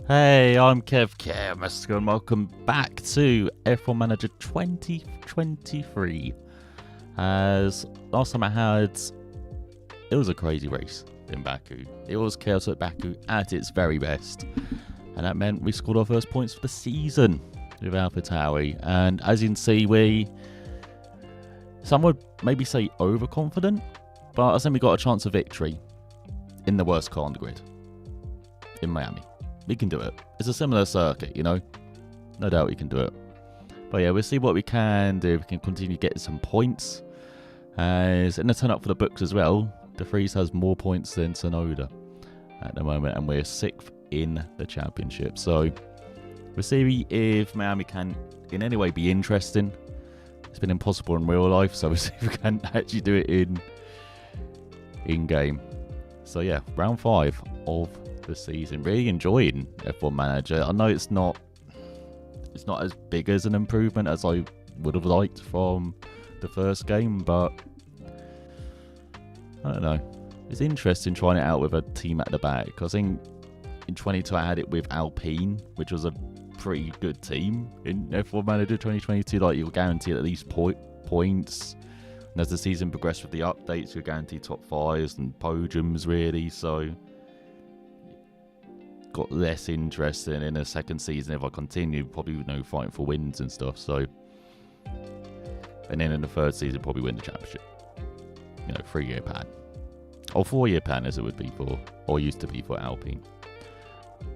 Hey, I'm Kev and welcome back to F1 Manager 2023. As last time it was a crazy race in Baku. It was chaos at Baku at its very best. And that meant we scored our first points for the season with AlphaTauri. And as you can see, some would maybe say overconfident, but I think we got a chance of victory in the worst car on the grid in Miami. We can do it. It's a similar circuit, you know. No doubt we can do it. But yeah, we'll see what we can do. We can continue getting some points. As in the turn up for the books as well, De Vries has more points than Tsunoda at the moment, and we're 6th in the championship. So we'll see if Miami can in any way be interesting. It's been impossible in real life, so we'll see if we can actually do it in game. So yeah, round 5 of the season. Really enjoying F1 Manager. I know it's not as big as an improvement as I would have liked from the first game, but I don't know. It's interesting trying it out with a team at the back, because I think in 22 I had it with Alpine, which was a pretty good team. In F1 Manager 2022, like, you're guaranteed at least points. And as the season progressed with the updates, you're guaranteed top 5s and podiums, really. So got less interesting in the second season if I continue, probably fighting for wins and stuff. So, and then in the third season, probably win the championship. 3-year plan, or 4-year plan as it would be for, or used to be for Alpine.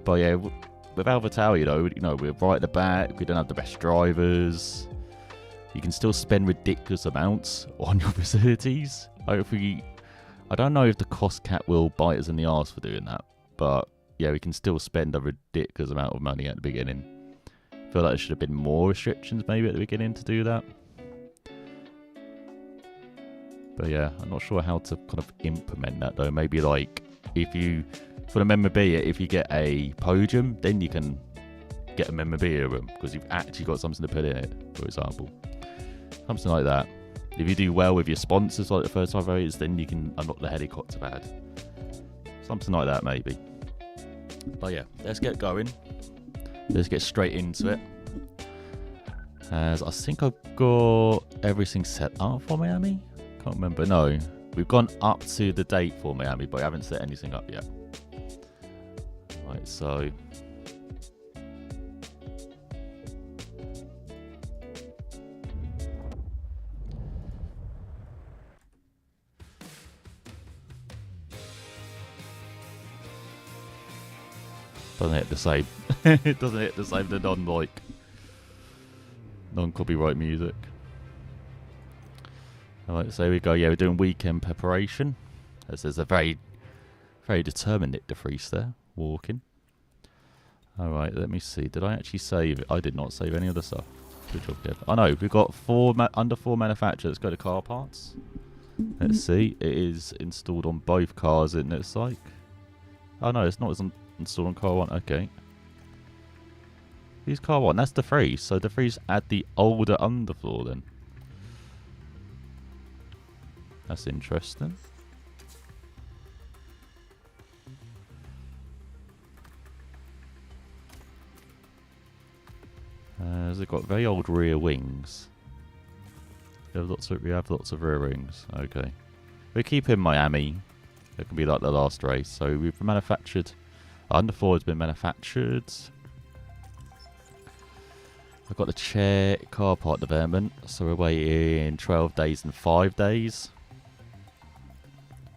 But yeah, with AlphaTauri, we're right at the back. We don't have the best drivers. You can still spend ridiculous amounts on your facilities. Hopefully, I don't know if the cost cap will bite us in the arse for doing that, but yeah, we can still spend a ridiculous amount of money at the beginning. I feel like there should have been more restrictions maybe at the beginning to do that. But yeah, I'm not sure how to kind of implement that though. Maybe like for the memorabilia, if you get a podium, then you can get a memorabilia room because you've actually got something to put in it, for example. Something like that. If you do well with your sponsors like the first 5 races, then you can unlock the helicopter pad. Something like that maybe. But yeah, let's get going. Let's get straight into it. As I think I've got everything set up for Miami. Can't remember. No, we've gone up to the date for Miami, but I haven't set anything up yet. Right, so doesn't hit the same. It doesn't hit the same. The non-copyright music. Alright, so here we go. Yeah, we're doing weekend preparation. As there's a very, very determined Nick De Vries there, walking. Alright, let me see. Did I actually save it? I did not save any of the stuff. Good job, Kev. I know, we've got under 4 manufacturers. Let's go to car parts. Let's see. It is installed on both cars, isn't it? It's like... Oh no, it's not. It's installed on car 1. Okay. Who's car 1? That's De Vries. So De Vries add the older underfloor then. That's interesting. They've got very old rear wings. We have lots of rear wings. Okay. We keep in Miami. It can be like the last race. So we've manufactured... Underfloor has been manufactured. I've got the chair car part development. So we're waiting 12 days and 5 days.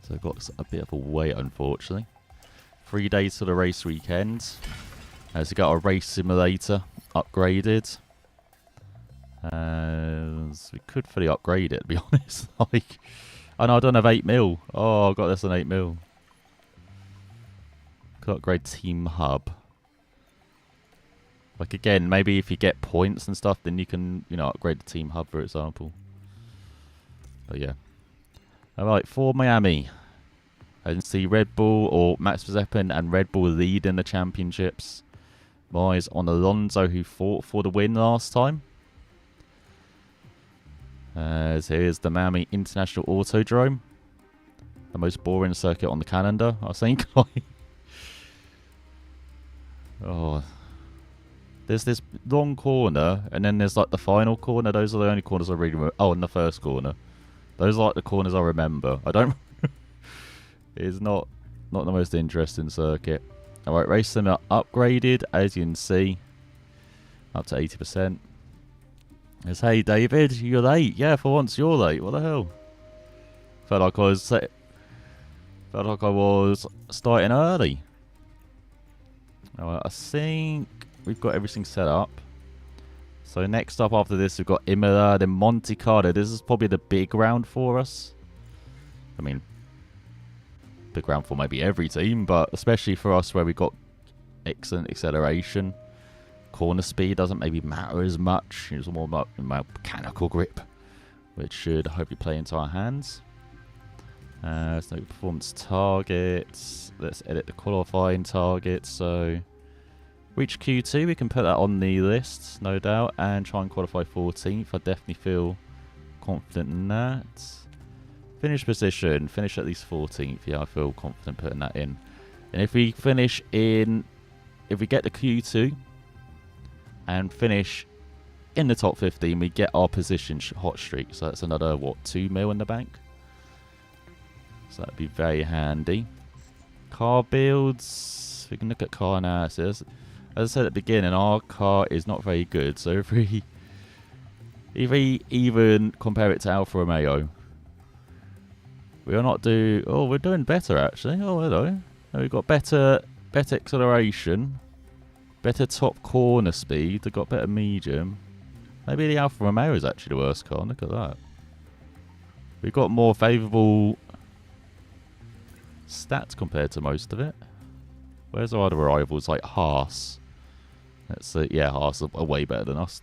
So I've got a bit of a wait, unfortunately. 3 days to the race weekend. As we got our race simulator upgraded. As we could fully upgrade it, to be honest. Like, oh no, I don't have 8 mil. Oh, I've got less than 8 mil. Could upgrade Team Hub. Like, again, maybe if you get points and stuff, then you can, upgrade the Team Hub, for example. But yeah. Alright, for Miami. I can see Red Bull, or Max Verstappen and Red Bull lead in the championships. My eyes on Alonso, who fought for the win last time. As here's the Miami International Autodrome. The most boring circuit on the calendar, I think. Oh, there's this long corner, and then there's like the final corner. Those are the only corners I really remember. Oh, and the first corner. Those are like the corners I remember. I don't. It's not the most interesting circuit. All right, race sim are upgraded, as you can see, up to 80%. It's, hey David, you're late. Yeah, for once you're late. What the hell? Felt like I was starting early. Alright, I think we've got everything set up. So next up after this, we've got Imola, then Monte Carlo. This is probably the big round for us. I mean, big round for maybe every team, but especially for us where we've got excellent acceleration. Corner speed doesn't maybe matter as much. It's more about mechanical grip, which should hopefully play into our hands. So performance targets. Let's edit the qualifying targets. So reach Q2, we can put that on the list, no doubt, and try and qualify 14th. I definitely feel confident in that. Finish position, finish at least 14th. Yeah, I feel confident putting that in. And if we finish in, if we get the Q2 and finish in the top 15, we get our position hot streak. So that's another, what, 2 mil in the bank? So that'd be very handy. Car builds. We can look at car analysis. As I said at the beginning, our car is not very good. So if we even compare it to Alfa Romeo, we are not do. Oh, we're doing better actually. Oh, hello. We've got better acceleration, better top corner speed. We've got better medium. Maybe the Alfa Romeo is actually the worst car. Look at that. We've got more favourable stats compared to most of it. Where's our other rivals like Haas? Let's see. Yeah, Haas are way better than us.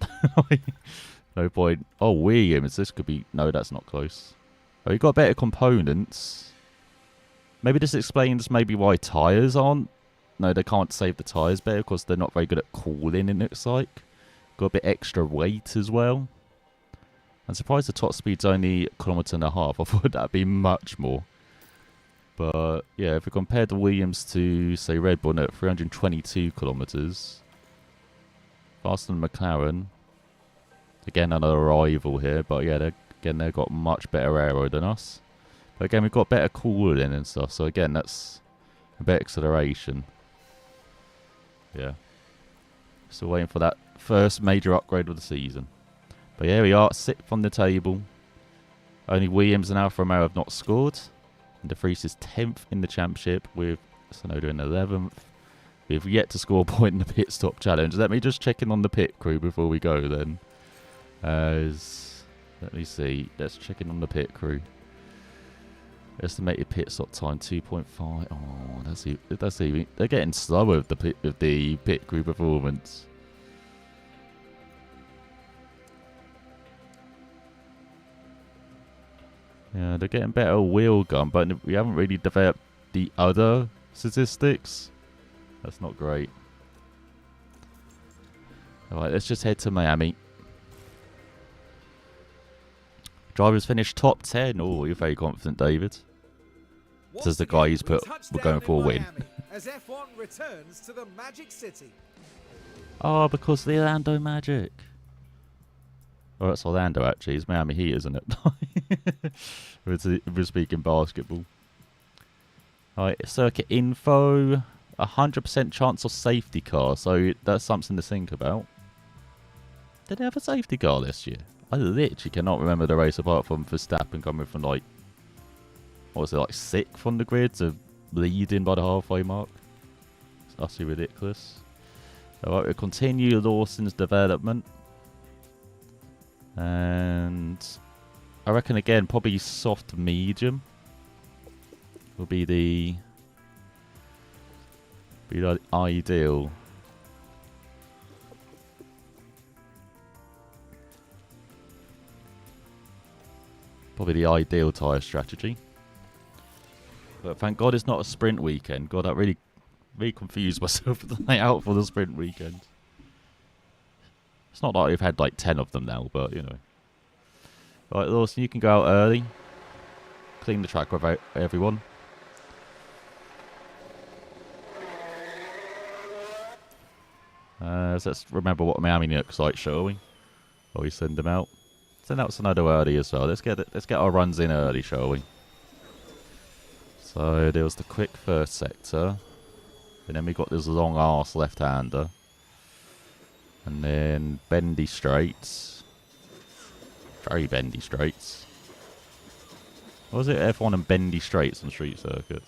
No point. Oh, Williams. This could be. No, that's not close. Oh, you've got better components. Maybe this explains maybe why tyres aren't. No, they can't save the tyres better because they're not very good at cooling, it looks like. Got a bit extra weight as well. I'm surprised the top speed's only 1.5 kilometres. I thought that'd be much more. But yeah, if we compare the Williams to, say, Red Bull at 322 kilometres, faster than McLaren. Again, another rival here, but yeah, they've got much better aero than us. But again, we've got better cooling and stuff, so again, that's a better acceleration. Yeah. Still waiting for that first major upgrade of the season. But yeah, we are 6th on the table. Only Williams and Alfa Romeo have not scored. And De Vries is 10th in the championship with Sonoda in 11th. We've yet to score a point in the pit stop challenge. Let me just check in on the pit crew before we go then. Let me see. Let's check in on the pit crew. Estimated pit stop time 2.5. Oh, that's even. They're getting slower with the pit crew performance. Yeah, they're getting better wheel gun, but we haven't really developed the other statistics. That's not great. Alright, let's just head to Miami. Drivers finished top 10. Oh, you're very confident, David. Says the guy who's put, we're going for a win. As F1 returns to the Magic City. Oh, because the Orlando Magic. Oh, that's Orlando, actually. It's Miami Heat, isn't it? We're speaking basketball. Alright, circuit info. 100% chance of safety car. So that's something to think about. Did they have a safety car this year? I literally cannot remember the race apart from Verstappen coming from like, what was it, like 6th on the grid to leading by the halfway mark. It's utterly ridiculous. Alright, we'll continue Lawson's development. And I reckon again, probably soft medium will be the ideal. Probably the ideal tyre strategy. But thank God it's not a sprint weekend. God, that really confused myself with the layout for the sprint weekend. It's not like we've had like 10 of them now, but you know. Right, Lawson, you can go out early. Clean the track with everyone. So let's remember what Miami looks like, shall we? Or we send them out. Send out Sonoda early as well. Let's get our runs in early, shall we? So there was the quick first sector. And then we got this long arse left-hander. And then bendy straights. Very bendy straights. What was it? F1 and bendy straights on street circuits.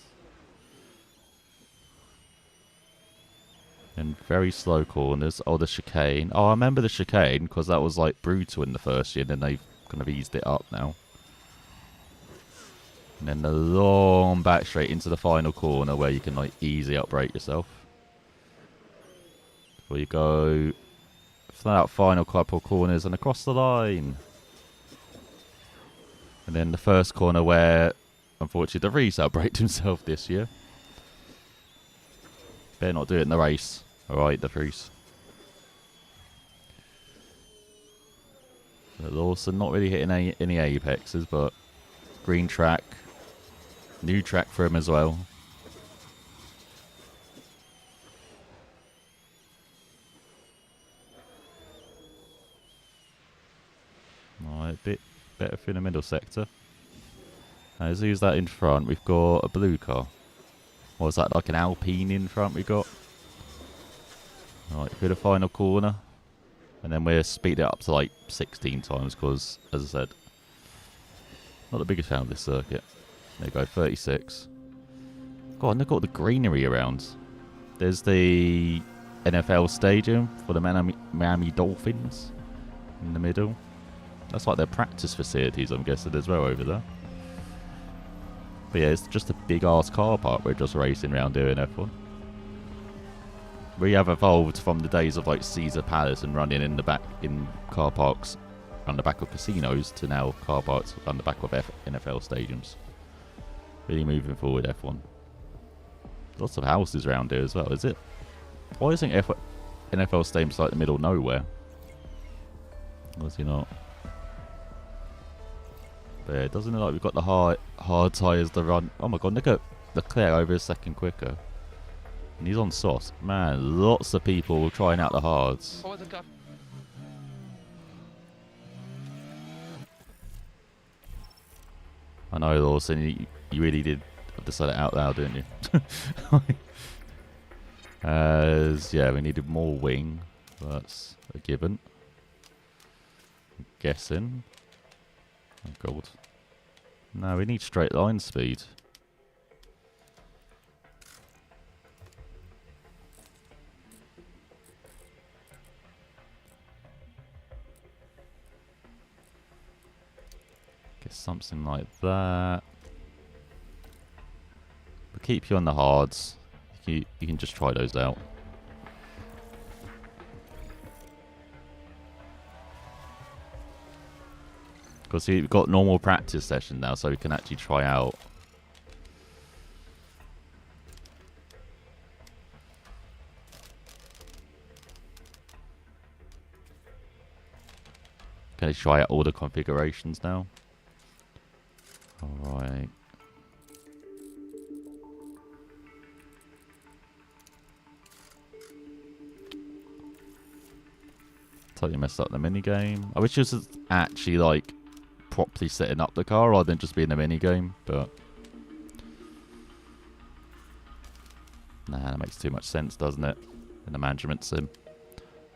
And very slow corners. Oh, the chicane. Oh, I remember the chicane because that was like brutal in the first year. And then they've kind of eased it up now. And then the long back straight into the final corner where you can like easily upbrake yourself. Before you go flat out final couple corners and across the line. And then the first corner where, unfortunately, the Reese outbraked himself this year. Better not do it in the race. Alright, the Reese. Lawson not really hitting any apexes, but green track. New track for him as well. Alright, a bit better through the middle sector. Let's use that in front. We've got a blue car. Or is that like an Alpine in front we got? Alright, through the final corner. And then we'll speed it up to like 16 times because, as I said, not the biggest fan of this circuit. There you go, 36. God, and look at all the greenery around. There's the NFL stadium for the Miami Dolphins in the middle. That's like their practice facilities, I'm guessing, as well over there. But yeah, it's just a big-ass car park we're just racing around here in F1. We have evolved from the days of like Caesar Palace and running in the back in car parks on the back of casinos to now car parks on the back of NFL stadiums. Really moving forward, F1. Lots of houses around here as well, is it? Why isn't NFL stadium's like the middle of nowhere? Or is he not? But yeah, doesn't it look like we've got the hard tyres to run. Oh my god, look at Leclerc over a second quicker. And he's on sauce. Man, lots of people trying out the hards. I know, Lawson, you really did have to say it out loud, didn't you? Yeah, we needed more wing. That's a given. I'm guessing. Oh, God. No, we need straight line speed. Guess something like that. We'll keep you on the hards. You can just try those out. Because we've got normal practice session now, so we can actually try out. Can I try out all the configurations now? Alright. Totally messed up the minigame. I wish this was actually like properly setting up the car rather than just being a minigame, but nah, that makes too much sense, doesn't it? In the management sim.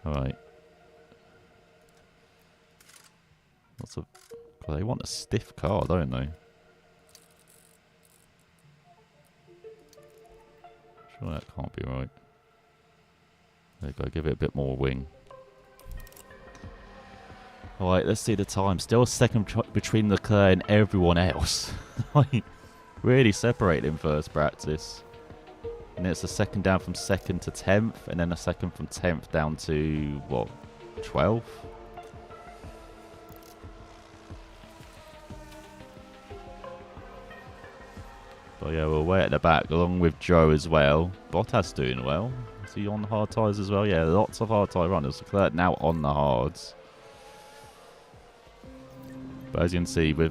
Alright. Lots of well, they want a stiff car, don't they? Sure, that can't be right. There you go, give it a bit more wing. Alright, let's see the time. Still a second between Leclerc and everyone else. Like, really separated in first practice. And it's a second down from 2nd to 10th, and then a second from 10th down to, what, 12th? But yeah, we're way at the back, along with Joe as well. Bottas doing well. Is he on the hard tyres as well? Yeah, lots of hard tyre runners. Leclerc now on the hards. But as you can see, with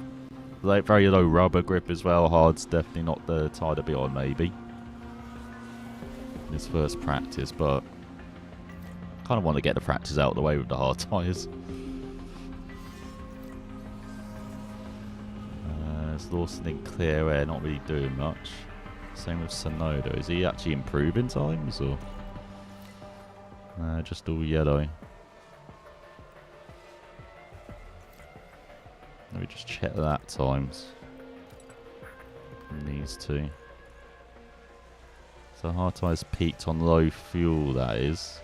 like very low rubber grip as well, hard's definitely not the tyre to be on, maybe. In his first practice, but kind of want to get the practice out of the way with the hard tyres. There's Lawson in clear air, not really doing much. Same with Sonoda. Is he actually improving times, or just all yellow? Let me just check that times. These two. So hard tyres peaked on low fuel, that is.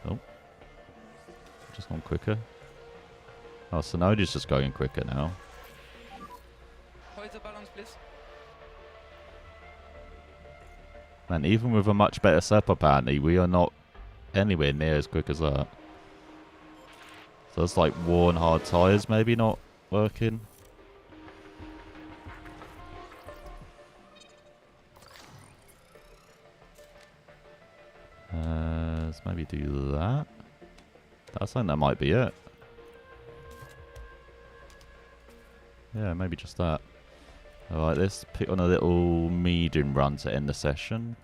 Oh. Just gone quicker. Oh, Sonoda's just going quicker now. How is the balance, please? Man, even with a much better setup, apparently, we are not anywhere near as quick as that. So it's like worn hard tyres maybe not working. Let's maybe do that. I think that might be it. Yeah, maybe just that. Alright, let's pick on a little medium run to end the session.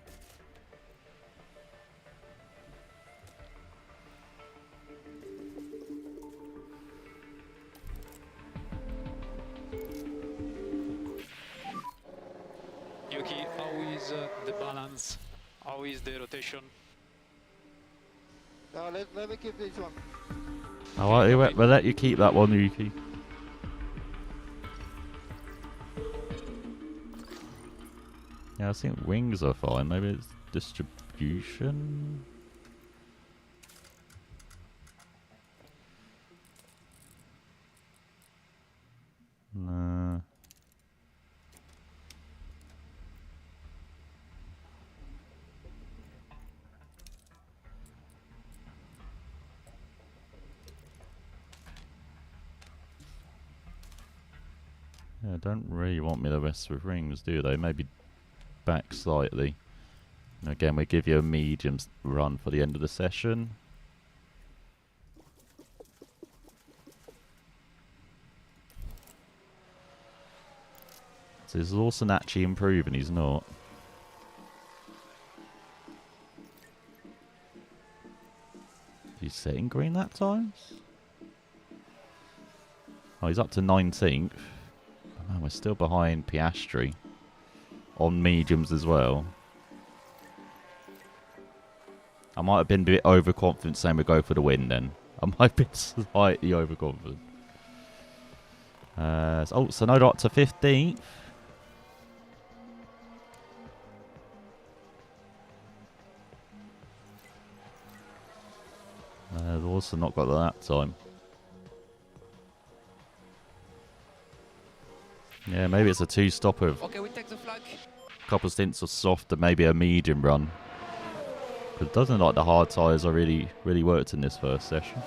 Yuki, how is the balance? How is the rotation? Let me keep this one. Alright, we'll let you keep that one, Yuki. Yeah, I think wings are fine. Maybe it's distribution. Nah. Yeah, don't really want me to mess with rings, do they? Maybe back slightly. And again, we give you a medium run for the end of the session. So is Lawson actually improving? He's not. He's setting green that time? Oh, he's up to 19th. Oh, man, we're still behind Piastri. On mediums as well. I might have been a bit overconfident saying we go for the win then. I might have been slightly overconfident. Oh, Sonoda up to 15th. They've also not got that time. Yeah, maybe it's a two-stop with Okay, we take the flag. a couple of stints of soft and maybe a medium run. But it doesn't look like the hard tyres are really worked in this first session.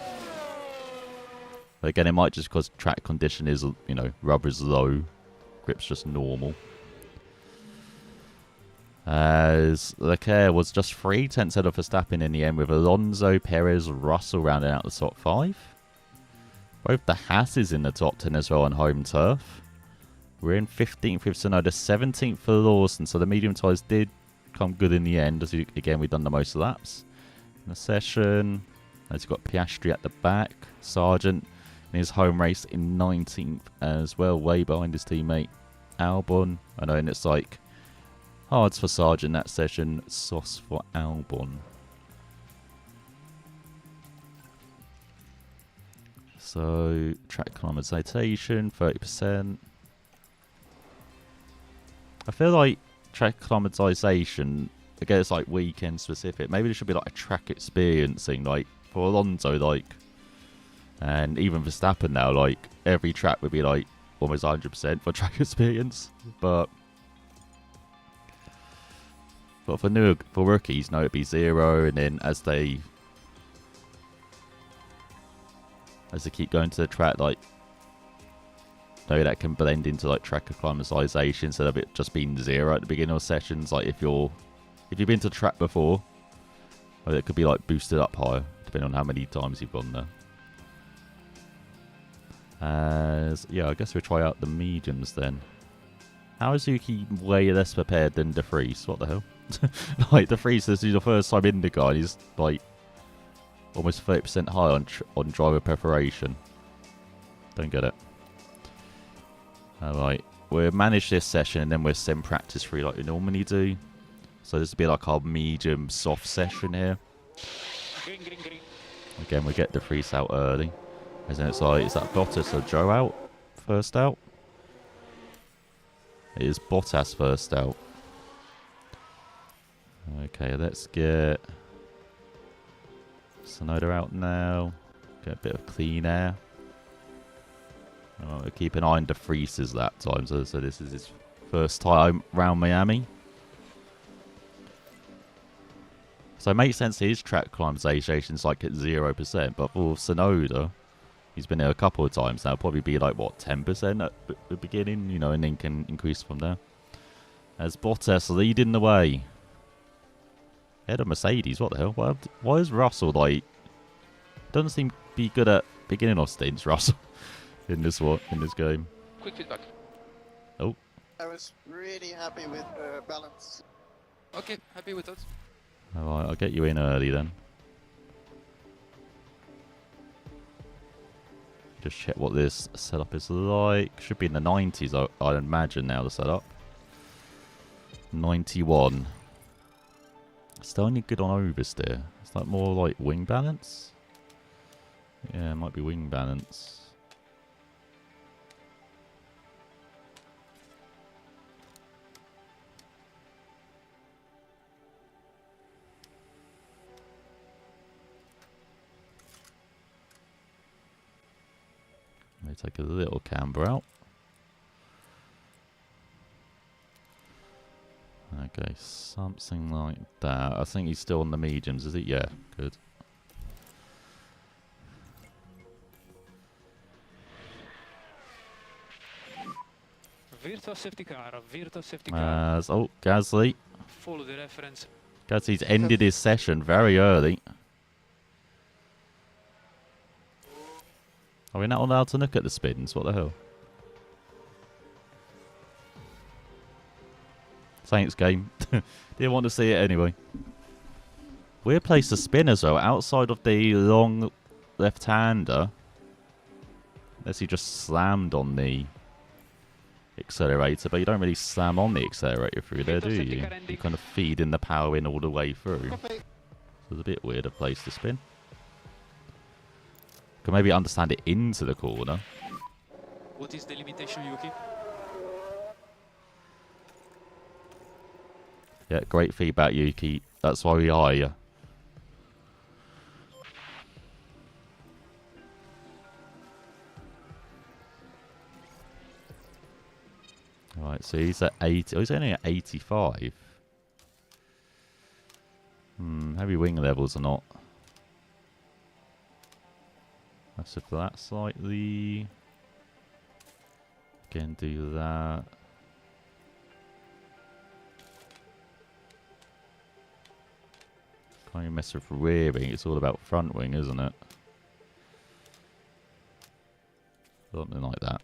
But again, it might just because track condition is, you know, rubber's low, grip's just normal. As Leclerc was just 3 tenths ahead of Verstappen in the end, with Alonso, Perez, Russell rounding out the top 5. Both the Hasses in the top 10 as well on home turf. We're in 15th with Tsunoda, 17th for Lawson, so the medium tyres did come good in the end, as again we've done the most laps in the session. As you've got Piastri at the back, Sargent in his home race in 19th as well, way behind his teammate Albon. I know, and it's like hards for Sargent that session, sauce for Albon. So track acclimatization 30%. I feel like track acclimatization, again, it's like weekend specific. Maybe there should be like a track experiencing, like for Alonso, like, and even Verstappen now, like every track would be like almost 100% for track experience. But for rookies, no, it'd be 0, and then as they keep going to the track, like, no, that can blend into like track acclimatization instead of it just being 0 at the beginning of sessions. Like if you've been to the track before, well, it could be like boosted up higher depending on how many times you've gone there. Yeah, I guess we'll try out the mediums then. How is Yuki way less prepared than De Vries? What the hell? Like, De Vries, this is the first time in the car, and he's like almost 30% high on driver preparation. Don't get it. Alright, we'll manage this session and then we'll sim practice through like we normally do. So this will be like our medium soft session here. Green, green, green. Again, we get De Vries out early. And then it's like, is that Bottas or Joe out? First out? It is Bottas first out. Okay, let's get Tsunoda out now. Get a bit of clean air. We'll keep an eye on De Vries that time. So this is his first time around Miami. So it makes sense his track climatization's like at 0%. But for Tsunoda, he's been there a couple of times now. Probably be like, what, 10% at the beginning? You know, and then can increase from there. As Bottas leading the way. Head of Mercedes, what the hell? Why is Russell like... Doesn't seem to be good at beginning of stints, Russell. in this game. Quick feedback. Oh. I was really happy with the balance. Okay, happy with that. Alright, I'll get you in early then. Just check what this setup is like. Should be in the 90s, I'd imagine now, the setup. 91. Still only good on oversteer. Is that more like wing balance? Yeah, it might be wing balance. Let me take a little camber out. Okay, something like that. I think he's still on the mediums, is it? Yeah, good. Virtual safety car, virtual safety car. Oh, Gasly. Follow the reference. Gasly's ended his session very early. Are we not allowed to look at the spins? What the hell? Thanks, game. Didn't want to see it anyway. Weird place to spin as well. Outside of the long left-hander. Unless he just slammed on the accelerator. But you don't really slam on the accelerator through there, do you? You kind of feed in the power in all the way through. So it's a bit weird a place to spin. Could maybe understand it into the corner. What is the limitation, Yuki? Yeah, great feedback, Yuki. That's why we hire you. Alright, so he's at 80. Oh, he's only at 85. Heavy wing levels are not. So for that slightly. Again, do that. Can't even mess with rear wing. It's all about front wing, isn't it? Something like that.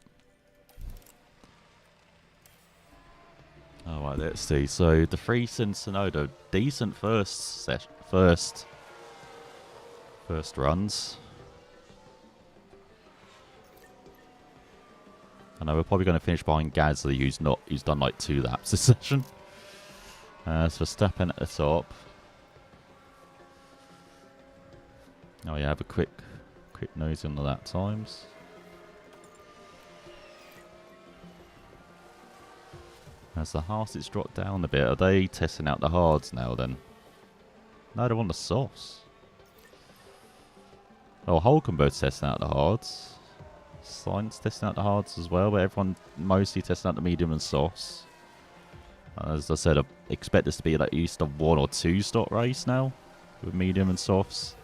Alright, let's see. So, De Vries and Tsunoda, decent first runs. I know we're probably going to finish behind Gasly, who's done like 2 laps this session. So Verstappen at the top. Oh yeah, have a quick nose on the lap times. As the hards dropped down a bit, are they testing out the hards now then? No, they're on the softs. Oh, Hulkenberg's testing out the hards. Sainz testing out the hards as well, but everyone mostly testing out the medium and softs. As I said, I expect this to be like at least a 1 or 2 stop race now with medium and softs.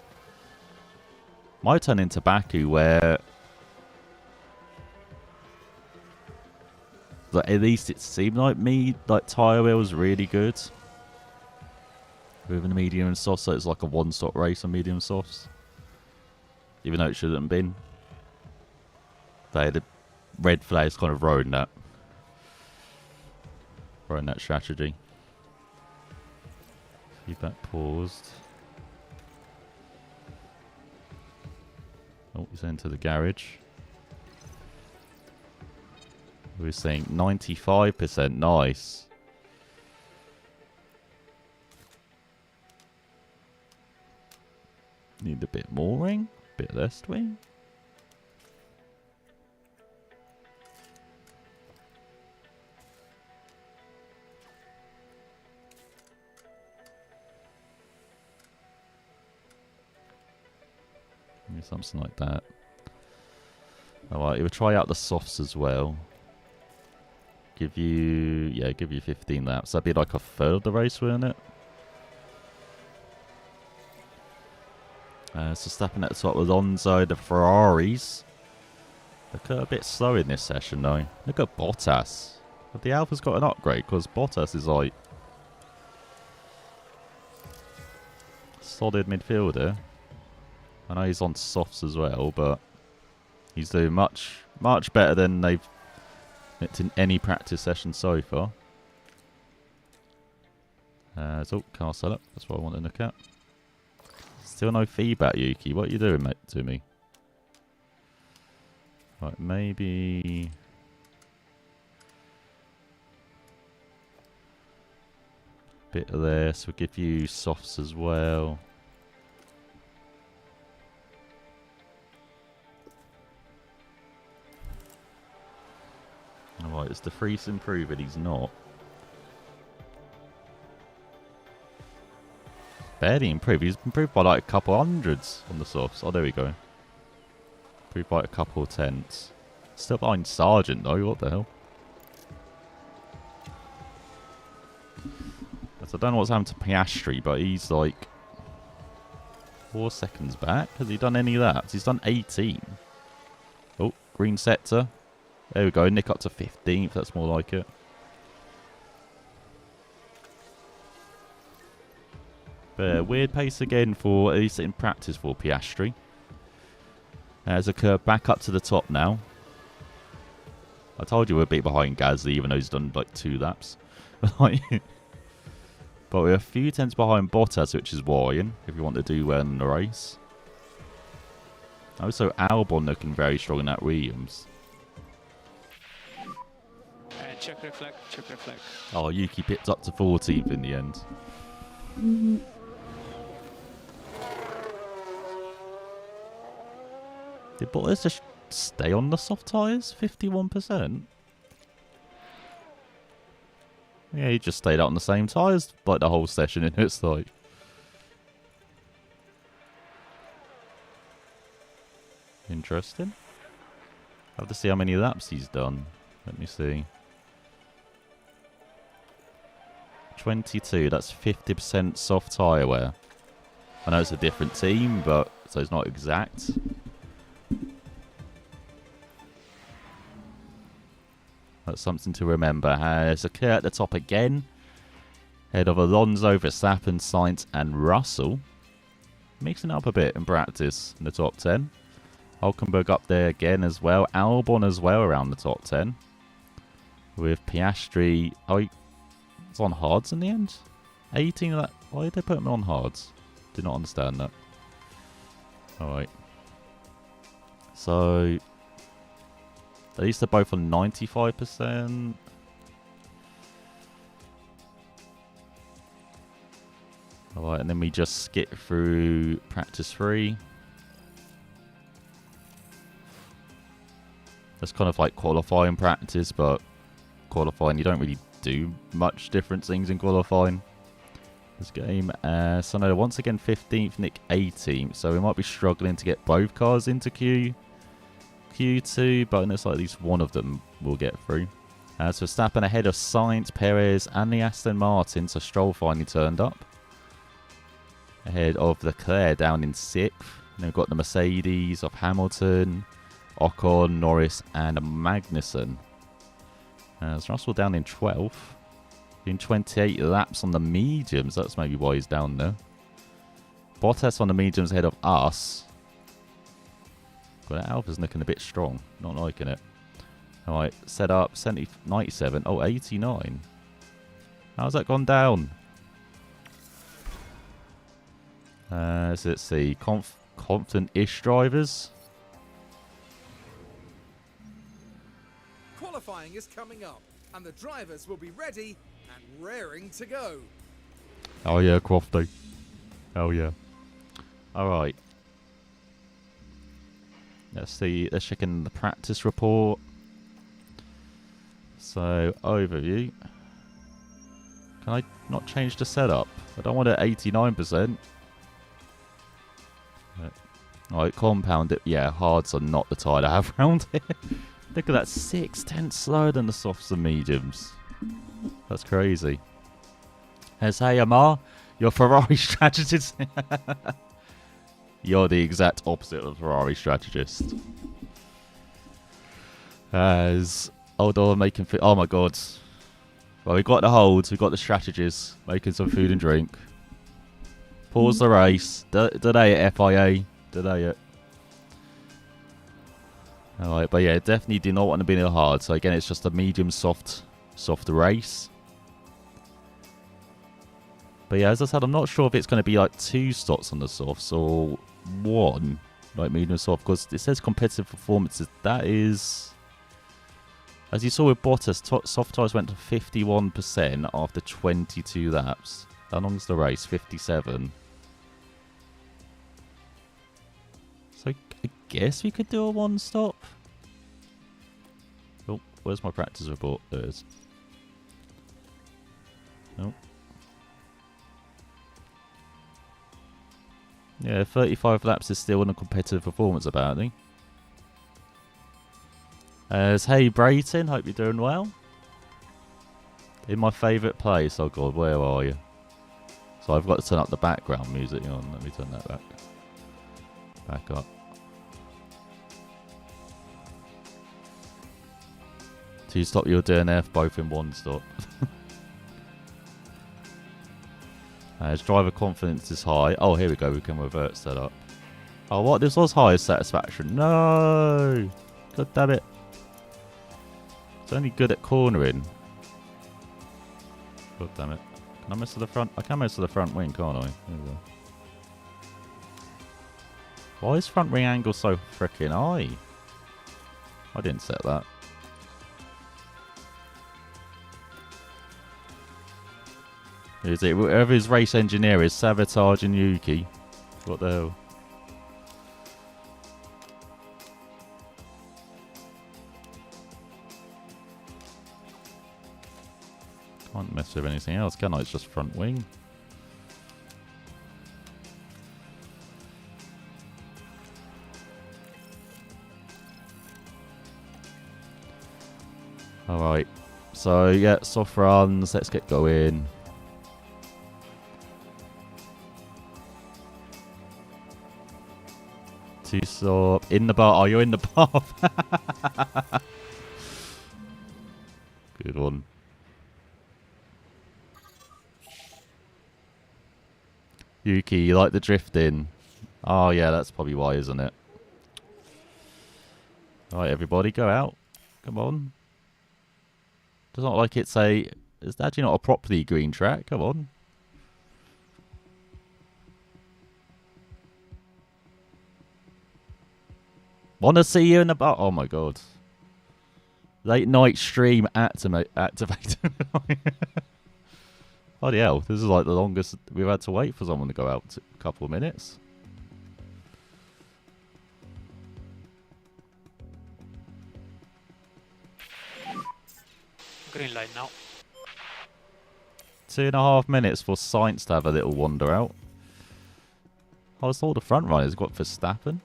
Might turn into Baku where like, at least it seemed like tyre wheel was really good with the medium and softs, so it's like a 1 stop race on medium softs, even though it shouldn't have been. The red flag's kind of ruined that. throwing that strategy. Feedback paused. Oh, he's into the garage. We were saying 95%. Nice. Need a bit more wing, a bit less wing. Maybe something like that. Alright, we'll try out the softs as well. Give you 15 laps. That'd be like a third of the race, wouldn't it? So stepping at the top with Alonso, the Ferraris. Look a bit slow in this session though. Look at Bottas. Have the Alpha's got an upgrade? Because Bottas is like solid midfielder. I know he's on softs as well, but he's doing much better than they've looked in any practice session so far. So car setup. That's what I want to look at. Still no feedback, Yuki. What are you doing, mate, to me? Right, maybe... bit of this. We'll give you softs as well. Alright, is the Freeze improving? He's not. Barely improved. He's improved by like a couple hundreds on the softs. Oh, there we go. Improved by a couple of tenths. Still behind Sargent though. What the hell? So I don't know what's happened to Piastri, but he's like 4 seconds back. Has he done any of that? He's done 18. Oh, green sector. There we go. Nick up to 15th. That's more like it. But weird pace again for, at least in practice, for Piastri. There's a curve back up to the top now. I told you we're a bit behind Gasly, even though he's done like 2 laps. But we're a few tenths behind Bottas, which is worrying if you want to do well in the race. Also, Albon looking very strong in that Williams. Check reflect, check reflect. Oh, Yuki picked up to 14th in the end. Did Bottas just stay on the soft tyres? 51%? Yeah, he just stayed out on the same tyres like the whole session, and it's like... interesting. I'll have to see how many laps he's done. Let me see. 22, that's 50% soft tyre wear. I know it's a different team, but so it's not exact. That's something to remember. Has occurred at the top again. Head of Alonso, Verstappen, Sainz and Russell. Mixing it up a bit in practice in the top 10. Hulkenberg up there again as well. Albon as well around the top 10. With Piastri... oh, it's on hards in the end? 18 of that... why did they put him on hards? Did not understand that. Alright. So... at least they're both on 95%. Alright, and then we just skip through practice 3. That's kind of like qualifying practice, but qualifying, you don't really do much different things in qualifying. This game, so no, once again 15th, Nick 18th, so we might be struggling to get both cars into Q2, but it looks like at least one of them will get through. So Verstappen ahead of Sainz, Perez and the Aston Martin, so Stroll finally turned up. Ahead of Leclerc down in 6th. Then we've got the Mercedes of Hamilton, Ocon, Norris and Magnussen. Russell down in 12th. Doing 28 laps on the mediums. That's maybe why he's down there. Bottas on the mediums ahead of us. But Alpha's looking a bit strong. Not liking it. Alright, set up 97. Oh, 89. How's that gone down? So let's see. Confident-ish drivers. Qualifying is coming up, and the drivers will be ready and raring to go. Oh yeah, Crofty. Oh yeah. Alright. Let's see. Let's check in the practice report. So, overview. Can I not change the setup? I don't want it at 89%. Alright, compound it. Yeah, hards are not the tyre I have around here. Look at that, 6/10 slower than the softs and mediums. That's crazy. As hey Amar, you're Ferrari strategist. You're the exact opposite of a Ferrari strategist. As hold on, making oh my god. Well, we got the holds, we got the strategists, making some food and drink. Pause the race. Delay it, FIA. Delay it. Alright, but yeah, definitely do not want to be in a hard. So again, it's just a medium soft race. But yeah, as I said, I'm not sure if it's going to be like 2 stops on the softs or 1, like medium soft, because it says competitive performances. That is, as you saw with Bottas, soft tyres went to 51% after 22 laps. How long's the race? 57. So I guess we could do a 1 stop. Oh, where's my practice report? There it is. Nope. Yeah, 35 laps is still in a competitive performance, apparently. Hey, Brayton, hope you're doing well. In my favourite place. Oh, God, where are you? So I've got to turn up the background music on. Let me turn that back up. Two stop your DNF, both in 1 stop. As driver confidence is high. Oh, here we go. We can revert setup. Oh, what? This was highest satisfaction. No! God damn it. It's only good at cornering. God damn it. Can I mess to the front? I can mess to the front wing, can't I? There we go. Why is front wing angle so freaking high? I didn't set that. Is it whoever his race engineer is sabotaging Yuki? What the hell? Can't mess with anything else, can I? It's just front wing. Alright. So, yeah, soft runs. Let's get going. Stop in the bar. Oh, you're in the path. Good one. Yuki, you like the drifting? Oh, yeah, that's probably why, isn't it? Alright, everybody, go out. Come on. Does not like it's a... It's actually not a properly green track. Come on. Want to see you in the bar? Oh my god. Late night stream activated. Bloody hell. This is like the longest we've had to wait for someone to go out. A couple of minutes. Green light now. 2.5 minutes for Sainz to have a little wander out. Oh, it's all the front runners. Got Verstappen.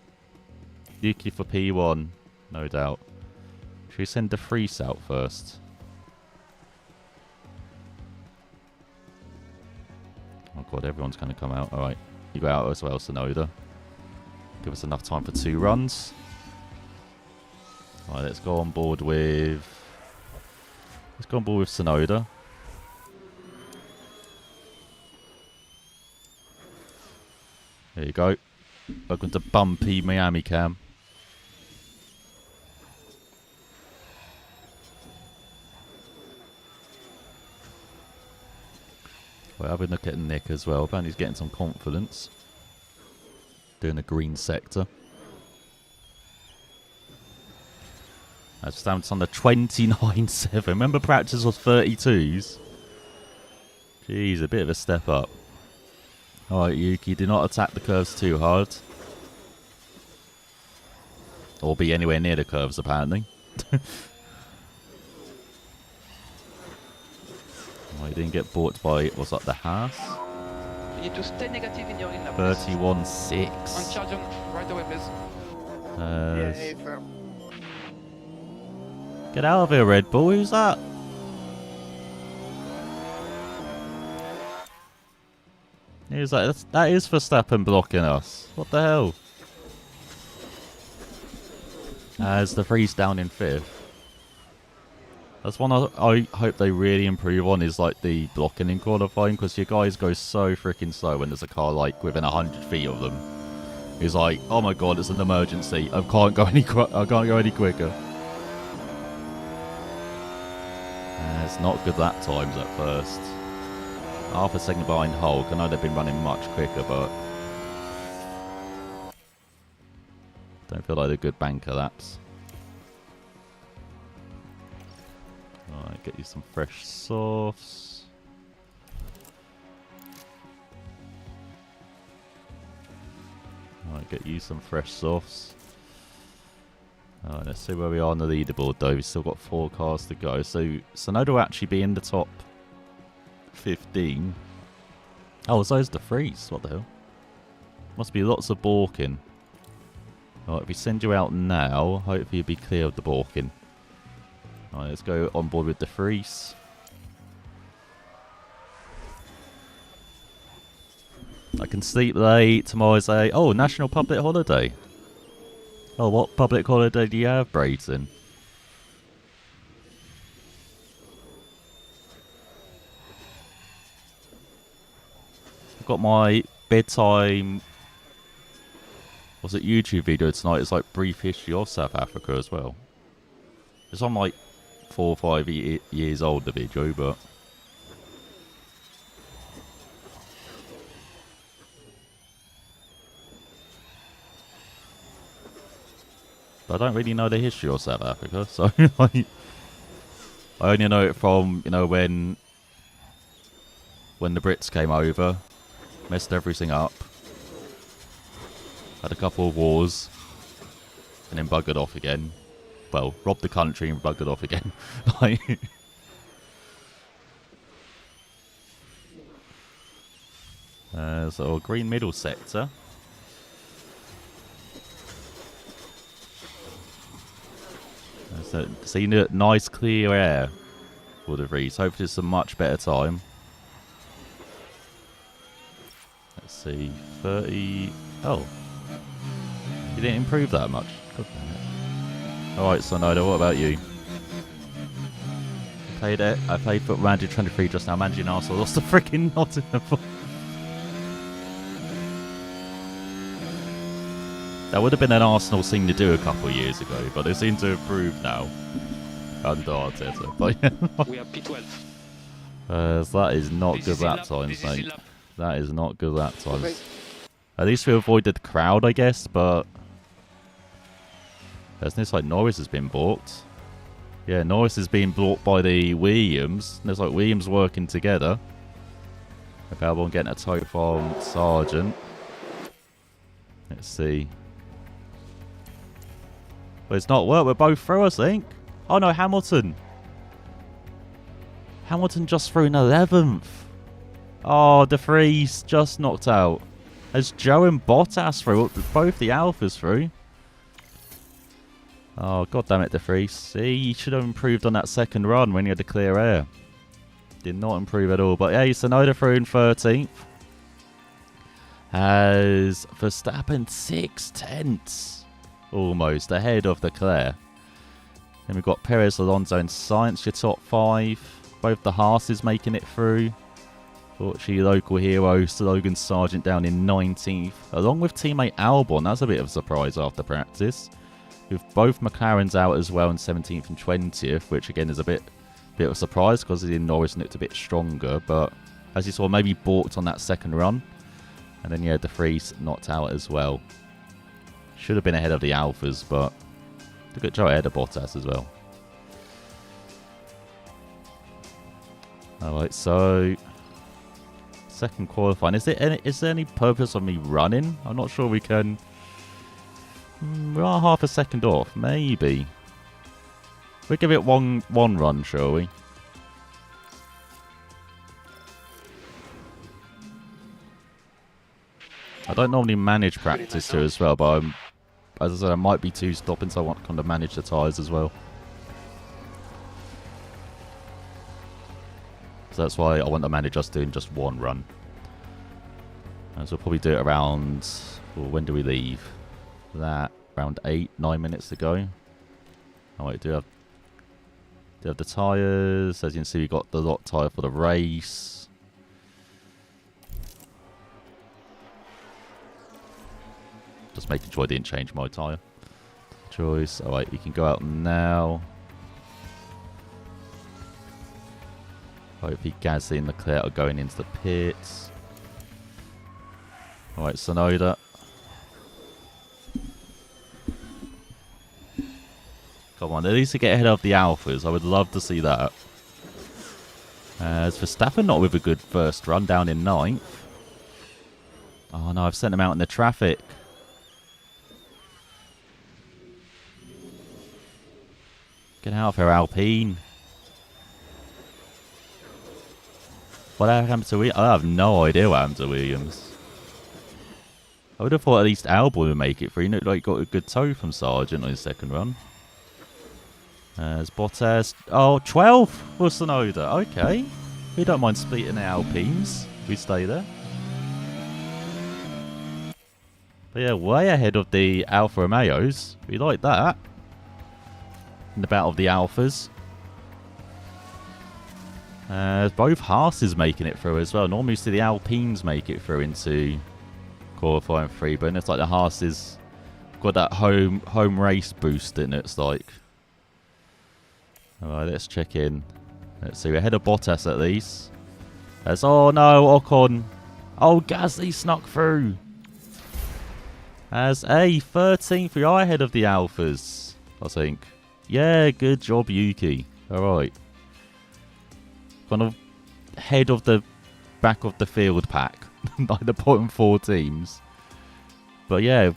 Yuki for P1, no doubt. Should we send De Vries out first? Oh god, everyone's going to come out. Alright, you go out as well, Sonoda. Give us enough time for 2 runs. Alright, let's go on board with... Let's go on board with Sonoda. There you go. Welcome to bumpy Miami Cam. Well, I've been looking at Nick as well. Apparently he's getting some confidence. Doing the green sector. That's stamped on the 29.7. Remember practice was 32s? Jeez, a bit of a step up. Alright, Yuki, do not attack the curves too hard. Or be anywhere near the curves, apparently. He didn't get bought by, what's that, the Haas? You need to stay negative in your in lap. 31.6. On charge on right away, please. Yeah, firm. Get out of here, Red Bull. Who's that? Who's that? That is Verstappen blocking us. What the hell? As the freeze down in 5th. That's one I hope they really improve on, is like the blocking in qualifying, because your guys go so freaking slow when there's a car like within 100 feet of them. He's like, oh my god, it's an emergency. I can't go any quicker. It's not good that times at first. Half a second behind Hulk. I know they've been running much quicker, but don't feel like they're good banker laps. Alright, get you some fresh softs. Alright, get you some fresh softs. Alright, let's see where we are on the leaderboard though. We've still got 4 cars to go. So Sonoda will actually be in the top 15. Oh, so is the freeze. What the hell? Must be lots of balking. Alright, if we send you out now, hopefully you'll be clear of the balking. Alright, let's go on board with the freeze. I can sleep late. Tomorrow's a national public holiday. Oh, what public holiday do you have, Brayton? I've got my bedtime, what's it, YouTube video tonight. It's like brief history of South Africa as well. It's on like 4 or 5 years old, the video, but I don't really know the history of South Africa, so like, I only know it from, you know, when the Brits came over, messed everything up, had a couple of wars, and then buggered off again. Well, robbed the country and buggered off again. Like, so green middle sector. So you know, nice clear air for the freeze. Hopefully it's a much better time. Let's see, 30. Oh, you didn't improve that much. God damn it. All right, Sonoda, what about you? I played Foot Manager 23 just now. Managing Arsenal lost the freaking Nottingham. That would have been an Arsenal thing to do a couple of years ago, but they seem to improve now under Arteta. But We are P12. so that is not good lap times, mate. That is not good lap times. At least we avoided the crowd, I guess, but it's like Norris has been bought. Yeah, Norris has been bought by the Williams. There's like Williams working together. Albon getting a tow from Sargent. Let's see. Well, it's not worked. We're both through, I think. Oh no, Hamilton. Hamilton just through in 11th. Oh, De Vries just knocked out. As Joe and Bottas through, both the Alphas through. Oh, god damn it, De Vries. See, you should have improved on that second run when you had to clear air. Did not improve at all. But yeah, Sonoda through in 13th. Has Verstappen 6/10. Almost ahead of Leclerc. Then we've got Perez, Alonso and Sainz, your top 5. Both the Haas making it through. Fortunately, local hero Logan Sargent down in 19th. Along with teammate Albon. That's a bit of a surprise after practice. With both McLarens out as well in 17th and 20th. Which again is a bit of a surprise because Norris looked a bit stronger. But as you saw, maybe balked on that second run. And then, yeah, De Vries knocked out as well. Should have been ahead of the Alphas, but a good job ahead of Bottas as well. Alright, so second qualifying. Is there any purpose of me running? I'm not sure we can. We are half a second off, maybe. We'll give it one run, shall we? I don't normally manage practice here as well, but as I said, I might be two stopping, so I want to kind of manage the tyres as well. So that's why I want to manage us doing just one run. So we'll probably do it around, well, when do we leave? That, around 8-9 minutes to go. Alright, do have the tyres. As you can see, we got the lot tyre for the race. Just making sure I didn't change my tyre. Choice. Alright, you can go out now. Hopefully Gasly and Leclerc are going into the pits. Alright, Tsunoda. Come on, at least to get ahead of the Alphas. I would love to see that. As Verstappen not with a good first run, down in 9th. Oh no, I've sent him out in the traffic. Get out of here, Alpine. What happened to Williams? I have no idea what happened to Williams. I would have thought at least Albon would make it through. He looked like he got a good toe from Sargent on his second run. As Bottas. Oh, 12th for Tsunoda. Okay. We don't mind splitting the Alpines. We stay there. But yeah, way ahead of the Alfa Romeos. We like that. In the battle of the Alphas. Both Haas making it through as well. Normally you see the Alpines make it through into qualifying 3, but it's like the Haas has got that home race boost in it, it's like. Alright, let's check in. Let's see, we're ahead of Bottas at least. Oh no, Ocon. Oh, Gasly snuck through. As a 13th, we are ahead of the Alphas, I think. Yeah, good job, Yuki. Alright. Kind of head of the back of the field pack. Like the bottom 4 teams. But yeah,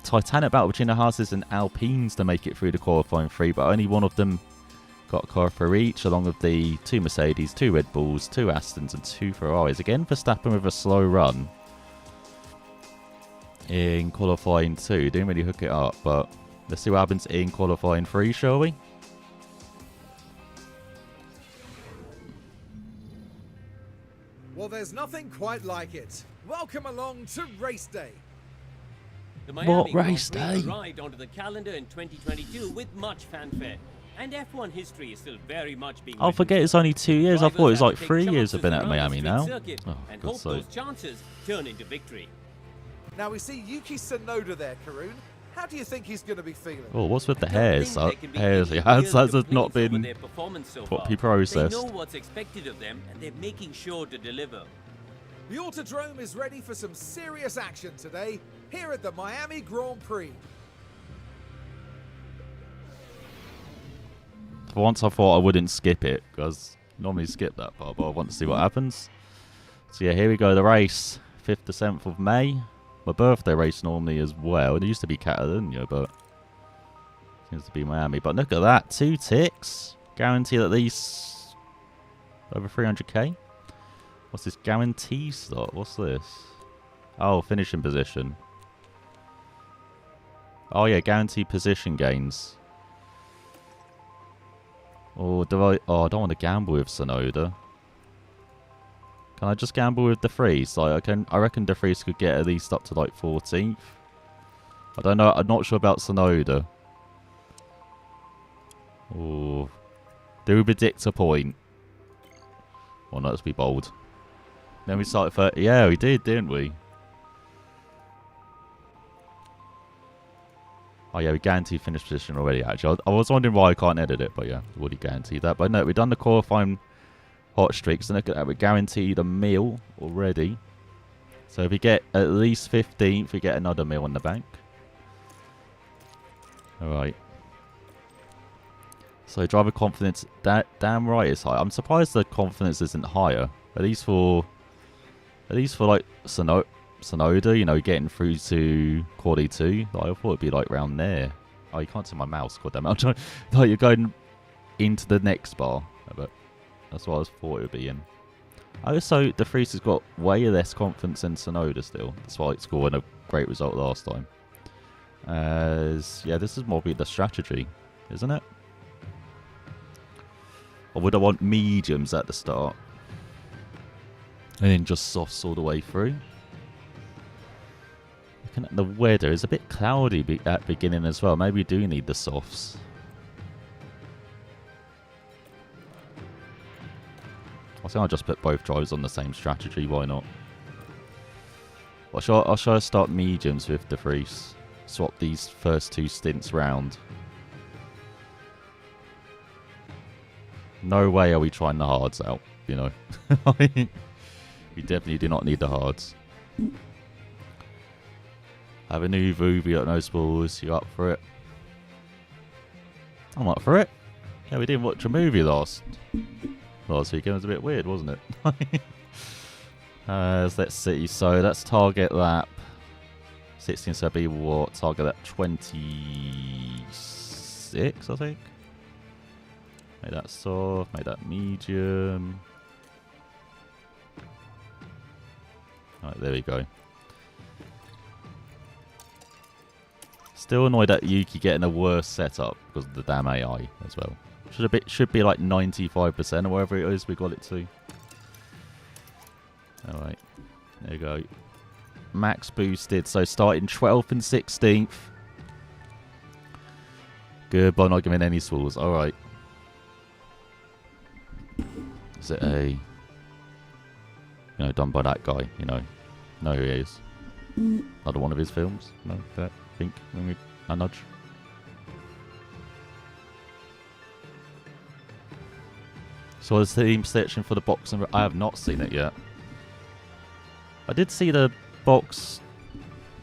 titanic battle between the Haas and Alpines to make it through the qualifying 3, but only one of them got a car for each, along with the 2 Mercedes, 2 Red Bulls, 2 Astons and 2 Ferraris. Again, Verstappen with a slow run in qualifying 2. Didn't really hook it up, but let's see what happens in qualifying 3, shall we? Well, there's nothing quite like it. Welcome along to race day. The Miami race Grand Prix day? arrived onto the calendar in 2022 with much fanfare. And F1 history is still very much being I'll written. forget it's only 2 years. I thought it was like 3 years I've I've been at Miami now. Oh, and God's hope sake. those chances turn into victory. Now we see Yuki Tsunoda there, Karun. How do you think he's going to be feeling? Oh, what's with the I don't hairs? think there can be Hairs he any has. real That has not complaints over been their performance so properly far. processed. They know what's expected of them, and they're making sure to deliver. The Autodrome is ready for some serious action today here at the Miami Grand Prix. For once I thought I wouldn't skip it, because I normally skip that part, but I want to see what happens. So yeah, here we go, the race. 5th to 7th of May. My birthday race normally as well. It used to be Catalonia, but seems to be Miami. But look at that, 2 ticks. Guaranteed at least over 300k. What's this guarantee slot? What's this? Oh, finishing position. Oh yeah, guaranteed position gains. Or do I? Oh, I don't want to gamble with Tsunoda. Can I just gamble with De Vries? Like I reckon De Vries could get at least up to like 14th. I don't know. I'm not sure about Tsunoda. Oh, do we predict a point? Well, no, let's be bold. Then we started 30. Yeah, we did, didn't we? Oh yeah, we guaranteed finish position already, actually. I was wondering why I can't edit it, but yeah, we already guaranteed that. But no, we've done the qualifying hot streaks. And look at that, we're guaranteed a meal already. So if we get at least 15th, we get another meal in the bank. Alright. So driver confidence, damn right it's high. I'm surprised the confidence isn't higher. At least for like Sonoda, you know, getting through to Quali 2. I thought it'd be like round there. Oh, you can't see my mouse, god damn it. I'm trying, like, you're going into the next bar. But that's what I thought it would be in. Also, De Vries has got way less confidence than Sonoda still, despite scoring a great result last time. As yeah, this is more be the strategy, isn't it? Or would I want mediums at the start? And then just softs all the way through? Looking at the weather, it's a bit cloudy at beginning as well. Maybe we do need the softs. I think I'll just put both drivers on the same strategy, why not? I'll try to start mediums with De Vries. Swap these first two stints round. No way are we trying the hards out, you know. We definitely do not need the hards. Have a new movie at No Spoils. You up for it? I'm up for it. Yeah, we didn't watch a movie last weekend. It was a bit weird, wasn't it? Let's see. So that's target lap 16, so that'd be what? Target lap 26, I think. Made that soft, made that medium. Alright, there we go. Still annoyed at Yuki getting a worse setup because of the damn AI as well. Should be like 95% or whatever it is we got it to. Alright, there you go. Max boosted, so starting 12th and 16th. Goodbye, not giving any swallows. Alright. Is it a... You know, done by that guy, you know. Know who he is. Another one of his films. No, that, I think. A nudge. So is the team selection for the box? And I have not seen it yet. I did see the box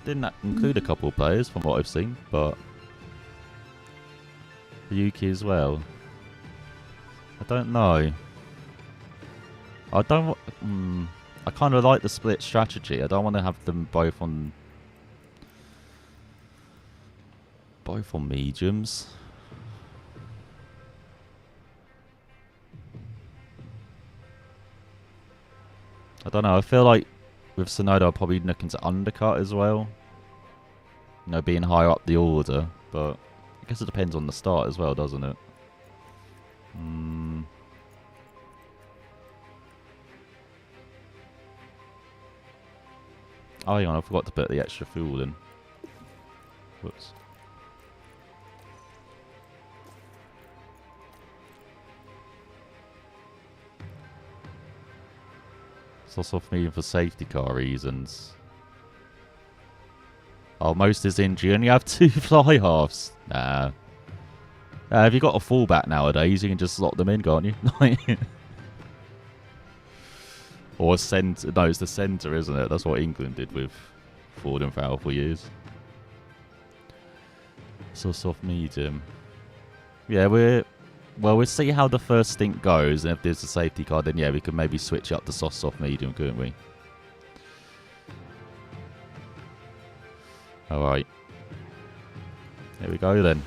didn't include a couple of players from what I've seen, but Yuki as well. I don't know. I don't. I kind of like the split strategy. I don't want to have them both on mediums. I don't know. I feel like with Sonoda, I'll probably looking to undercut as well. You know, being higher up the order. But I guess it depends on the start as well, doesn't it? Oh, hang on. I forgot to put the extra fuel in. Whoops. It's off medium for safety car reasons. Oh, most is injury. You only have 2 fly halves. Nah. If you got a fullback nowadays, you can just slot them in, can't you? Or a centre. No, it's the centre, isn't it? That's what England did with Ford and Fowl for years. So soft medium. Yeah, we'll see how the first stint goes, and if there's a safety car, then yeah, we can maybe switch up the soft medium, couldn't we? Alright. Here we go then.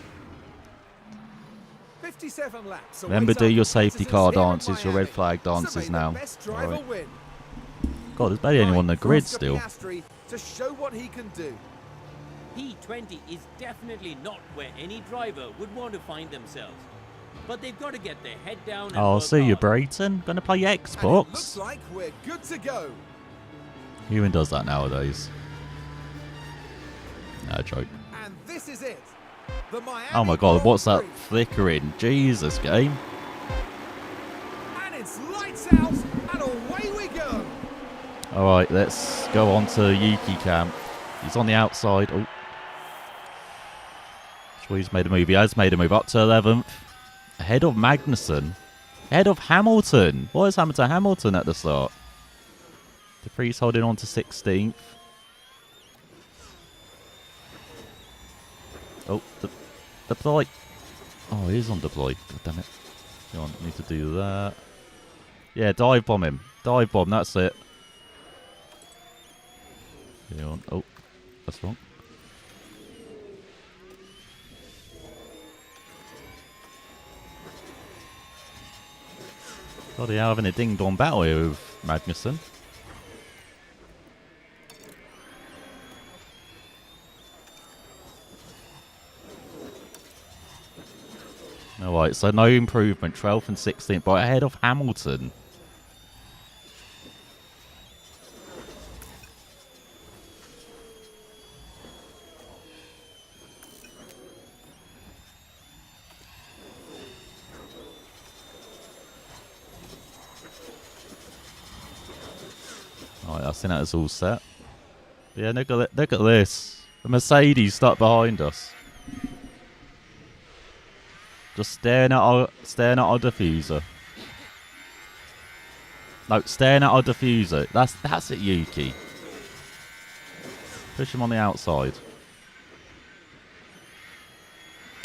57 laps. Remember, do your safety car dances, your red flag dances now. Alright. God, there's barely anyone on the grid still. To show what he can do. P20 is definitely not where any driver would want to find themselves. But they've got to get their head down and I'll see you, hard. Brayton. Gonna play And it Xbox. looks like we're good to go. Who even does that nowadays? No joke. And this is it. The Miami Oh my god, what's that Grand Prix. flickering? Jesus, game. And it's lights out and away we go. Alright, let's go on to Yuki camp. He's on the outside. Oh. Sure, he's made a move. He has made a move up to 11th. Ahead of Magnussen. Ahead of Hamilton. What has happened to Hamilton at the start? De Vries holding on to 16th. Oh, deploy. Oh, he is on deploy. God damn it. Come on, need to do that. Yeah, dive bomb him. Dive bomb, that's it. Come on. Oh, that's wrong. Bloody hell, having a ding-dong battle here with Magnussen. Alright, so no improvement. 12th and 16th, but ahead of Hamilton. Alright, I think that is all set. Yeah, look at this. The Mercedes stuck behind us. Just staring at our diffuser. No, staring at our diffuser. That's it, Yuki. Push him on the outside.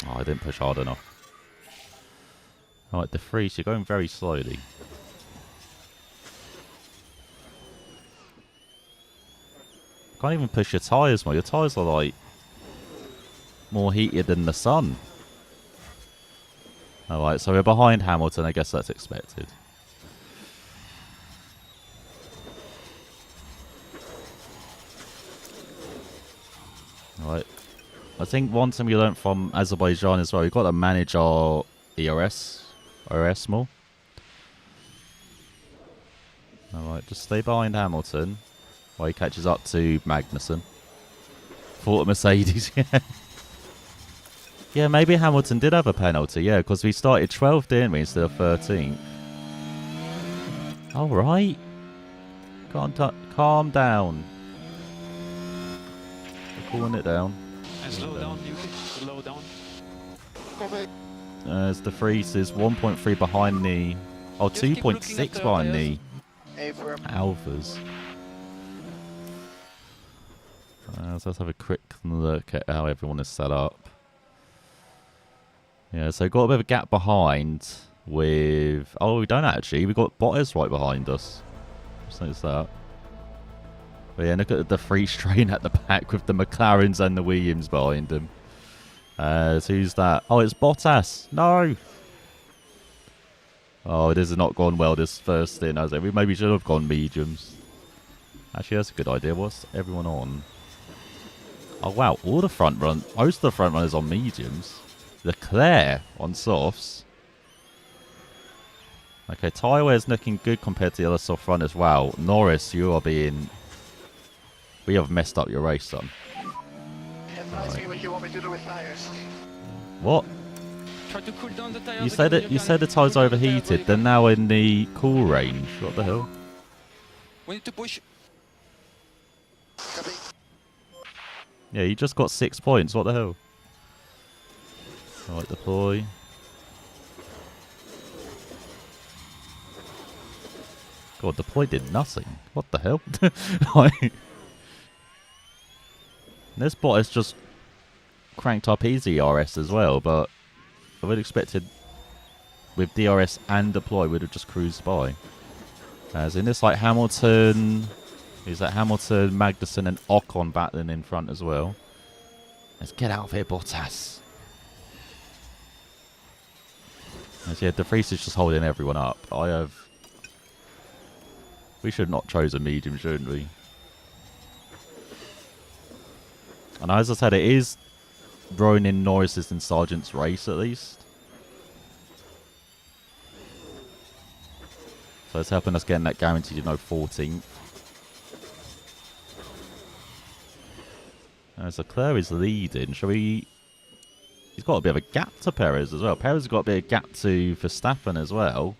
Oh, I didn't push hard enough. Alright, De Vries, you're going very slowly. Can't even push your tyres more. Your tyres are like more heated than the sun. Alright, so we're behind Hamilton. I guess that's expected. Alright. I think one thing we learned from Azerbaijan as well, we've got to manage our ERS more. Alright, just stay behind Hamilton while he catches up to Magnussen. Thought Mercedes, yeah. Yeah, maybe Hamilton did have a penalty, yeah, because we started 12th, didn't we, instead of 13th. Alright. Calm down. We're cooling it down. And slow down, Yuki. Slow down. As De Vries is 1.3 behind the... Oh, 2.6 behind the Alphas. So let's have a quick look at how everyone is set up. Yeah, so got a bit of a gap behind with... Oh, we don't actually. We've got Bottas right behind us. Just notice that. But yeah, look at the free train at the back with the McLarens and the Williams behind him. So who's that? Oh, it's Bottas. No! Oh, it has not gone well this first stint, has it? We maybe should have gone mediums. Actually, that's a good idea. What's everyone on? Oh, wow. All the front run... Most of the front runners on mediums. Leclerc on softs. Okay, tyre wear's looking good compared to the other soft runners. Wow, Norris, you are being... We have messed up your race, son. Advise me what you want me to do with tires. What? Try to cool down the tires. You said the tyres are overheated. They're now in the cool range. What the hell? We need to push. Copy. Yeah, you just got 6 points. What the hell? Alright, deploy. God, deploy did nothing. What the hell? Like, this bot has just cranked up his ERS as well, but I would have expected with DRS and deploy would have just cruised by. As in this, like Hamilton, is that Hamilton, Magnussen, and Ocon battling in front as well. Let's get out of here, Bottas. As yeah, De Vries is just holding everyone up. We should not choose a medium, shouldn't we? And as I said, it is throwing in Norris's and Sargent's race at least. So it's helping us getting that guaranteed, 14th. As Leclerc is leading, shall we... He's got a bit of a gap to Perez as well. Perez has got a bit of gap to Verstappen as well.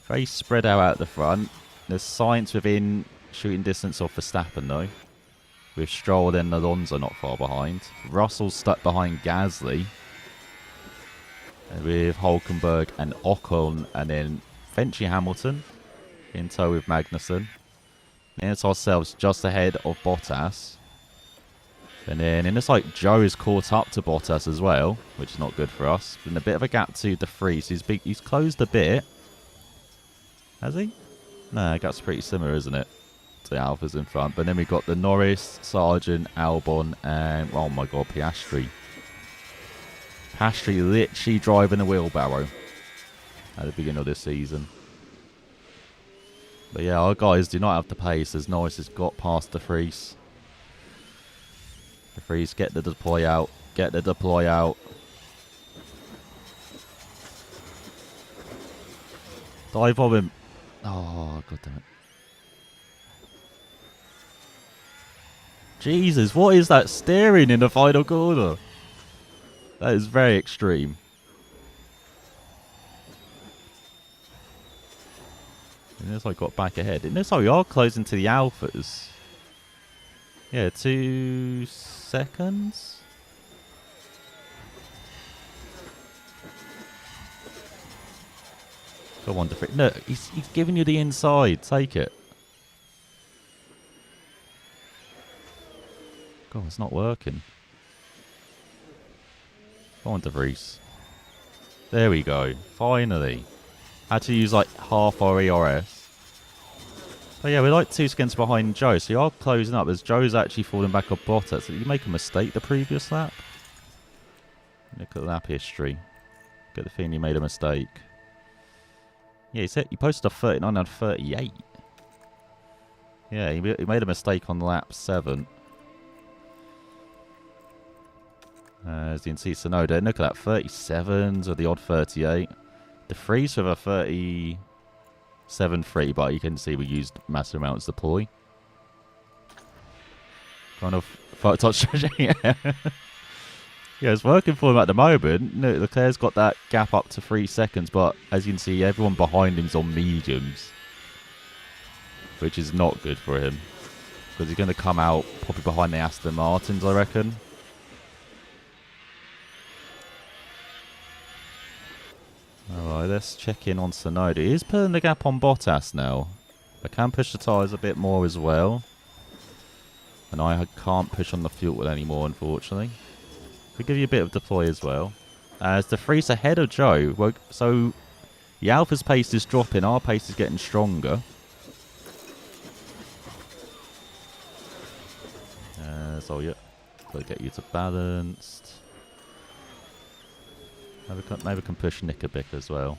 Very spread out at the front. There's Sainz within shooting distance of Verstappen though. With Stroll and Alonso not far behind. Russell's stuck behind Gasly. with Hulkenberg and Ocon, and then eventually Hamilton in tow with Magnussen. And it's ourselves just ahead of Bottas. And then it looks like Joe is caught up to Bottas as well, which is not good for us. Been a bit of a gap to De Vries. He's closed a bit. Has he? No, the gap's pretty similar, isn't it? To the Alphas in front. But then we've got the Norris, Sargent, Albon, and, oh my god, Piastri. Piastri literally driving a wheelbarrow at the beginning of this season. But yeah, our guys do not have the pace as Norris has got past De Vries. De Vries, get the deploy out. Get the deploy out. Dive on him. Oh, god damn it. Jesus, what is that steering in the final corner? That is very extreme. It looks like I got back ahead. It looks like we are closing to the Alphas. Yeah, 2 seconds. Go on, Defree. No, he's giving you the inside. Take it. God, it's not working. Go on, De Vries. There we go. Finally. Had to use like half our ERS. But yeah, we're like 2 seconds behind Joe. So you are closing up as Joe's actually falling back on Bottas. Did you make a mistake the previous lap? Look at lap history. Get the feeling you made a mistake. Yeah, he posted a 39 and 38. Yeah, he made a mistake on lap 7. As you can see, Tsunoda, look at that, 37s with the odd 38. De Vries with a 37.3, but you can see we used massive amounts of deploy. Kind of photo stretching. Yeah, it's working for him at the moment. No, Leclerc's got that gap up to 3 seconds, but as you can see, everyone behind him's on mediums, which is not good for him because he's going to come out probably behind the Aston Martins, I reckon. Alright, let's check in on Tsunoda. He is pulling the gap on Bottas now. I can push the tyres a bit more as well. And I can't push on the fuel anymore, unfortunately. We'll give you a bit of deploy as well. As De Vries ahead of Joe. Well, so the Alpha's pace is dropping. Our pace is getting stronger. So yeah, got to get you to balanced. Maybe we can push Nick a bit as well.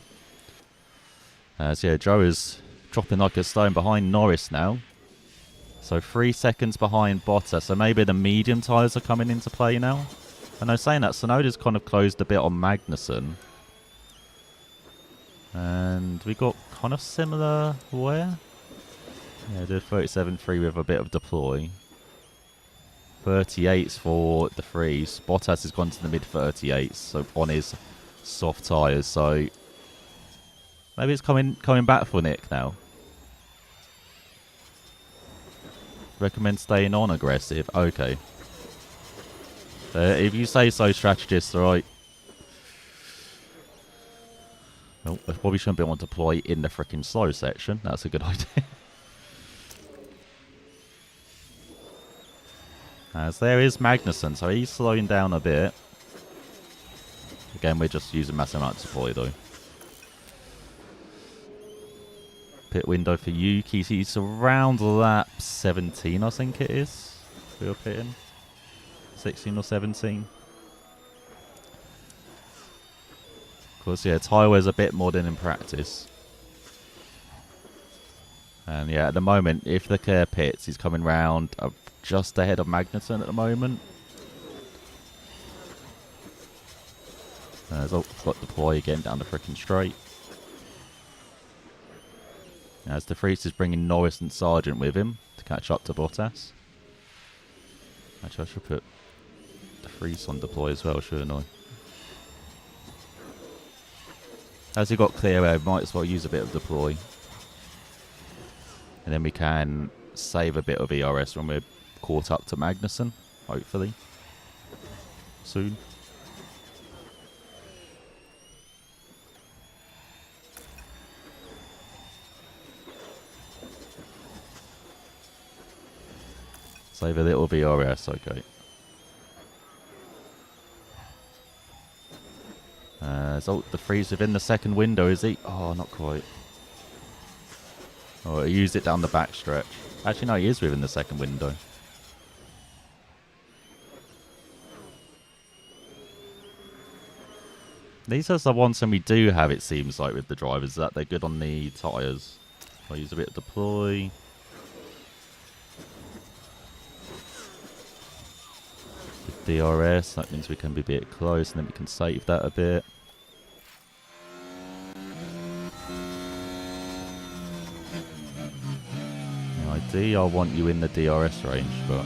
So yeah, Joe is dropping like a stone behind Norris now. So 3 seconds behind Bottas. So maybe the medium tyres are coming into play now. And I'm saying that Tsunoda's kind of closed a bit on Magnussen. And we got kind of similar wear. Yeah, did 37.3 with a bit of deploy. 38s for De Vries. Bottas has gone to the mid 38s, so on his soft tyres. So maybe it's coming back for Nick now. Recommend staying on aggressive. Okay. If you say so, strategist, alright. Oh, I probably shouldn't be on deploy in the freaking slow section. That's a good idea. As there is Magnussen, so he's slowing down a bit. Again, we're just using massive amounts of deploy though. Pit window for Yuki. He's around lap 17, I think it is. We were pitting 16 or 17. Of course, yeah, tyre wears a bit more than in practice. And yeah, at the moment, if Leclerc pits, he's coming round just ahead of Magnussen at the moment. There's got deploy again down the freaking straight. As De Vries is bringing Norris and Sargent with him to catch up to Bottas. Actually, I should put De Vries on deploy as well, shouldn't I? As he got clear air, might as well use a bit of deploy. And then we can save a bit of ERS when we're caught up to Magnussen, hopefully. Soon. Save a little VRS, okay. So the freeze within the second window, is he? Oh, not quite. Oh, he used it down the back stretch. Actually, no, he is within the second window. These are the ones when we do have, it seems like, with the drivers, that they're good on the tyres. I'll use a bit of deploy. With DRS, that means we can be a bit close, and then we can save that a bit. ID, I want you in the DRS range, but...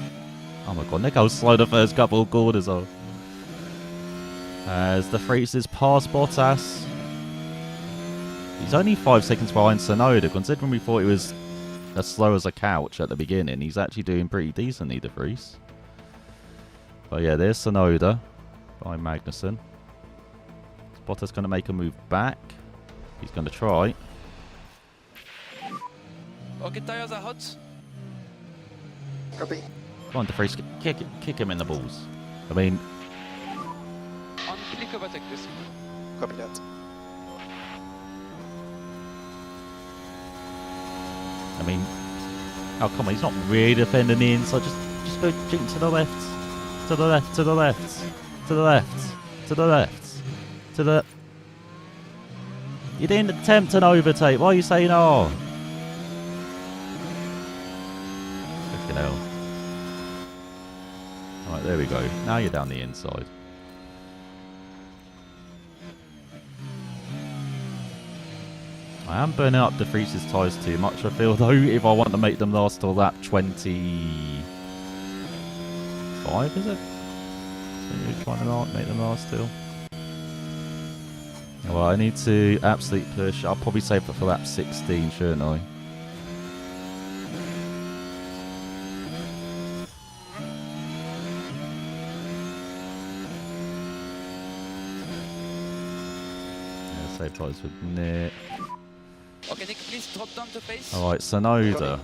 Oh my god, look how slow the first couple of corners are. As the freezes past Bottas. He's only 5 seconds behind Tsunoda, considering we thought he was as slow as a couch at the beginning. He's actually doing pretty decently, the freeze. But yeah, there's Tsunoda by Magnussen. Is Bottas going to make a move back? He's going to try. Okay, tires are hot. Copy. Come on, DeFries, kick him in the balls. I mean... On click overtake, please. Copy that. I mean... Oh, come on, he's not really defending the inside. Just go jink to the left. To the left, to the left. To the left. To the left. To the... You didn't attempt an overtake. Why are you saying, oh? Fucking hell. Alright, there we go. Now you're down the inside. I am burning up De Vries's tyres too much, I feel, though, if I want to make them last till lap 25, is it? So you're trying to make them last till? Well, I need to absolutely push. I'll probably save it for lap 16, shouldn't I? Yeah, save tyres with Nick. Okay, Nick, please drop down the pace. Alright, Tsunoda.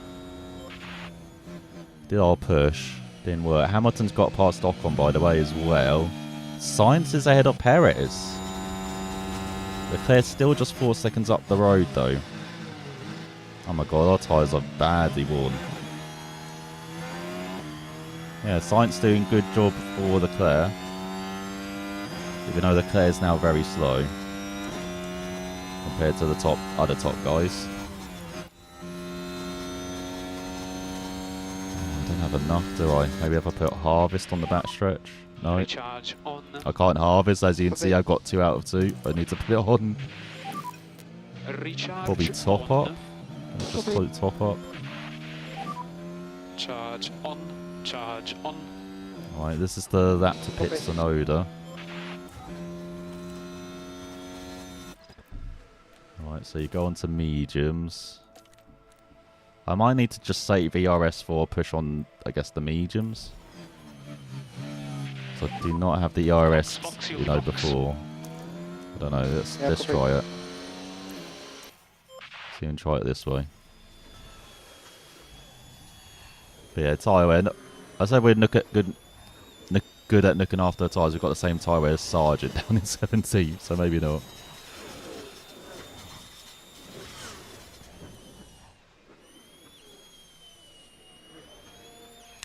Did our push. Didn't work. Hamilton's got past Ocon, by the way, as well. Sainz is ahead of Perez. Leclerc's still just 4 seconds up the road, though. Oh my god, our tyres are badly worn. Yeah, Sainz doing good job for Leclerc. Even though Leclerc's now very slow. Compared to the other top guys. I don't have enough, do I? Maybe if I put Harvest on the back stretch? No. Recharge on. I can't harvest, as you can see. I've got 2 out of 2. I need to put it on. Recharge. Probably top up. Just put top up. Charge on. Charge on. Alright, this is the lap to pit Tsunoda. Alright, so you go on to mediums. I might need to just say VRS for push on, I guess, the mediums. So I do not have the ERS, you know, before. I don't know, let's try it. See and try it this way. But yeah, tyre wear. I said we'd look at good at looking after the tyres. We've got the same tyre wear as Sargent down in 17, so maybe not.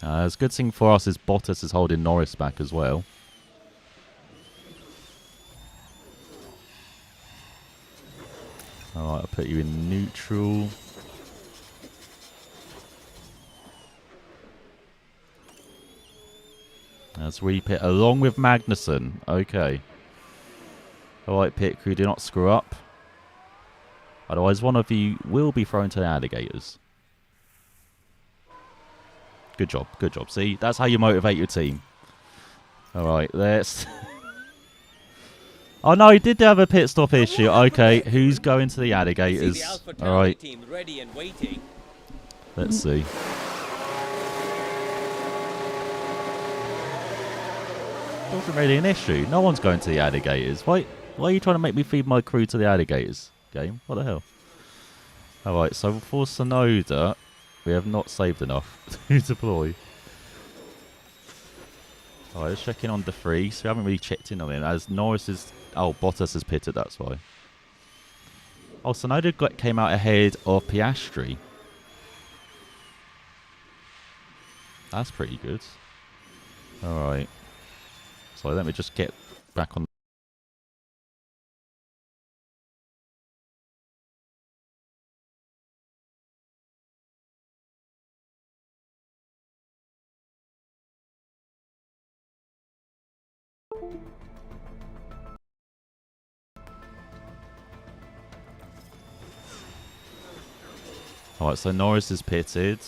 It's a good thing for us is Bottas is holding Norris back as well. Alright, I'll put you in neutral. Let's re-pit along with Magnussen. Okay. Alright, pit crew, do not screw up. Otherwise, one of you will be thrown to the alligators. Good job, good job. See, that's how you motivate your team. Alright, let's... Oh no, he did have a pit stop issue. Okay, who's going to the alligators? Alright. Let's see. Wasn't really an issue. No one's going to the alligators. Why are you trying to make me feed my crew to the alligators? Game? What the hell? Alright, so for Tsunoda, we have not saved enough to deploy. Alright, let's check in on De Vries. We haven't really checked in on him as Norris is... Oh, Bottas has pitted, that's why. Oh, Sonoda came out ahead of Piastri. That's pretty good. Alright. So let me just get back on. Alright, so Norris is pitted.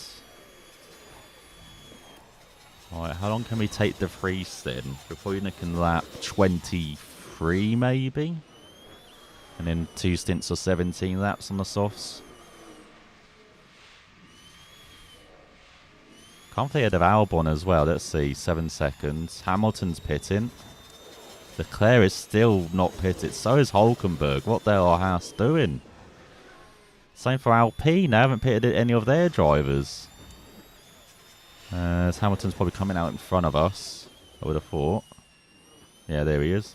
Alright, how long can we take the Vries then? We're probably looking lap 23 maybe? And then 2 stints of 17 laps on the softs. Can't play ahead of Albon as well. Let's see, 7 seconds. Hamilton's pitting. Leclerc is still not pitted. So is Hulkenberg. What the hell are Haas doing? Same for Alpine. They haven't pitted any of their drivers. Hamilton's probably coming out in front of us, I would have thought. Yeah, there he is.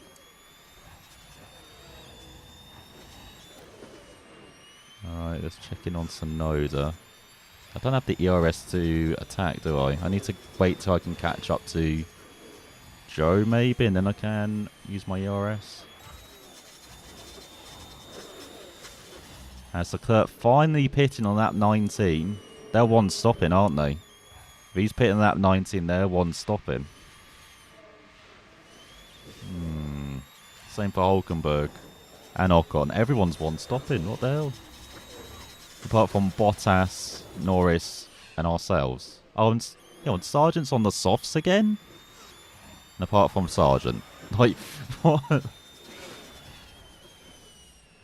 Alright, let's check in on Tsunoda. I don't have the ERS to attack, do I? I need to wait till I can catch up to Joe, maybe, and then I can use my ERS. As Leclerc finally pitting on lap 19. They're one stopping, aren't they? If he's pitting lap 19, they're one stopping. Same for Hulkenberg and Ocon. Everyone's one stopping. What the hell? Apart from Bottas, Norris, and ourselves. Oh, and Sargent's on the softs again? And apart from Sargent. Like, what?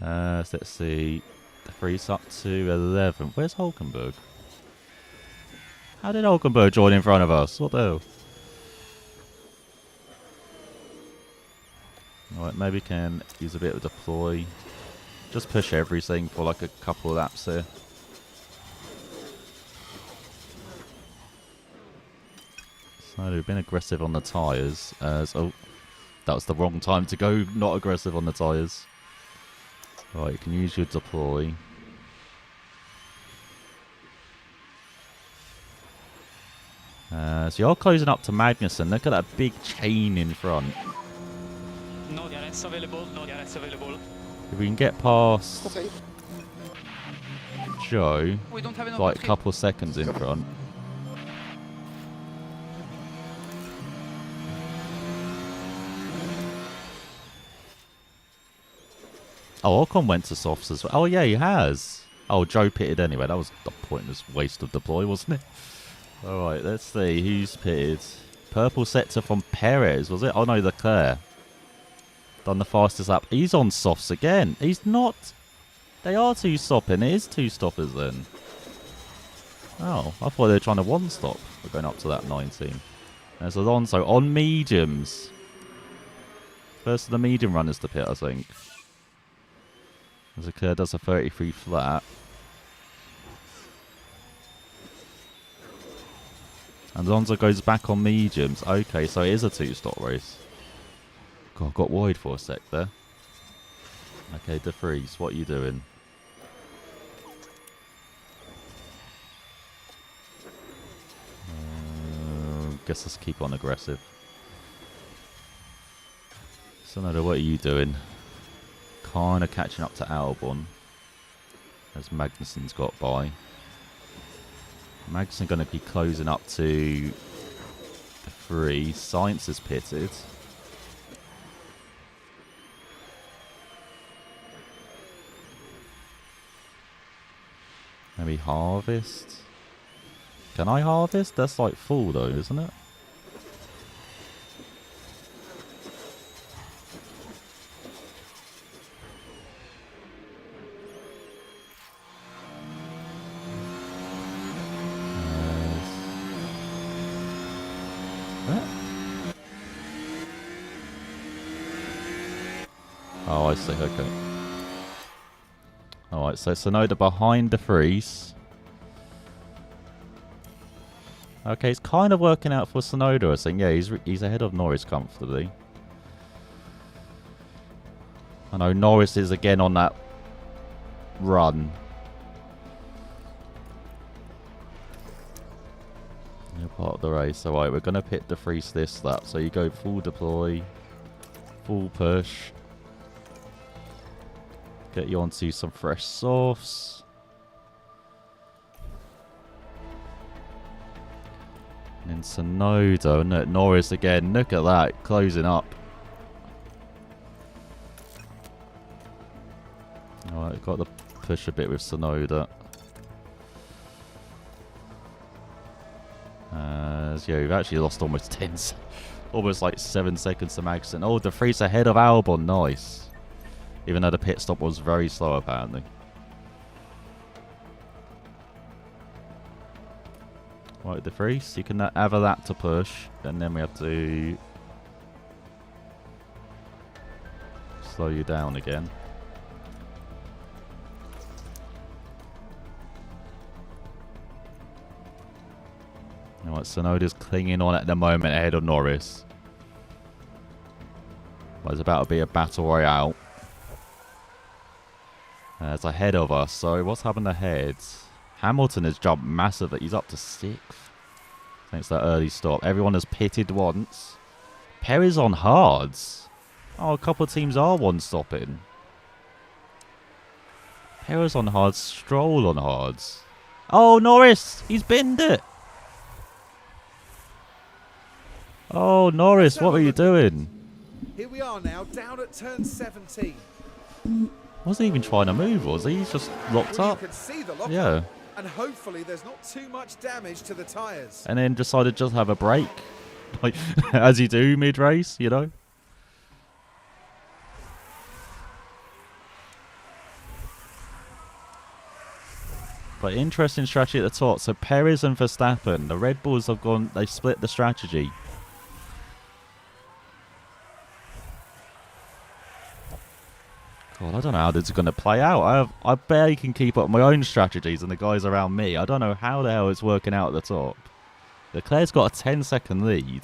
Let's see. The Vries up to 11. Where's Hulkenberg? How did Hulkenberg join in front of us? What the hell? Alright, maybe can use a bit of deploy. Just push everything for like a couple of laps here. So we've been aggressive on the tyres. Oh, that was the wrong time to go not aggressive on the tyres. Right, you can use your deploy. So you're closing up to Magnussen. Look at that big chain in front. No DRS available, no DRS available. If we can get past Joe, We don't have enough like a battery. couple of seconds in front. Oh, Ocon went to softs as well. Oh, yeah, he has. Oh, Joe pitted anyway. That was a pointless waste of deploy, wasn't it? All right, let's see. Who's pitted? Purple sector from Perez, was it? Oh, no, Leclerc. Done the fastest lap. He's on softs again. He's not. They are two stopping. It is two stoppers then. Oh, I thought they were trying to one stop. We're going up to that 19. There's Alonso on mediums. First of the medium runners to pit, I think. As Leclerc does a 33 flat. And Alonso goes back on mediums. Okay, so it is a two-stop race. God, I got worried for a sec there. Okay, De Vries, what are you doing? Guess let's keep on aggressive. Sonoda, what are you doing? Kind of catching up to Albon. As Magnussen's got by. Magnussen going to be closing up to the 3. Science is pitted. Maybe harvest. Can I harvest? That's like full though, isn't it? Oh, I see, okay. Alright, so Sonoda behind De Vries. Okay, it's kind of working out for Tsunoda, I think. Yeah, he's ahead of Norris comfortably. I know Norris is again on that run. You're part of the race. Alright, we're going to pit the freeze this lap. So you go full deploy, full push. Get you onto some fresh softs. And then Tsunoda, no, Norris again. Look at that, closing up. Alright, got to push a bit with Tsunoda. Yeah, we've actually lost almost almost like 7 seconds to Magnussen. Oh, De Vries ahead of Albon, nice. Even though the pit stop was very slow, apparently. Right, De Vries, you can have a lap to push, and then we have to slow you down again. Right, Tsunoda's clinging on at the moment ahead of Norris. Well, it's about to be a battle royale. It's ahead of us, so what's happened ahead? Hamilton has jumped massively. He's up to 6th. Thanks to that early stop. Everyone has pitted once. Perez on hards. Oh, a couple of teams are one-stopping. Perez on hards. Stroll on hards. Oh, Norris! He's binned it! Oh, Norris, what were you doing? Here we are now, down at turn 17. Wasn't even trying to move, was he? He's just locked up. You can see the lock Yeah. and hopefully there's not too much damage to the tyres. And then decided just have a break. Like, as you do mid-race, you know? But interesting strategy at the top. So Perez and Verstappen, the Red Bulls have gone, they split the strategy. God, I don't know how this is going to play out. I barely can keep up my own strategies and the guys around me. I don't know how the hell it's working out at the top. Leclerc's got a 10-second lead.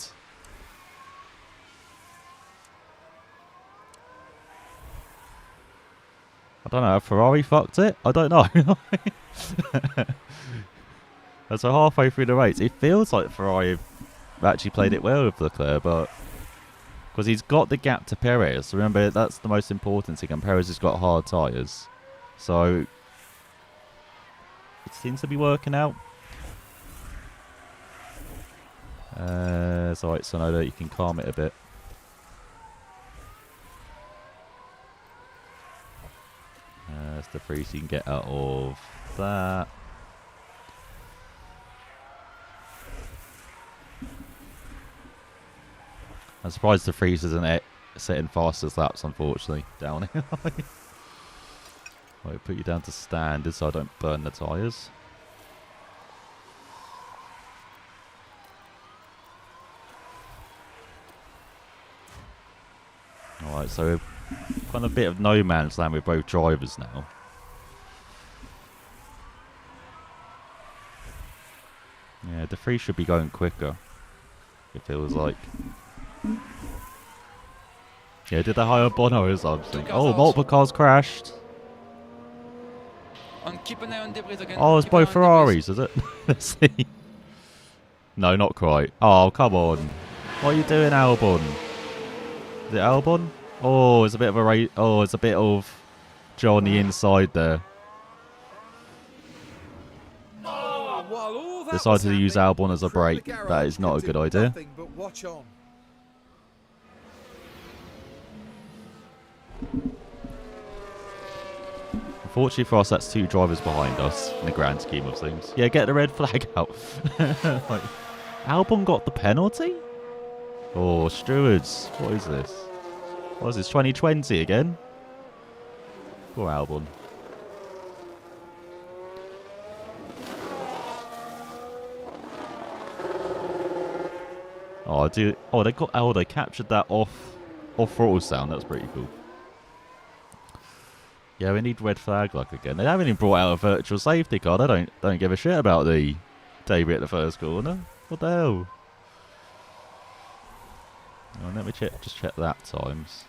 I don't know, Ferrari fucked it? I don't know. And so halfway through the race, it feels like Ferrari have actually played it well with Leclerc, but because he's got the gap to Perez. Remember, that's the most important thing, and Perez has got hard tyres. So it seems to be working out. It's alright, Tsunoda, you can calm it a bit. That's the free so you can get out of that. I'm surprised the freeze isn't setting fastest laps, unfortunately, down here. Right, put you down to standard so I don't burn the tyres. Alright, so we're kind of a bit of no man's land with both drivers now. Yeah, De Vries should be going quicker, it feels like. Yeah, did they hire Bono or something? Oh, multiple cars crashed. And keep an eye on debris again. Oh, it's Keep an eye both on Ferraris, is it? Let's see. No, not quite. Oh, come on. What are you doing, Albon? Is it Albon? Oh, it's a bit of a it's a bit of Joe on the inside there. Oh, while all that Decided was to use happening, Albon as a break. Fred That is not a could good do idea. nothing but watch on. Unfortunately for us, that's 2 drivers behind us in the grand scheme of things. Yeah, get the red flag out. Like, Albon got the penalty? Oh, stewards. What is this? What is this, 2020 again? Poor Albon. Oh, dude. Oh, they captured that off throttle sound. That's pretty cool. Yeah, we need red flag luck again. They haven't even brought out a virtual safety car. They don't give a shit about the debris at the first corner. What the hell? Oh, let me just check lap times.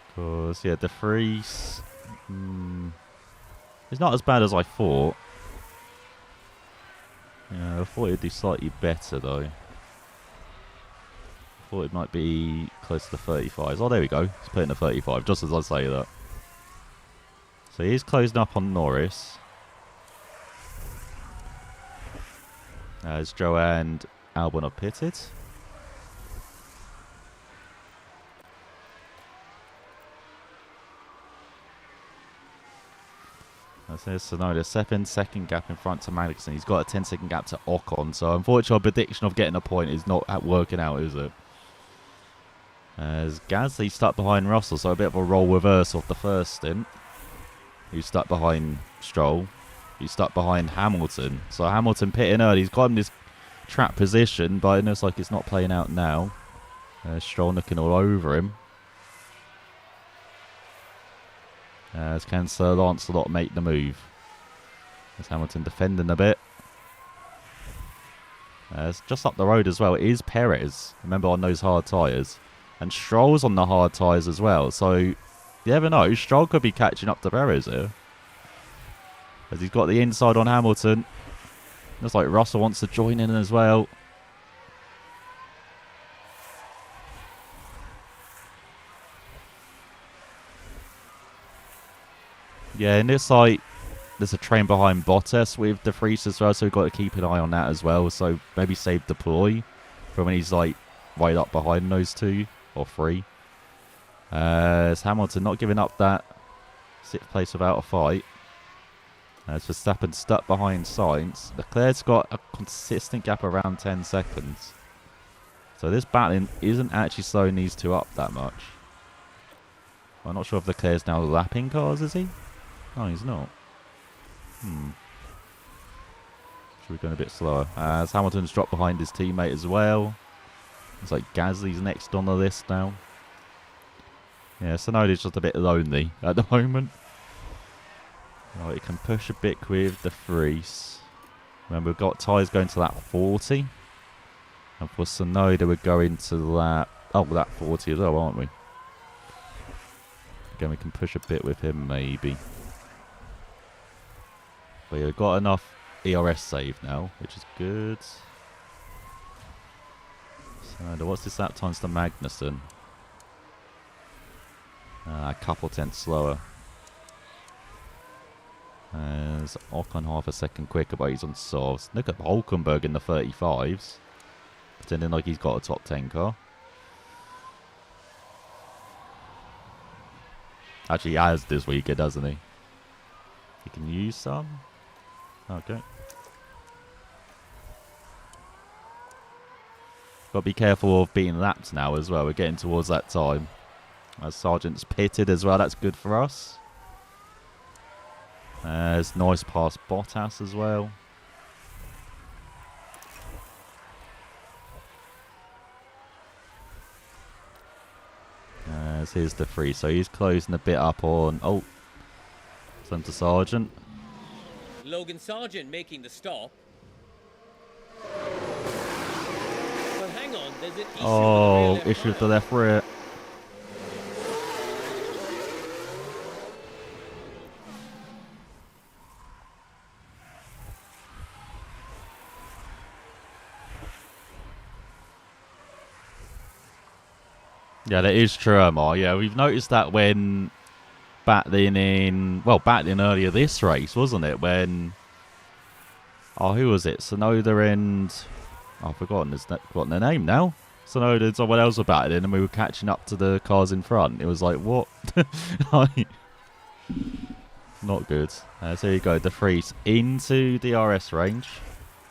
Because, yeah, De Vries... it's not as bad as I thought. Yeah, I thought it'd do slightly better, though. I thought it might be close to the 35s. Oh, there we go. He's putting the 35, just as I say that. So he's closing up on Norris. As Joe and Albon are pitted. That's Tsunoda, second gap in front to Magnussen. He's got a 10-second gap to Ocon. So unfortunately, our prediction of getting a point is not working out, is it? As Gasly stuck behind Russell, so a bit of a role reverse of the first stint. He's stuck behind Stroll. He's stuck behind Hamilton. So Hamilton pitting early. He's got him this trap position, but it looks like it's not playing out now. Stroll looking all over him. As can Sir Lancelot make the move. As Hamilton defending a bit. It's just up the road as well. It is Perez. Remember, on those hard tyres. And Stroll's on the hard tyres as well. So, you never know. Stroll could be catching up to Perez here. As he's got the inside on Hamilton. Looks like Russell wants to join in as well. Yeah, and it's like there's a train behind Bottas with De Vries as well, so we've got to keep an eye on that as well. So maybe save deploy from when he's like right up behind those two or three. As Hamilton not giving up that 6th place without a fight. As Verstappen stuck behind Sainz. Leclerc's got a consistent gap around 10 seconds. So this battling isn't actually slowing these two up that much. I'm not sure if Leclerc's now lapping cars, is he? No, he's not. Should be going a bit slower. As Hamilton's dropped behind his teammate as well. It's like Gasly's next on the list now. Yeah, Tsunoda's just a bit lonely at the moment. Right, he can push a bit with De Vries. Remember, we've got tyres going to lap 40. And for Tsunoda, we're going to lap 40 as well, aren't we? Again, we can push a bit with him, maybe. But yeah, we've got enough ERS save now, which is good. So, what's this lap times to Magnussen? A couple tenths slower. As Ocon half a second quicker, but he's on softs. Look at Hulkenberg in the 35s. Pretending like he's got a top 10 car. Actually, he has this weekend, doesn't he? He can use some. Okay. Got to be careful of being lapped now as well. We're getting towards that time. As Sargent's pitted as well, that's good for us. It's nice past Bottas as well. Here's De Vries. So he's closing a bit up on... Oh. Sent to Sargent. Logan Sargent making the stop. But hang on, there's an issue with the issue with the left rear. Yeah, that is true, Omar. Yeah, we've noticed that when battling earlier this race, wasn't it? When, who was it? Tsunoda and, I've forgotten their name now. Tsunoda and someone else were battling, and we were catching up to the cars in front. It was like, what? Not good. So here you go, De Vries into DRS range.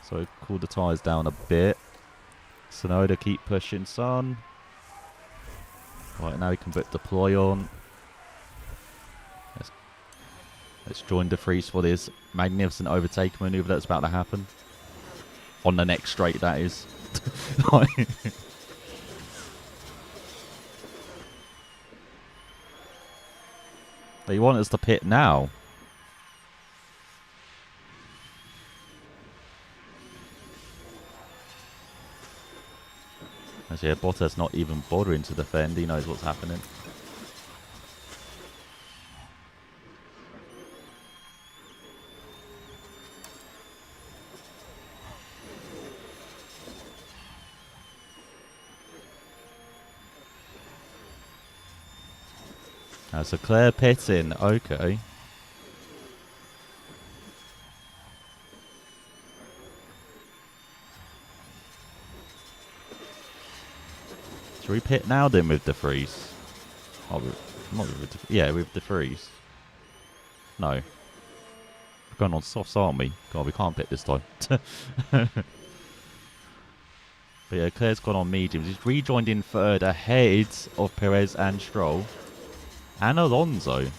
So cool the tyres down a bit. Tsunoda keep pushing, son. Right, now we can put deploy on. Let's join De Vries for this magnificent overtake manoeuvre that's about to happen. On the next straight, that is. They want us to pit now. Yeah, Bottas not even bothering to defend. He knows what's happening. So Claire pitting. Okay. Should we pit now then with the freeze? Oh, not with yeah, with the freeze. No. We're going on softs, aren't we? God, we can't pit this time. But yeah, Claire's gone on mediums. He's rejoined in third ahead of Perez and Stroll. And Alonso.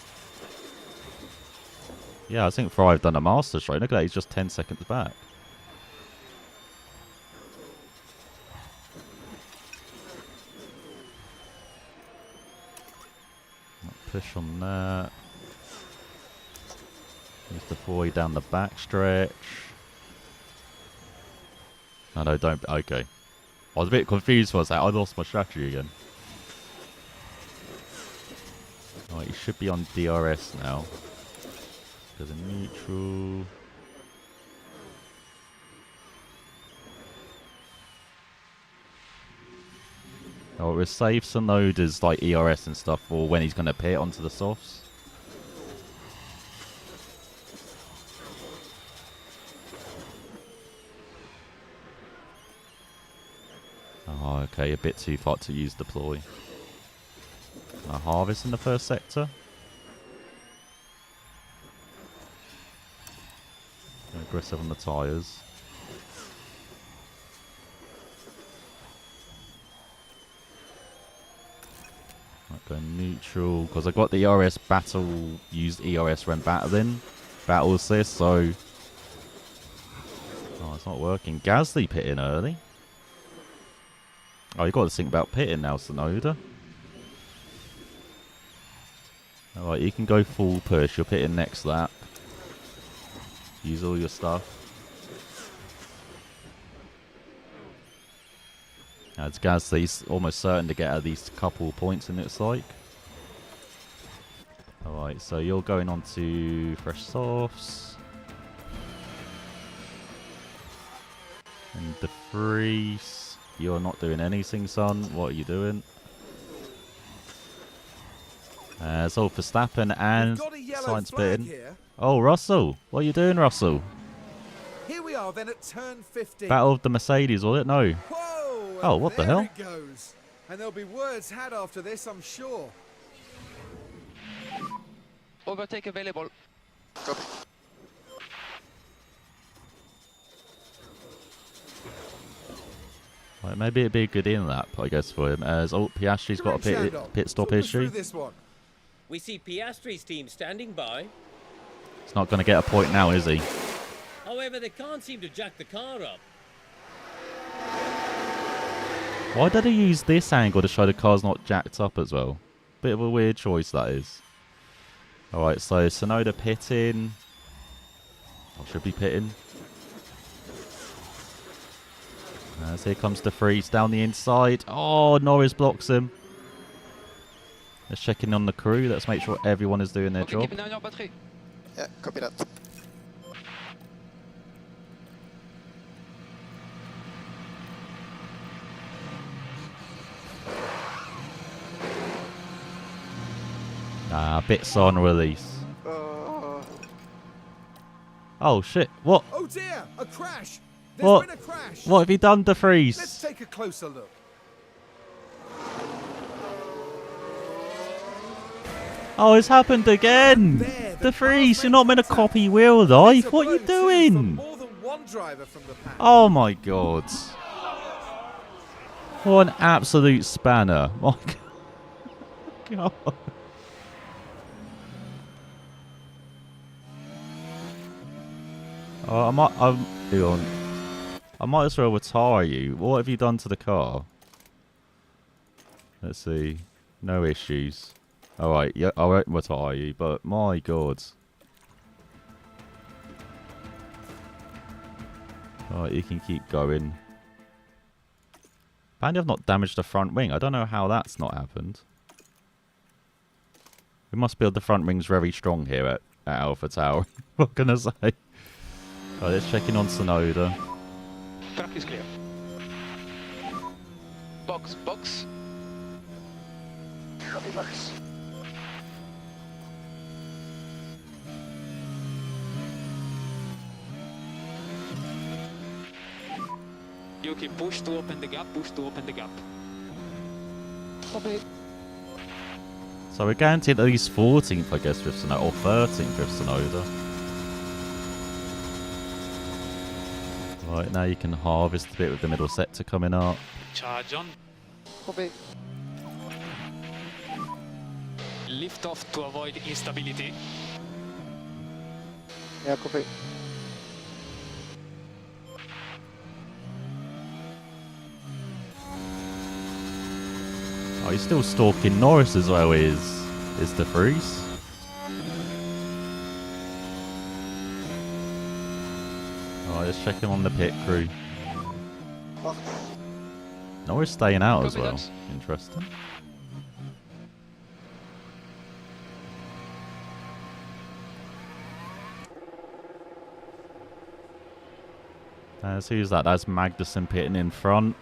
Yeah, I think Ferrari have done a master stroke. Look at that, he's just 10 seconds back. Push on that. He's the boy down the back stretch. No, don't. Okay. I was a bit confused for a second. I lost my strategy again. Alright, he should be on DRS now. There's a neutral. Oh, we'll save Sonoda's like ERS and stuff for when he's going to pit onto the softs. Oh, okay, a bit too far to use deploy. Harvest in the first sector. Aggressive on the tyres. Might go neutral, because I got the ERS battle, used ERS when battling. Battle assist, so... Oh, it's not working. Gasly pitting early. Oh, you got to think about pitting now, Tsunoda. Alright, you can go full push. You're pitting next lap. Use all your stuff. It's Gasly's almost certain to get at least a couple of points in it's like. Alright, so you're going on to fresh softs. And the freeze. You're not doing anything, son. What are you doing? So Verstappen and Sainz pitting. Oh, Russell. What are you doing, Russell? Here we are then at turn 15. Battle of the Mercedes, was it? No. Whoa, Oh, what the hell? There it goes. And there'll be words had after this, I'm sure. Overtake available. Copy. Right, maybe it'd be a good in lap, I guess, for him. As Piastri's got a pit stop issue. This one. We see Piastri's team standing by. He's not going to get a point now, is he? However, they can't seem to jack the car up. Why did he use this angle to show the car's not jacked up as well? Bit of a weird choice, that is. Alright, so Tsunoda pitting. Or should be pitting. As here comes the freeze down the inside. Oh, Norris blocks him. Let's check in on the crew. Let's make sure everyone is doing their job. Keep an eye on your battery. Yeah, copy that. Bits on release. Oh shit! What? Oh dear, a crash. There's What? been a crash. What have you done to freeze? Let's take a closer look. Oh, it's happened again! There, The freeze! You're not meant to copy real life! What are you doing? More than one driver from the pack. Oh my god. What an absolute spanner. My god. Oh, I might as well retire you. What have you done to the car? Let's see. No issues. Alright, yeah, I won't retire you, but my god. Alright, you can keep going. Apparently I've not damaged the front wing. I don't know how that's not happened. We must build the front wings very strong here at AlphaTauri. What can I say? Right, let's check in on Sonoda. Track is clear. Box, box. Copy box. Yuki, push to open the gap, push to open the gap. Copy. So we're guaranteed at least 14th, I guess, with Sonoda, or 13th with Sonoda. Right, now you can harvest a bit with the middle sector coming up. Charge on. Copy. Lift off to avoid instability. Yeah, copy. Oh, he's still stalking Norris as well, is the Freeze. Alright, let's check in on the pit crew. Box. Norris staying out as Copy well. that. Interesting. So who's that? That's Magnussen pitting in front.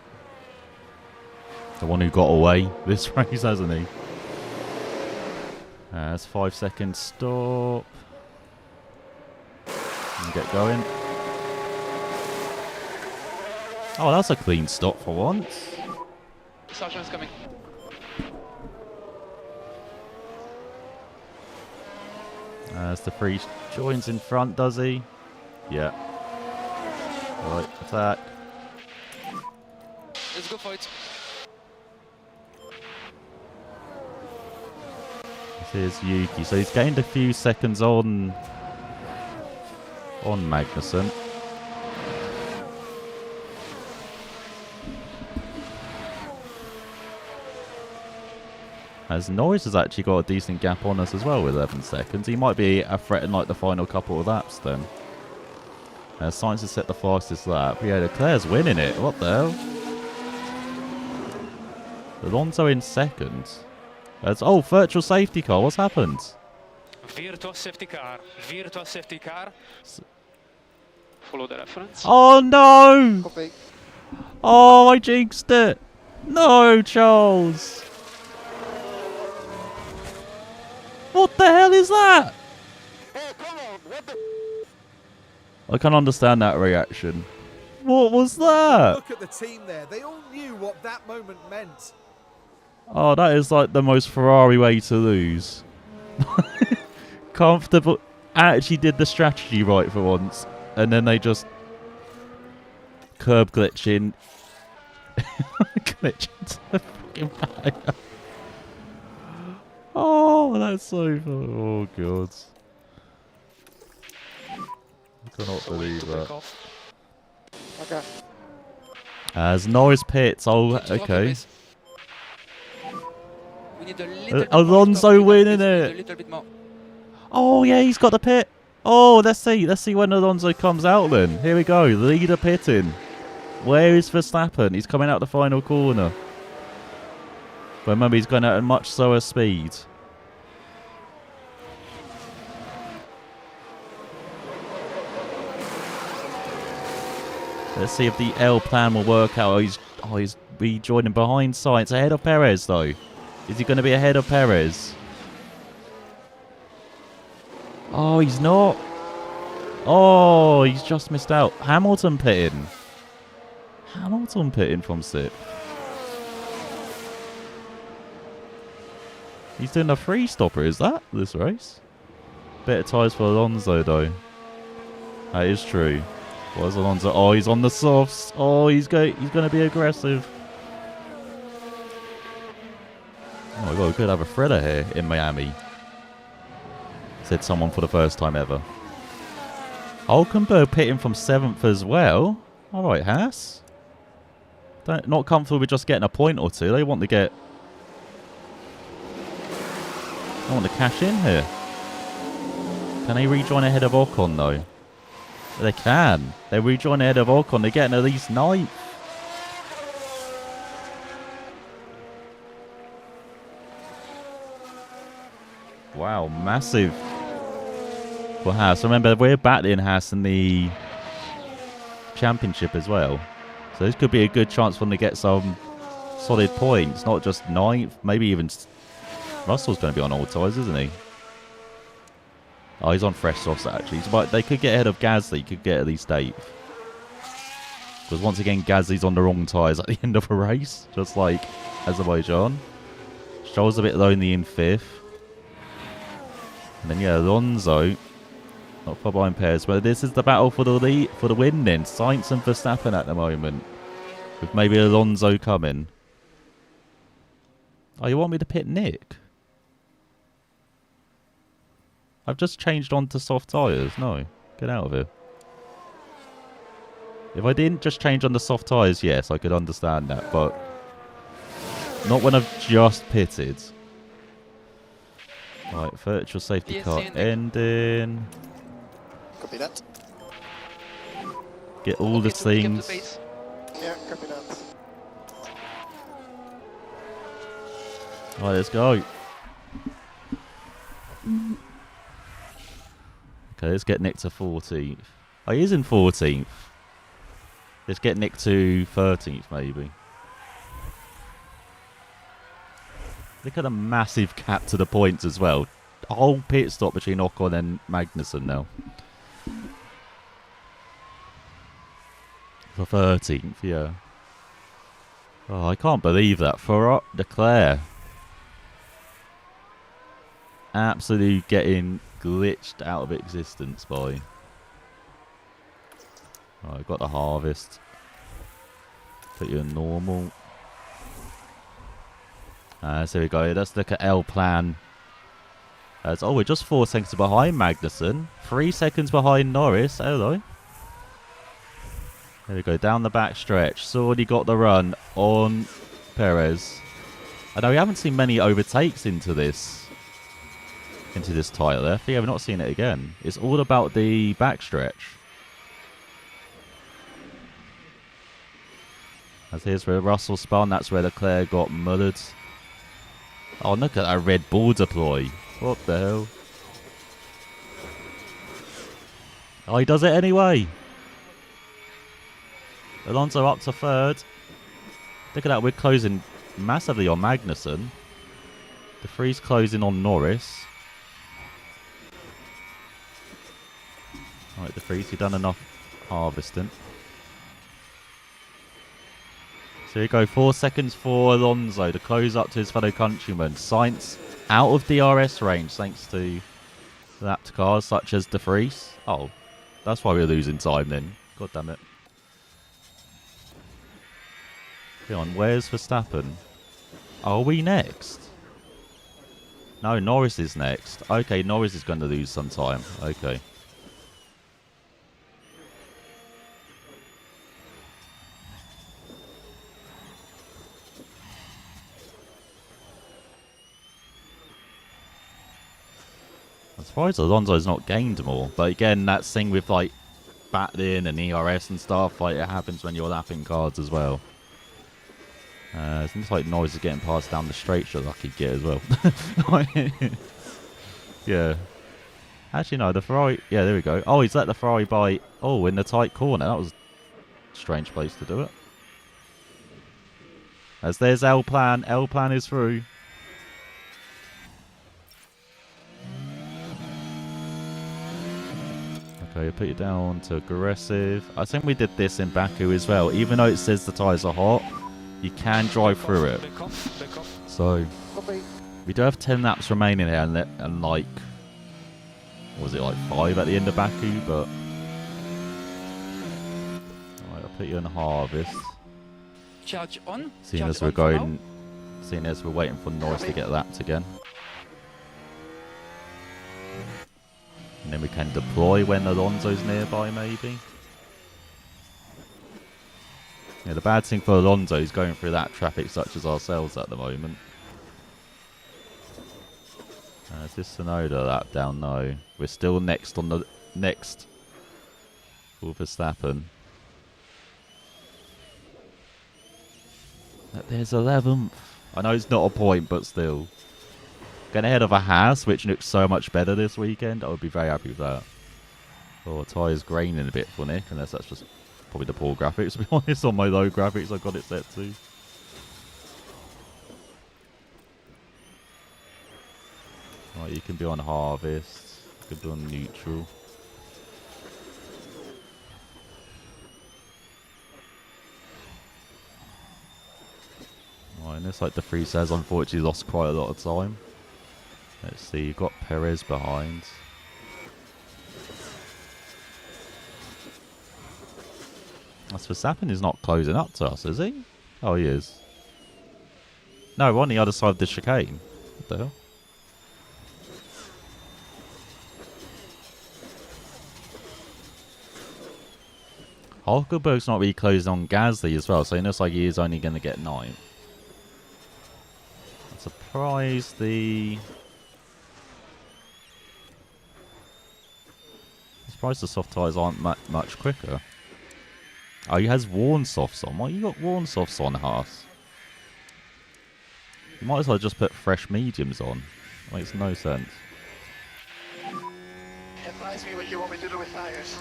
The one who got away this race, hasn't he? That's 5 seconds stop. And get going. Oh, that's a clean stop for once. Sergeant is coming. As the Freeze joins in front, does he? Yeah. Right, attack. Let's go for it. This is Yuki. So he's gained a few seconds on Magnussen. As Norris has actually got a decent gap on us as well with 11 seconds. He might be a threat in like the final couple of laps then. Sainz has set the fastest lap. Yeah, Leclerc's winning it. What the hell? Alonso in second. Oh, virtual safety car. What's happened? Virtual safety car. Virtual safety car. Follow the reference. Oh no! Copy. Oh, I jinxed it. No, Charles. What the hell is that? Hey, come on! What the? I can't understand that reaction. What was that? Look at the team there. They all knew what that moment meant. Oh, that is like the most Ferrari way to lose. Comfortable. Actually did the strategy right for once. And then they just curb glitching. Glitch into the fucking barrier. Oh, that's so fun. Oh, God. I cannot So we believe need to break that. off. Okay. As Norris pits. Oh, okay. We need a little bit Alonso more stop. winning We need it. A little bit more. Oh, yeah, he's got the pit. Oh, let's see. Let's see when Alonso comes out then. Here we go. Leader pitting. Where is Verstappen? He's coming out the final corner. But remember, he's going at a much slower speed. Let's see if the L plan will work out. He's rejoining behind Sainz. Ahead of Perez, though. Is he going to be ahead of Perez? Oh, he's not. Oh, he's just missed out. Hamilton pitting. Hamilton pitting from 6th. He's doing a free stopper, is that, this race? Better tyres for Alonso, though. That is true. Where's Alonso? Oh, he's on the softs. Oh, he's going to be aggressive. Oh my god, we could have a thriller here in Miami. Said someone for the first time ever. Hulkenberg pitting from 7th as well. Alright, Haas. Not comfortable with just getting a point or two. They want to get... They want to cash in here. Can they rejoin ahead of Ocon though? They can. They rejoin ahead of Ocon. They're getting at least 9th. Wow, massive for Haas. Remember, we're battling Haas in the championship as well. So this could be a good chance for them to get some solid points, not just 9th, maybe even... Russell's going to be on all tyres, isn't he? Oh, he's on fresh softs actually. But they could get ahead of Gasly, could get at least 8th. Because once again, Gasly's on the wrong tyres at the end of a race, just like Azerbaijan. Stroll's a bit lonely in 5th. And then yeah, Alonso, not far behind Perez, but this is the battle for the lead, for the win then. Sainz and Verstappen at the moment, with maybe Alonso coming. Oh, you want me to pit Nick? I've just changed on to soft tyres. No, get out of here. If I didn't just change on the soft tyres, yes, I could understand that, but not when I've just pitted. Right, virtual safety car ending. Copy that. Get all the things. Yeah, copy that. Right, let's go. Okay, let's get Nick to 14th. Oh, he is in 14th. Let's get Nick to 13th, maybe. Look at the massive gap to the points as well. A whole pit stop between Ocon and Magnussen now. For 13th, yeah. Oh, I can't believe that. For Leclerc. Absolutely getting glitched out of existence by... Right, I've got the harvest. Put you in normal. So here we go. Let's look at L plan. Oh, we're just 4 seconds behind Magnussen. 3 seconds behind Norris. Hello. There we go. Down the back stretch. So already got the run on Perez. I know we haven't seen many overtakes into this title left. Yeah, we've not seen it again. It's all about the back stretch. As here's where Russell spun. That's where Leclerc got mullered. Oh, look at that red ball deploy. What the hell? Oh, he does it anyway. Alonso up to 3rd. Look at that. We're closing massively on Magnussen. The free's closing on Norris. Alright, the freeze. You've done enough harvesting. So here we go, 4 seconds for Alonso to close up to his fellow countryman. Sainz out of DRS range thanks to lapped cars such as De Vries. Oh, that's why we're losing time then. God damn it. Come on, where's Verstappen? Are we next? No, Norris is next. Okay, Norris is going to lose some time. Okay. I'm surprised Alonso's not gained more. But again, that thing with like battling and ERS and stuff, like it happens when you're lapping cars as well. It seems like Norris is getting passed down the straight, so lucky get as well. Yeah. Actually, no, the Ferrari... Yeah, there we go. Oh, he's let the Ferrari by... Oh, in the tight corner. That was a strange place to do it. As there's L plan. L plan is through. Okay, I'll put you down to aggressive. I think we did this in Baku as well. Even though it says the tyres are hot, you can drive through it. So, we do have 10 laps remaining here and like... What was it, like 5 at the end of Baku? But... Alright, I'll put you in harvest. Charge on. Seeing as we're going... Seeing as we're waiting for Norris to get lapped again. And then we can deploy when Alonso's nearby, maybe. Yeah, the bad thing for Alonso is going through that traffic such as ourselves at the moment. Is this Sonoda lap down? No. We're still next on the... Next. For Verstappen. There's 11th. I know it's not a point, but still. Getting ahead of a Haas, which looks so much better this weekend. I would be very happy with that. Oh, tyre's graining a bit for Nick, unless that's just probably the poor graphics, to be honest. On my low graphics, I've got it set to. Right, you can be on harvest. You can be on neutral. Right, and it's like the free says, unfortunately, lost quite a lot of time. Let's see, you've got Perez behind. That's Verstappen is not closing up to us, is he? Oh, he is. No, we're on the other side of the chicane. What the hell? Hulkenberg's not really closing on Gasly as well, so it looks like he is only going to get 9. I'm surprised the soft tyres aren't much quicker. Oh, he has worn softs on. Why you got worn softs on, Haas? You might as well just put fresh mediums on. Makes no sense. Advise me what you want me to do with tires.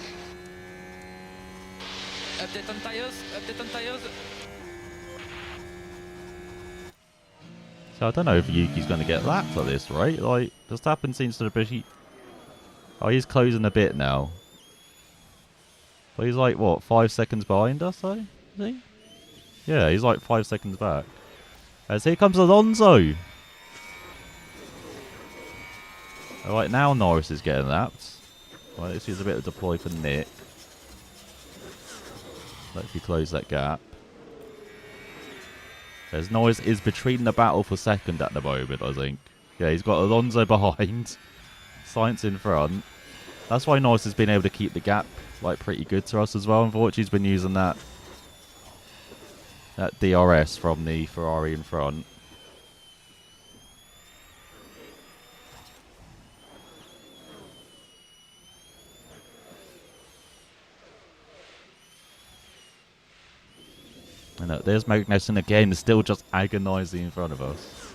Update on tires. Update on tires. So I don't know if Yuki's going to get lapped at this, right? Like, Verstappen seems to be... Oh, he's closing a bit now. But he's like, what, 5 seconds behind us, though? Is he? Yeah, he's like 5 seconds back. As here comes Alonso. Alright, now Norris is getting lapped. Right, this is a bit of deploy for Nick. Let's close that gap. There's Norris is between the battle for second at the moment, I think. Yeah, he's got Alonso behind. Sainz in front. That's why Norris has been able to keep the gap like pretty good to us as well. Unfortunately, he's been using that DRS from the Ferrari in front. And there's Magnussen again, still just agonising in front of us.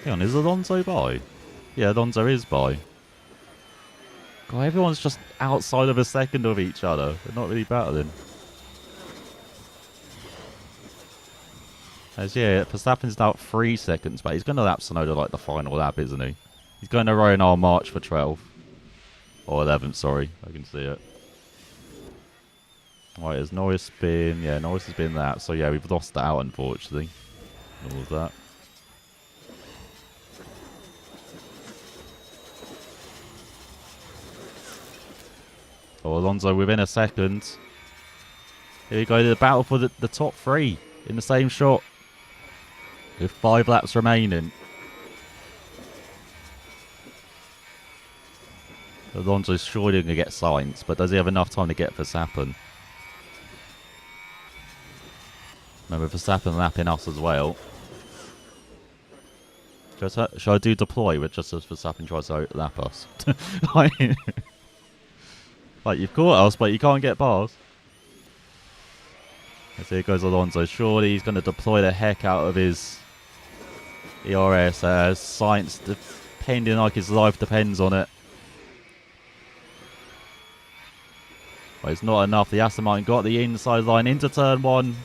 Hang on, is Alonso by? Yeah, Alonso is by. God, everyone's just outside of a second of each other. They're not really battling. As yeah, Verstappen's now 3 seconds back. He's going to lap Tsunoda like the final lap, isn't he? He's going to run our March for 12th. Or 11th, sorry. I can see it. Right, has Norris been... Yeah, Norris has been that. So yeah, we've lost that out, unfortunately. All of that. Oh, Alonso within a second. Here we go to the battle for the top 3 in the same shot. With 5 laps remaining. Alonso's surely going to get Sainz, but does he have enough time to get Verstappen? Remember, Verstappen lapping us as well. Shall I do deploy with just as Verstappen tries to lap us? Like, you've caught us, but you can't get past. As here goes Alonso. Surely he's going to deploy the heck out of his ERS as Sainz, depending like his life depends on it. But it's not enough. The Aston Martin got the inside line into turn 1.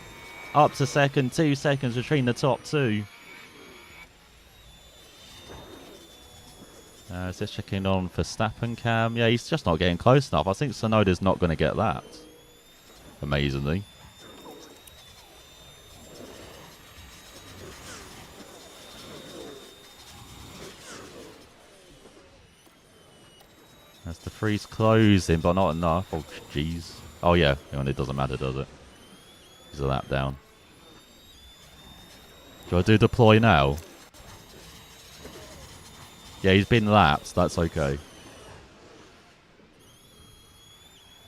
Up to second. 2 seconds between the top 2. Is this checking on Verstappen cam? Yeah, he's just not getting close enough. I think Tsunoda's not going to get that. Amazingly. As the freeze closing, but not enough. Oh, jeez. Oh, yeah. Hang on, it doesn't matter, does it? He's a lap down. Do I do deploy now? Yeah, he's been lapped. That's okay.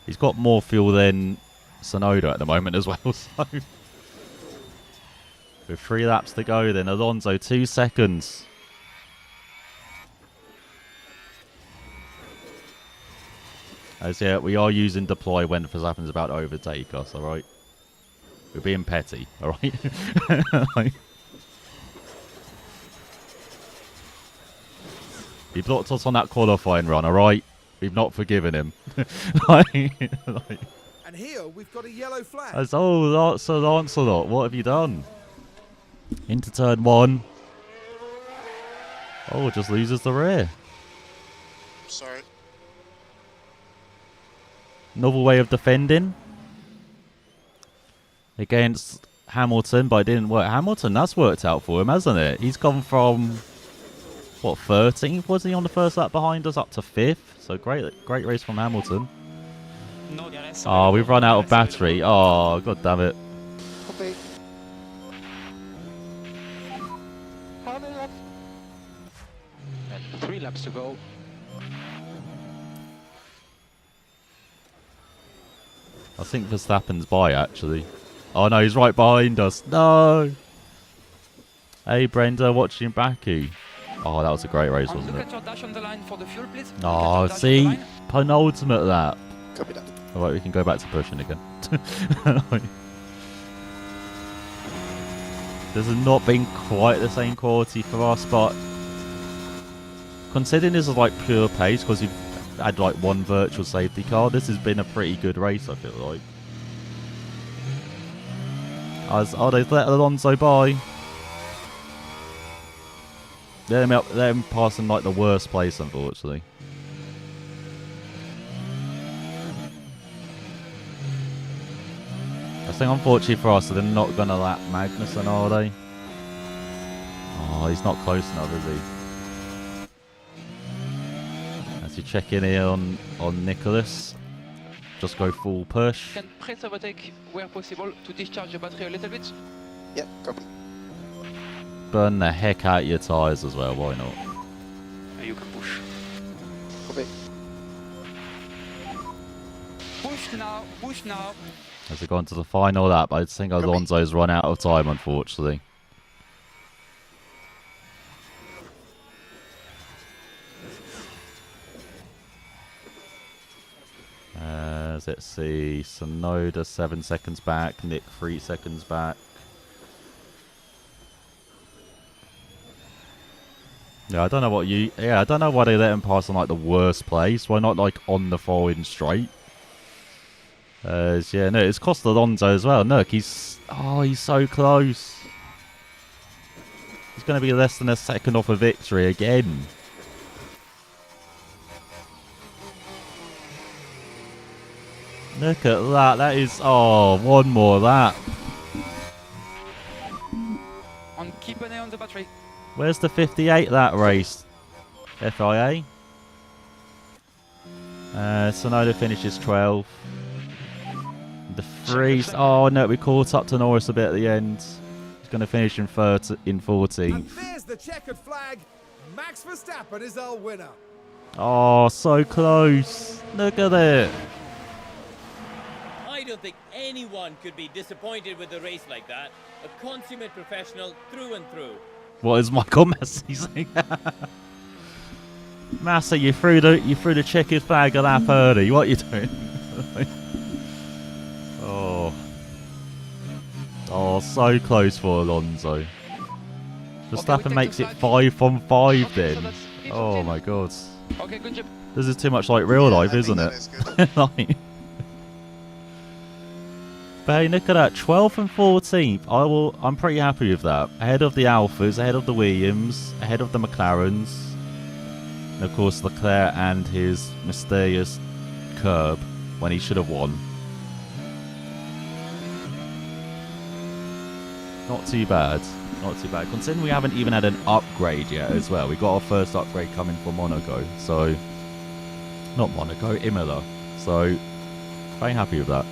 He's got more fuel than Tsunoda at the moment as well. So with 3 laps to go, then Alonso 2 seconds. As yeah, we are using deploy when Verstappen's about to overtake us. All right, we're being petty. All right. Like, he blocked us on that qualifying run. All right, we've not forgiven him. like, And here we've got a yellow flag. as oh, Sir Lancelot, what have you done? Into turn 1. Oh, just loses the rear. Sorry. Novel way of defending against Hamilton, but it didn't work. Hamilton, that's worked out for him, hasn't it? He's gone from, what, 13th? Was he on the first lap behind us up to 5th? So great race from Hamilton. Oh, we've run out of battery. Oh, god damn it. Copy. And 3 laps to go. I think Verstappen's by, actually. Oh no, he's right behind us. No! Hey Brenda, watching Baku. Oh, that was a great race, wasn't Look it? at your dash on the line for the fuel, please. Look at Oh, your dash on the see? line. Penultimate lap. Copy that. Alright, we can go back to pushing again. This has not been quite the same quality for us, but considering this is like pure pace, because you've had like 1 virtual safety car, this has been a pretty good race, I feel like. Oh, they've let Alonso by. Let him pass in like the worst place, unfortunately. I think unfortunately for us, they're not going to lap Magnussen, are they? Oh, he's not close enough, is he? As you check in here on Nicholas. Just go full push. Can press overtake where possible to discharge the battery a little bit. Yeah, copy. Burn the heck out of your tyres as well, why not? You can push. Copy. Push now, push now. As we go on to the final lap, I think Alonso's run out of time, unfortunately. Let's see, Tsunoda 7 seconds back, Nick 3 seconds back. Yeah, I don't know I don't know why they let him pass on like the worst place. Why not like on the following straight? Yeah, no, it's cost Alonso as well. Look, he's so close. He's going to be less than a second off a victory again. Look at that. That is, one more lap. And keep an eye on the battery. Where's the 58 lap race? FIA. Tsunoda finishes 12. The freeze. Oh no, we caught up to Norris a bit at the end. He's going to finish in 14th. And there's the checkered flag. Max Verstappen is our winner. Oh, so close. Look at it. I don't think anyone could be disappointed with a race like that. A consummate professional through and through. What is Michael Massey saying? Massey, you threw the checkered flag a lap early. What are you doing? Oh, so close for Alonso. Verstappen makes it 5 from 5 Okay, then. so that's it, Oh okay. my god. Okay, good job. This is too much like real life, I think isn't that it? is good. Like, but hey, look at that, 12th and 14th. I'm pretty happy with that. Ahead of the Alphas, ahead of the Williams, ahead of the McLarens, and of course Leclerc and his mysterious curb when he should have won. Not too bad. Not too bad. Considering we haven't even had an upgrade yet as well. We got our first upgrade coming from Monaco. So, not Monaco, Imola. So, very happy with that.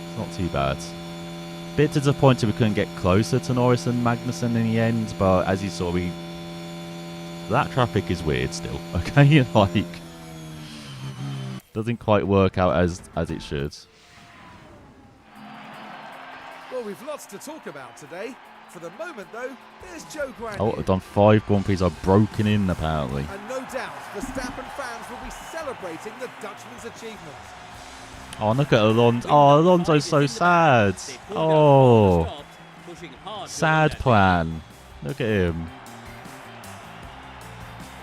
It's not too bad. Bit disappointed we couldn't get closer to Norris and Magnussen in the end. But as you saw, that traffic is weird still. Okay, like, doesn't quite work out as it should. Well, we've lots to talk about today. For the moment, though, there's Joe Granier. Oh, I've done 5 Grand Prix. I've broken in, apparently. And no doubt, Verstappen fans will be celebrating the Dutchman's achievement. Oh, look at Alonso. Oh, Alonso's so sad. Oh, sad plan. Look at him.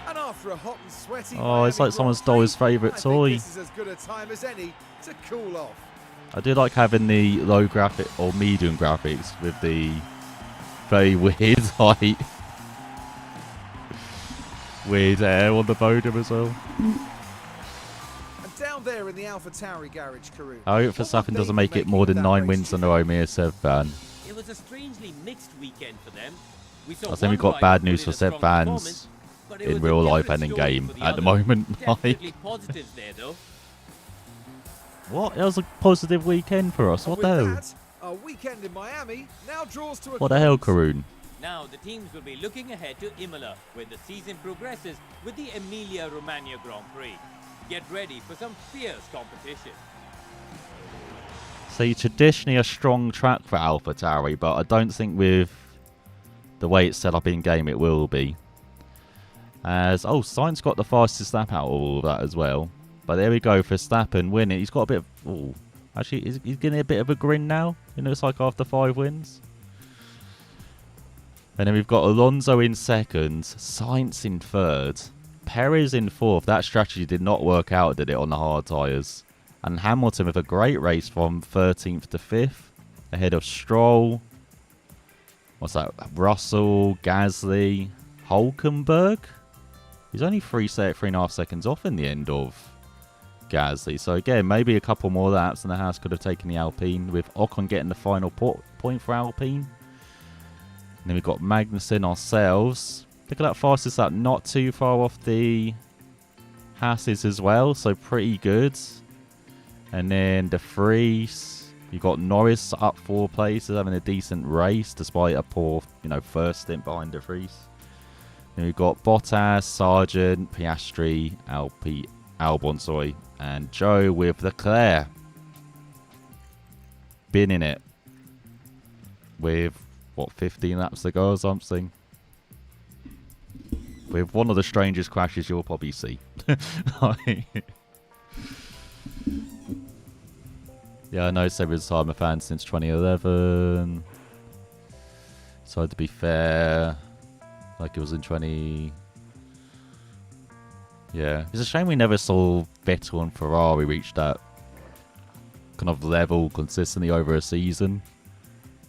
And after a hot and sweaty Oh, it's Miami like someone Grand stole his Prix, favourite I think toy. this is as good a time as any to cool off. I do like having the low graphic or medium graphics with the very weird height. Weird air on the podium as well. And down there in the AlphaTauri garage, Karun. I hope Verstappen doesn't make it more than 9 wins in a row, me as Seb fan. It was a strangely mixed weekend for them. We saw I think we've one got driver bad news put for in a Seb strong fans performance, but it in was a real life different and in story game for the at the others. moment. Definitely positives there, though. What? That was a positive weekend for us. What And the with hell? that, our weekend in Miami now draws to a What the hell, close. Karun? Now the teams will be looking ahead to Imola, where the season progresses with the Emilia-Romagna Grand Prix. Get ready for some fierce competition. See, traditionally a strong track for AlphaTauri, but I don't think with the way it's set up in game it will be. As Sainz got the fastest lap out of all of that as well. But there we go, Verstappen winning. He's got a bit of... Oh, actually, he's getting a bit of a grin now. It looks like after 5 wins. And then we've got Alonso in 2nd, Sainz in 3rd, Perez in 4th. That strategy did not work out, did it, on the hard tyres? And Hamilton with a great race from 13th to 5th, ahead of Stroll. What's that? Russell, Gasly, Hulkenberg. He's only 3.5 seconds off in the end of Gasly. So again, maybe a couple more laps and the Haas could have taken the Alpine, with Ocon getting the final point for Alpine. And then we've got Magnussen ourselves. Look at that fastest lap, not too far off the Haas's as well, so pretty good. And then De Vries, you've got Norris up 4 places, having a decent race despite a poor, first stint behind De Vries. Then we've got Bottas, Sargent, Piastri, Albon, and Joe with Leclerc. Been in it with 15 laps to go or something. With one of the strangest crashes you'll probably see. Yeah, I know Seb's I'm a fan since 2011. So to be fair, like it was in 20... Yeah. It's a shame we never saw Vettel and Ferrari reach that kind of level consistently over a season.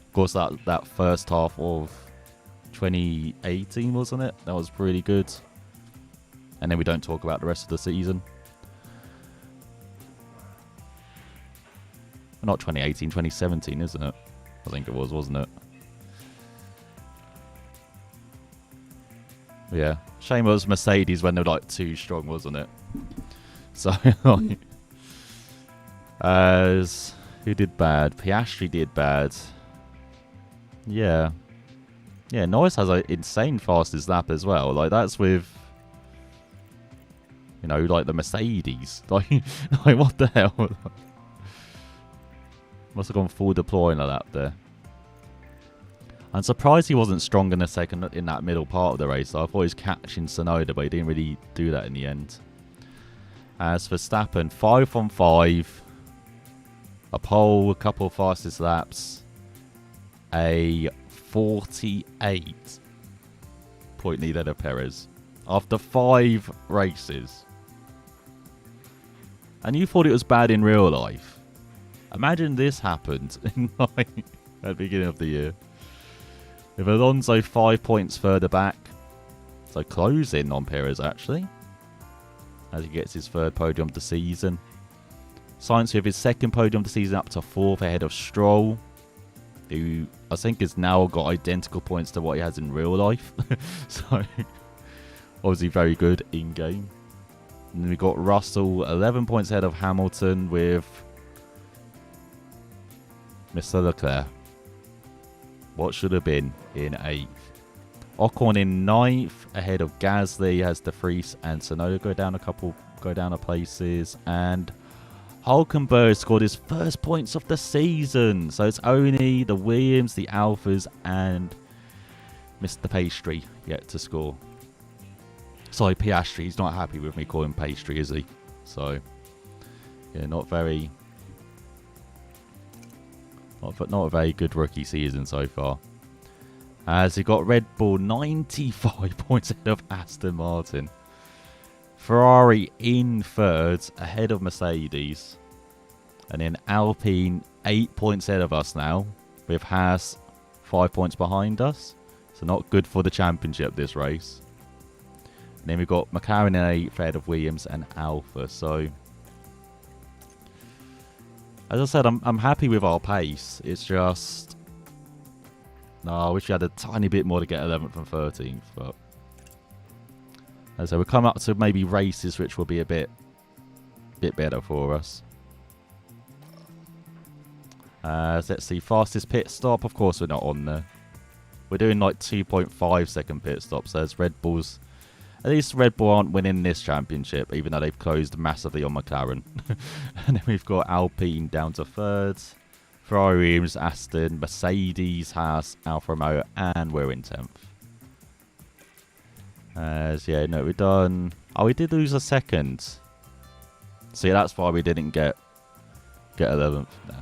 Of course, that first half of 2018, wasn't it? That was pretty good. And then we don't talk about the rest of the season. Not 2018, 2017, isn't it? I think it was, wasn't it? Yeah. Shame it was Mercedes when they were like too strong, wasn't it? So, as who did bad? Piastri did bad. Yeah. Yeah, Norris has an insane fastest lap as well. Like, that's with, like the Mercedes. Like what the hell? Must have gone full deploy in a lap there. I'm surprised he wasn't strong in the second in that middle part of the race. I thought he was catching Tsunoda, but he didn't really do that in the end. As for Verstappen, 5 on 5. A pole, a couple of fastest laps. A 48 point lead ahead of Perez. After 5 races. And you thought it was bad in real life. Imagine this happened in at the beginning of the year. With Alonso 5 points further back. So closing on Perez actually. As he gets his 3rd podium of the season. Sainz with his 2nd podium of the season up to 4th ahead of Stroll. Who I think has now got identical points to what he has in real life. So obviously very good in game. And then we've got Russell 11 points ahead of Hamilton with Mr. Leclerc. What should have been in 8th. Ocon in 9th ahead of Gasly as De Vries and Tsunoda go down a places. And Hulkenberg scored his first points of the season. So it's only the Williams, the Alphas, and Mr. Pastry yet to score. Sorry, Piastri. He's not happy with me calling Pastry, is he? So, yeah, not a very good rookie season so far. As he got Red Bull 95 points ahead of Aston Martin. Ferrari in third, ahead of Mercedes. And then Alpine 8 points ahead of us now, with Haas 5 points behind us. So not good for the championship this race. And then we've got McLaren in 8th ahead of Williams and Alpha. So, as I said, I'm happy with our pace. It's just, no, I wish we had a tiny bit more to get 11th and 13th. But as I said, we'll come up to maybe races which will be a bit better for us. So let's see, fastest pit stop. Of course, we're not on there. We're doing like 2.5 second pit stops. So there's Red Bulls. At least Red Bull aren't winning this championship, even though they've closed massively on McLaren. And then we've got Alpine down to third. Ferrari, Williams, Aston, Mercedes, Haas, Alfa Romeo, and we're in 10th. Yeah, no, we've done... Oh, we did lose a second. So yeah, that's why we didn't get 11th. No.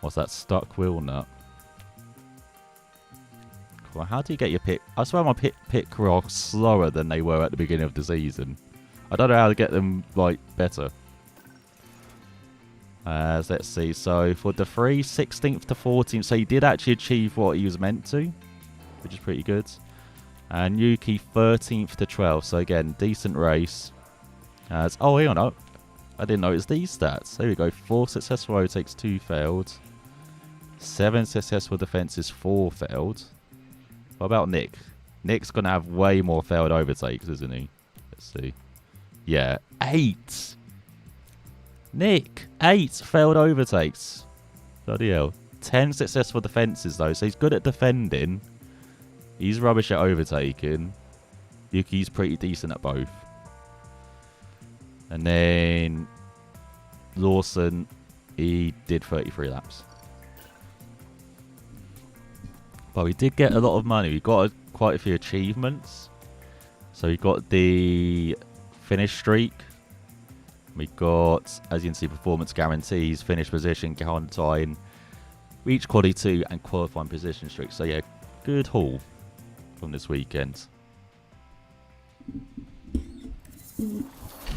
What's that? Stuck wheel nut. Cool. How do you get your pit? I swear my pit crew are slower than they were at the beginning of the season. I don't know how to get them like better. So let's see. So for De Vries, 16th to 14th. So he did actually achieve what he was meant to, which is pretty good. And Yuki 13th to 12th. So again, decent race. Oh, hang on. Oh, I didn't notice these stats. There we go. 4 successful overtakes, 2 failed. 7 successful defenses, 4 failed. What about Nick? Nick's going to have way more failed overtakes, isn't he? Let's see. Yeah, 8. Nick, 8 failed overtakes. Bloody hell. 10 successful defenses, though. So he's good at defending. He's rubbish at overtaking. Yuki's pretty decent at both. And then Lawson, he did 33 laps. But we did get a lot of money. We got quite a few achievements. So we got the finish streak. We got, as you can see, performance guarantees, finish position, time, reach quality 2, and qualifying position streak. So yeah, good haul from this weekend.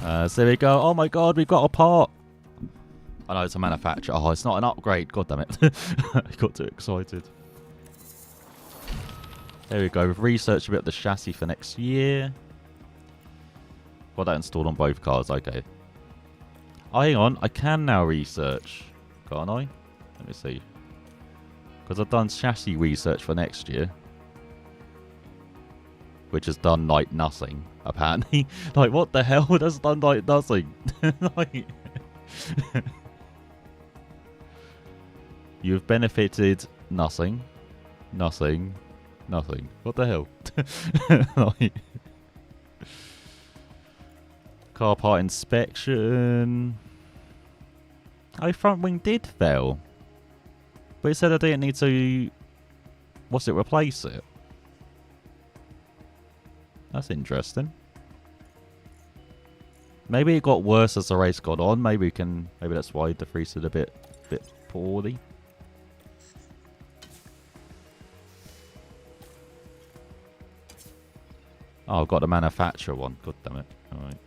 So there we go. Oh my god, we've got a part. I know it's a manufacturer. Oh, it's not an upgrade. God damn it. I got too excited. There we go. We've researched a bit of the chassis for next year. Got that installed on both cars. Okay. Oh, hang on. I can now research. Can't I? Let me see. Because I've done chassis research for next year. Which has done, like, nothing, apparently. Like, what the hell? That's done, like, nothing. Like... You've benefited nothing. Nothing. Nothing. What the hell? Like... Car part inspection. Oh, front wing did fail. But it said I didn't need to... What's it? Replace it? That's interesting. Maybe it got worse as the race got on. Maybe that's why De Vries did a bit poorly. Oh, I've got the manufacturer one. God damn it. Alright.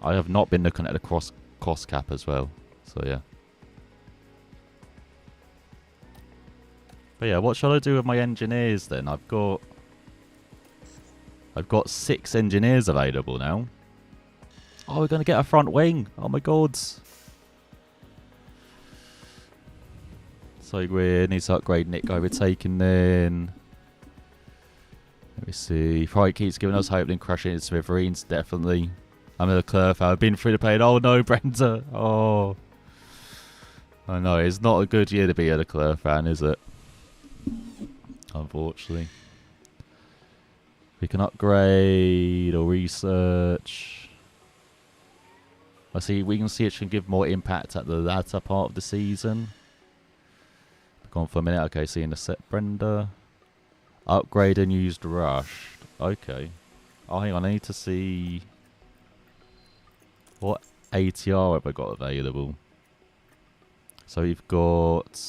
I have not been looking at the cost cap as well. So yeah. But yeah, what shall I do with my engineers then? I've got 6 engineers available now. Oh, we're going to get a front wing. Oh my god. So we need to upgrade Nick overtaking then. Let me see. Ferrari keeps giving us hope and crashing into Smithereens. Definitely. I'm a Leclerc fan. I've been through the pain. Oh no, Brenda. Oh. I know. It's not a good year to be a Leclerc fan, is it? Unfortunately. We can upgrade or research. I see. We can see it should give more impact at the latter part of the season. Gone for a minute. Okay, seeing the set Brenda. Upgrade and used rushed. Okay. Oh, hang on. I need to see what ATR have I got available. So we've got.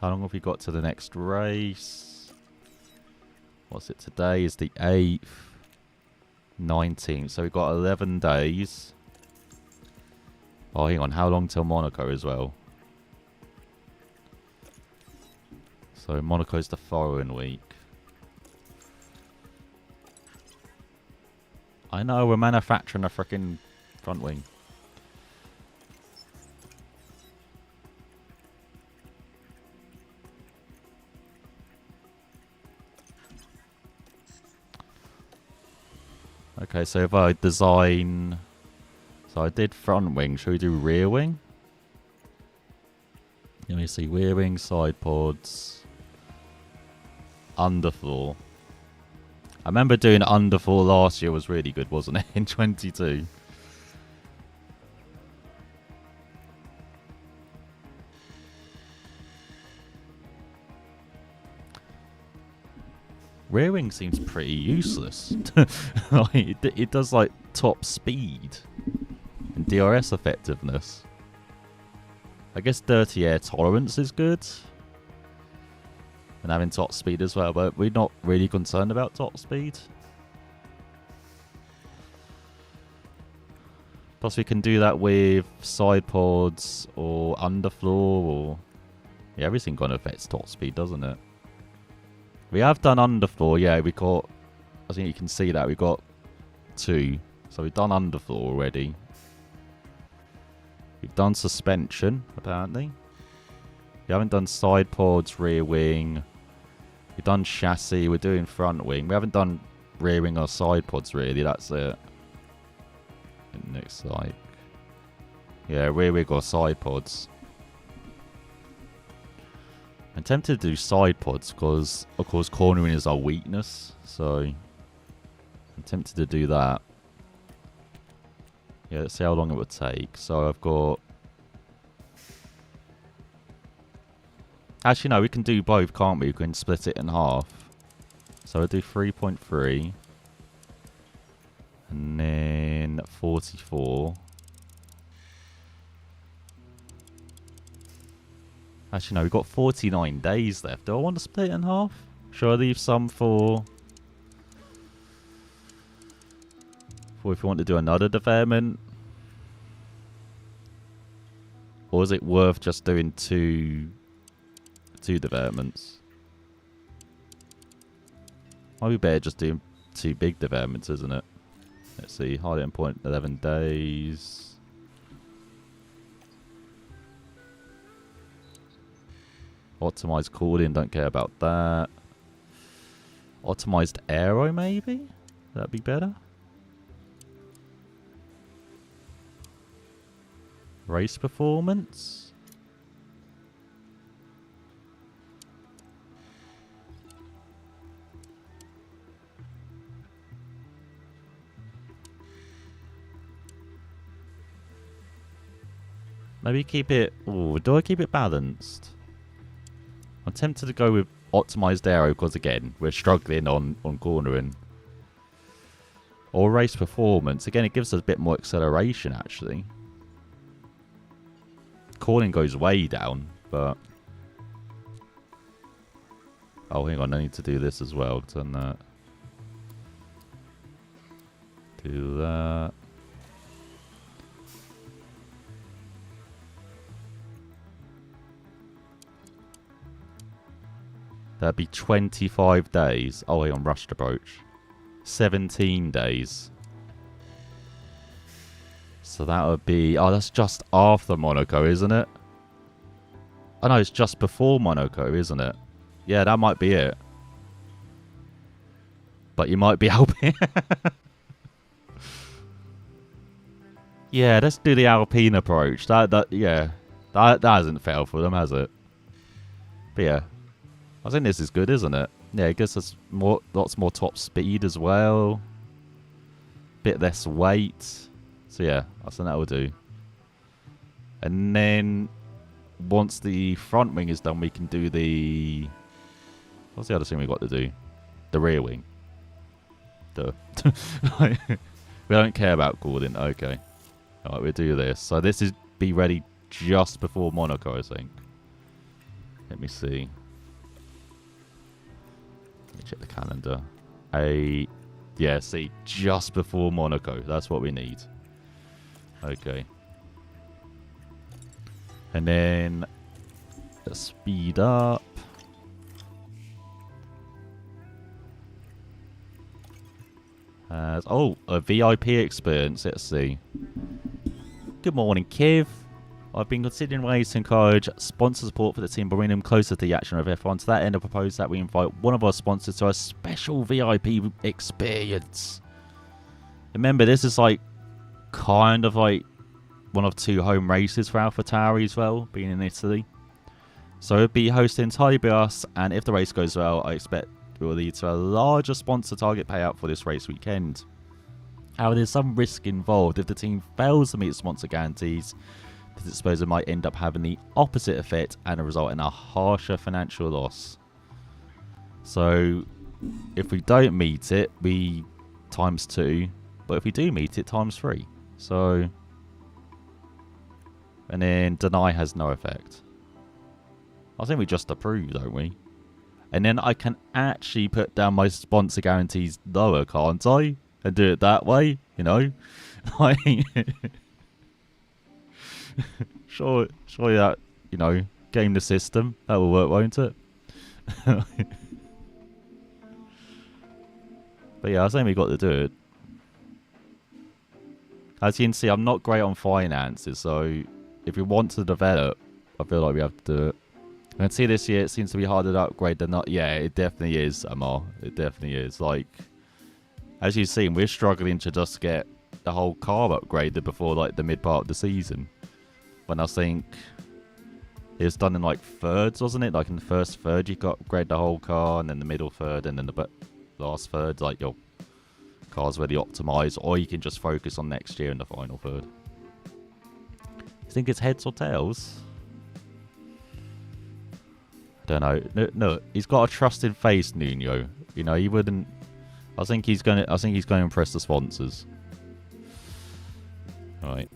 How long have we got to the next race? What's it today? Is the 8th, 19th. So we've got 11 days. Oh, hang on. How long till Monaco as well? So Monaco's the following week. I know, we're manufacturing a freaking front wing. Okay, so if I design... So I did front wing, should we do rear wing? Let me see, rear wing, side pods, underfloor. I remember doing underfloor last year was really good, wasn't it? In 22. Rear wing seems pretty useless. It does like top speed and DRS effectiveness. I guess dirty air tolerance is good. And having top speed as well, but we're not really concerned about top speed. Plus we can do that with side pods or underfloor or... Yeah, everything kind of affects top speed, doesn't it? We have done underfloor, yeah, we got... I think you can see that, we got 2. So we've done underfloor already. We've done suspension, apparently. We haven't done side pods, rear wing. We've done chassis, we're doing front wing. We haven't done rear wing or side pods, really, that's it. It looks like... Yeah, rear wing or side pods. I'm tempted to do side pods because, of course, cornering is our weakness. So, I'm tempted to do that. Yeah, let's see how long it would take. So, I've got... Actually, no, we can do both, can't we? We can split it in half. So, I'll do 3.3. And then 44. Actually, no, we've got 49 days left. Do I want to split it in half? Should I leave some for if you want to do another development? Or is it worth just doing two developments? Might be better just doing 2 big developments, isn't it? Let's see, hard point 11 days. Optimized cooling, don't care about that. Optimized aero, maybe? That'd be better. Race performance. Maybe keep it... Ooh, do I keep it balanced? I'm tempted to go with optimized aero because, again, we're struggling on cornering. Or race performance. Again, it gives us a bit more acceleration, actually. Cornering goes way down, but... Oh, hang on. I need to do this as well. Turn that. Do that. That'd be 25 days. Oh, hang on, rushed approach. 17 days. So that would be... Oh, that's just after Monaco, isn't it? Oh, no, it's just before Monaco, isn't it? Yeah, that might be it. But you might be helping. Yeah, let's do the Alpine approach. Yeah. That hasn't failed for them, has it? But yeah. I think this is good, isn't it? Yeah, it gives us lots more top speed as well. Bit less weight. So yeah, I think that will do. And then once the front wing is done, we can do the... What's the other thing we got to do? The rear wing. Duh. We don't care about Gordon. Okay. Alright, we'll do this. So this is be ready just before Monaco, I think. Let me see. Let me check the calendar. Yeah, see, just before Monaco. That's what we need. Okay. And then let's speed up. A VIP experience. Let's see. Good morning, Kev. I've been considering ways to encourage sponsor support for the team by bringing them closer to the action of F1. To that end, I propose that we invite one of our sponsors to a special VIP experience. Remember, this is like kind of like one of 2 home races for AlphaTauri as well, being in Italy. So it'll be hosted entirely by us, and if the race goes well, I expect it will lead to a larger sponsor target payout for this race weekend. However, there's some risk involved. If the team fails to meet sponsor guarantees, the disposal might end up having the opposite effect and result in a harsher financial loss. So if we don't meet it, we times 2, but if we do meet it, times 3. So, and then deny has no effect. I think we just approve, don't we? And then I can actually put down my sponsor guarantees lower, can't I? And do it that way, you know? Like, sure that, you know, game the system. That will work, won't it? But yeah, I think we got to do it. As you can see, I'm not great on finances, so if we want to develop, I feel like we have to do it. I can see this year it seems to be harder to upgrade than not. Yeah, it definitely is, Amar. It definitely is. Like, as you've seen, we're struggling to just get the whole car upgraded before like the mid part of the season. When I think it was done in like thirds, wasn't it? Like in the first third, you got to upgrade the whole car, and then the middle third, and then the last third, like your car's really optimized, or you can just focus on next year in the final third. You think it's heads or tails? I don't know. No, he's got a trusted face, Nuno. You know, he wouldn't. I think he's going to impress the sponsors. Right.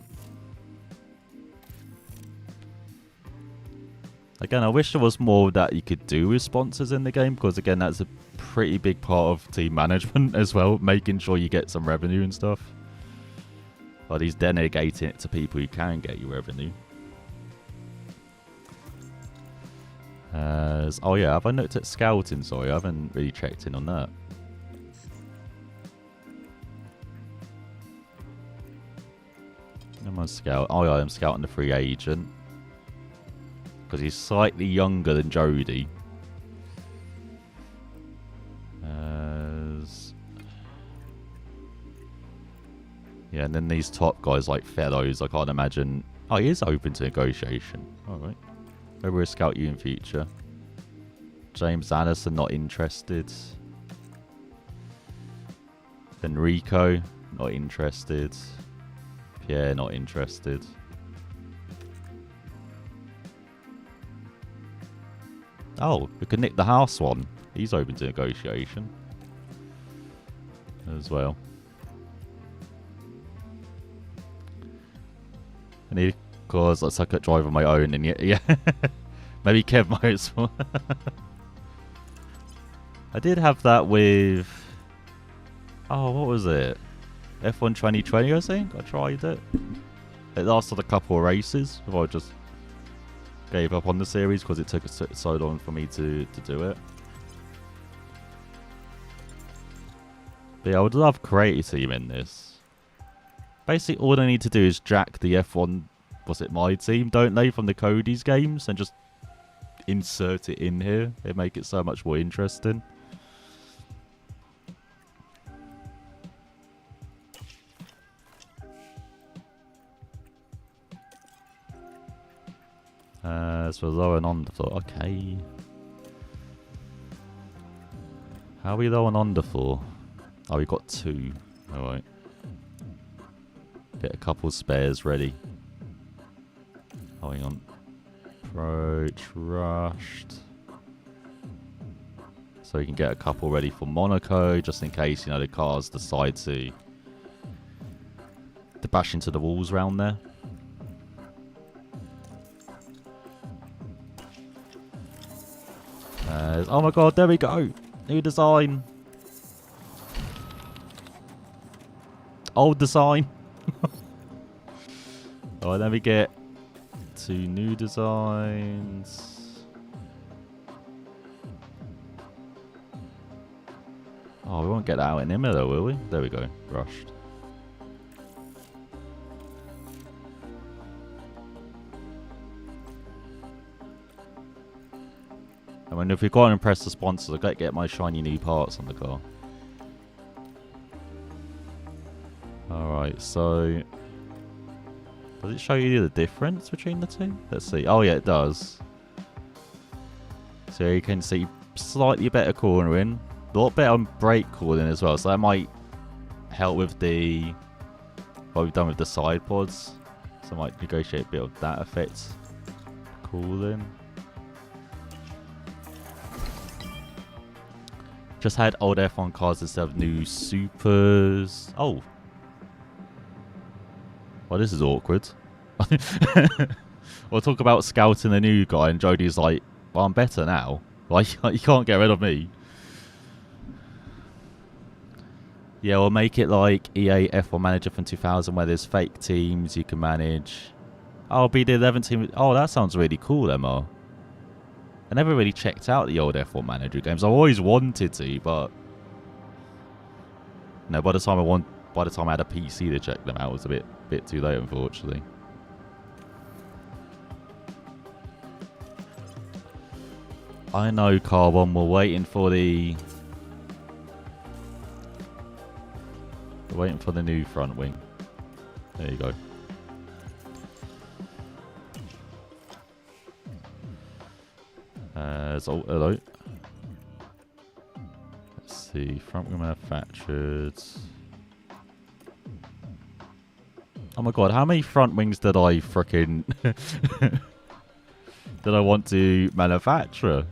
Again, I wish there was more that you could do with sponsors in the game, because again, that's a pretty big part of team management as well, making sure you get some revenue and stuff. But he's delegating it to people who can get you revenue. Oh yeah, have I looked at scouting? Sorry, I haven't really checked in on that. Am I scout? Oh yeah, I'm scouting the free agent. Because he's slightly younger than Jody. Yeah, and then these top guys like Fellows, I can't imagine. Oh, he is open to negotiation. Alright. Maybe we'll scout you in future. James Allison, not interested. Enrico, not interested. Pierre, not interested. Oh, we could nick the house one. He's open to negotiation as well. And he, of course, let's look at drive on my own, and yeah, maybe Kev Mo's. I did have that with. Oh, what was it? F1 2020, I think. I tried it. It lasted a couple of races before I just gave up on the series because it took so long for me to do it. But yeah, I would love creative team in this. Basically, all I need to do is jack the F1, was it my team, don't they, from the Cody's games, and just insert it in here. It'd make it so much more interesting. So low and on the floor. Okay. How are we low on underfloor? Oh, we've got 2. Alright. Get a couple spares ready. Oh, hang on. Approach, rushed. So we can get a couple ready for Monaco, just in case, you know, the cars decide to bash into the walls around there. Oh my god, there we go. New design. Old design. Alright, then we get 2 new designs. Oh, we won't get that out in Imola, will we? There we go. Rushed. I mean, if we've got to impress the sponsors, I've got to get my shiny new parts on the car. Alright, so... Does it show you the difference between the two? Let's see. Oh yeah, it does. So you can see slightly better cornering. A lot better on brake cooling as well. So that might help with the... what we've done with the side pods. So I might negotiate a bit of that effect. Cooling. Just had old F1 cars instead of new supers. Oh. Well, this is awkward. We'll talk about scouting a new guy, and Jody's like, well, I'm better now. Like, you can't get rid of me. Yeah, we'll make it like EA F1 Manager from 2000, where there's fake teams you can manage. I'll be the 11th team. Oh, that sounds really cool, Emma. I never really checked out the old F1 Manager games. I always wanted to, but no. By the time I had a PC to check them out, it was a bit too late, unfortunately. I know, Carbon. We're waiting for the new front wing. There you go. So, hello. Let's see. Front wing manufactured. Oh my god, how many front wings did I frickin' did I want to manufacture?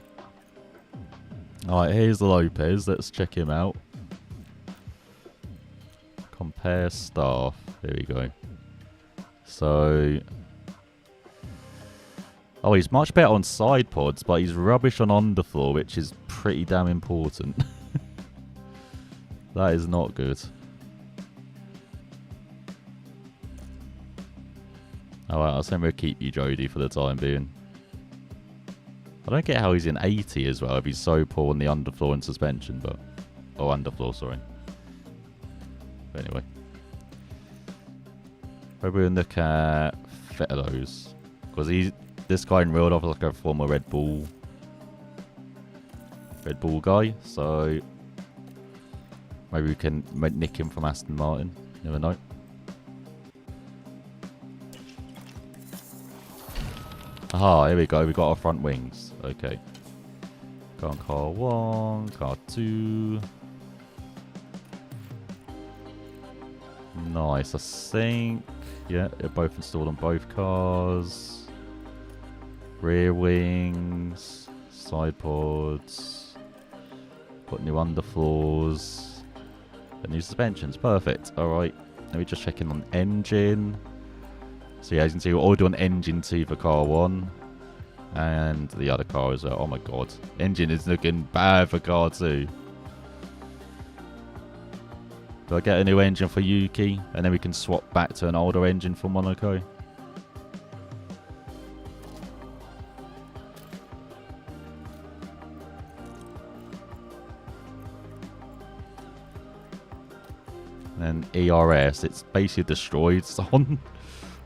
Alright, here's the Lopez. Let's check him out. Compare staff. There we go. So... oh, he's much better on side pods, but he's rubbish on underfloor, which is pretty damn important. That is not good. Alright, I'll send him a keep you, Jody, for the time being. I don't get how he's in 80 as well, if he's so poor on the underfloor and suspension, but... oh, underfloor, sorry. But anyway. Maybe we'll look at Fettelos. Because this guy in real life is like a former Red Bull guy, so... maybe we can nick him from Aston Martin. Never know. Aha, here we go. We got our front wings. Okay. Go on car 1, car 2. Nice, I think. Yeah, they're both installed on both cars. Rear wings, side pods. Got new underfloors. And new suspensions. Perfect. Alright. Let me just check in on engine. So yeah, as you can see, we're all doing engine 2 for car 1. And the other car as well. Oh my god. Engine is looking bad for car 2. Do I get a new engine for Yuki? And then we can swap back to an older engine for Monaco. And then ERS, it's basically destroyed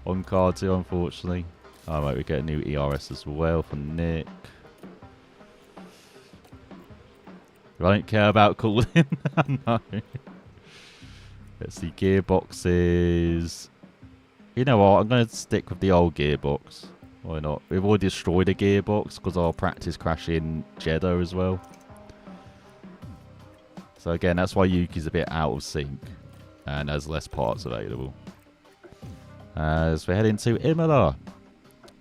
on car 2, unfortunately. Oh, right, we get a new ERS as well for Nick. I don't care about cooling. No. Let's see, gearboxes. You know what? I'm going to stick with the old gearbox. Why not? We've already destroyed a gearbox because our practice crash in Jeddah as well. So again, that's why Yuki's a bit out of sync and has less parts available. As we head into Imola.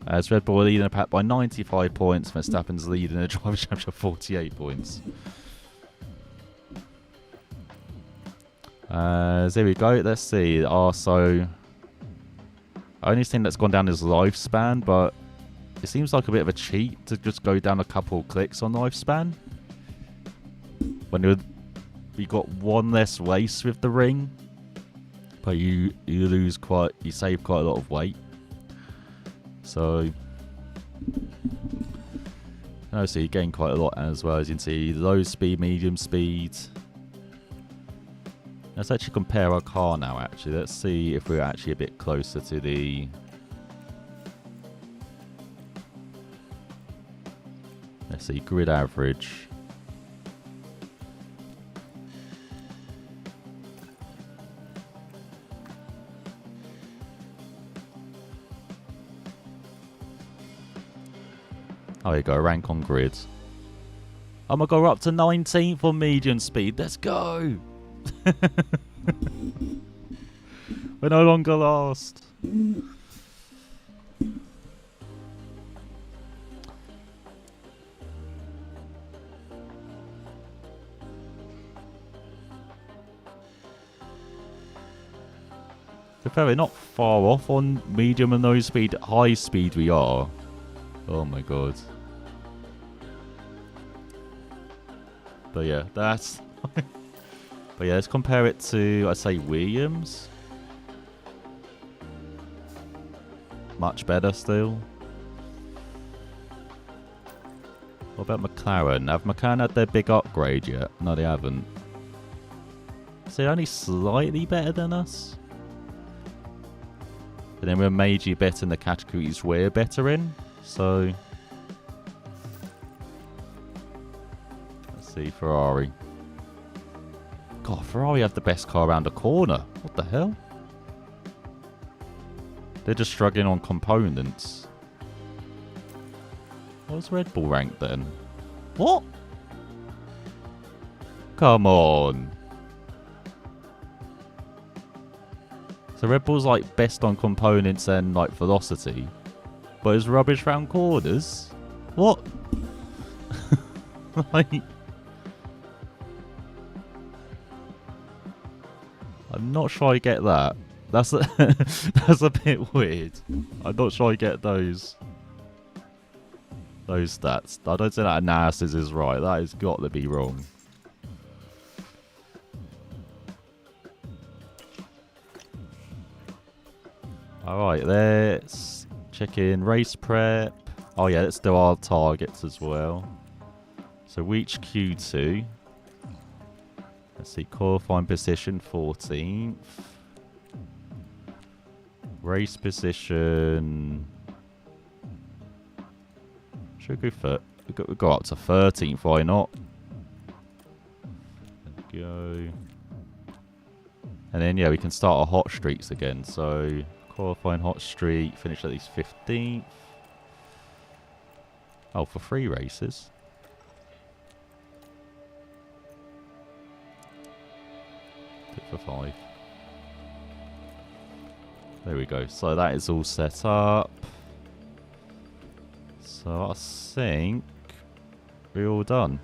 As Red Bull leading the pack by 95 points, Verstappen's leading the Drivers' Championship 48 points. There we go. Let's see. So only thing that's gone down is lifespan, but it seems like a bit of a cheat to just go down a couple clicks on lifespan. When we got one less race with the ring, but you save quite a lot of weight. So you gain quite a lot as well. As you can see, low speed, medium speed. Let's actually compare our car now. Actually, let's see if we're actually a bit closer to the. Let's see, grid average. Oh, you go, rank on grid. Oh my god, we're up to 19th on medium speed. Let's go! We're no longer last. To be fair, we're not far off on medium and low speed. High speed we are. Oh my god. But yeah, that's... But yeah, let's compare it to, I'd say, Williams. Much better still. What about McLaren? Have McLaren had their big upgrade yet? No, they haven't. So they're only slightly better than us. But then we're majorly better in the categories we're better in. So... Let's see, Ferrari. God, Ferrari have the best car around the corner. What the hell? They're just struggling on components. What's Red Bull ranked then? What? Come on. So Red Bull's like best on components and like velocity. But it's rubbish round corners? What? Like... I'm not sure I get that. That's that's a bit weird. I'm not sure I get those stats. I don't think that analysis is right. That has got to be wrong. Alright, let's check in race prep. Oh yeah, let's do our targets as well. So reach Q2. Let's see, qualifying position 14th. Race position. Should we go up to 13th, why not? There we go. And then yeah, we can start our hot streaks again. So qualifying hot streak, finish at least 15th. Oh, for 3 races. For 5. There we go. So that is all set up. So I think we're all done.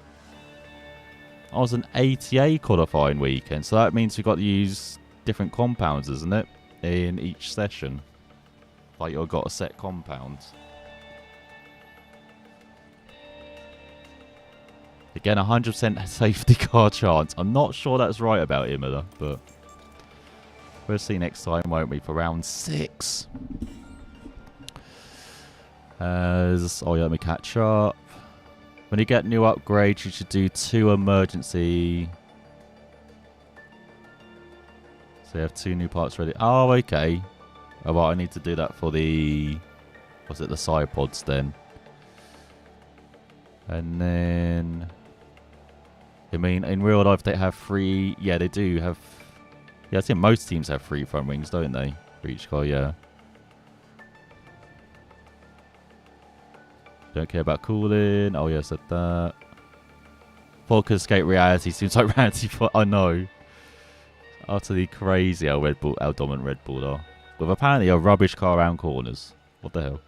I was an ATA qualifying weekend, so that means we've got to use different compounds, isn't it? In each session. Like you've got a set compound. Again, 100% safety car chance. I'm not sure that's right about Imola, but we'll see next time, won't we, for round 6. Let me catch up. When you get new upgrades, you should do 2 emergency. So you have 2 new parts ready. Oh, okay. Oh, well, I need to do that for the... Was it the side pods then? And then... I mean, in real life, they have 3... Yeah, they do have... Yeah, I think most teams have 3 front wings, don't they? For each car, yeah. Don't care about cooling. Oh, yeah, I said that. Thought could escape reality. Seems like reality. I know. Utterly crazy how dominant Red Bull are. With apparently a rubbish car around corners. What the hell?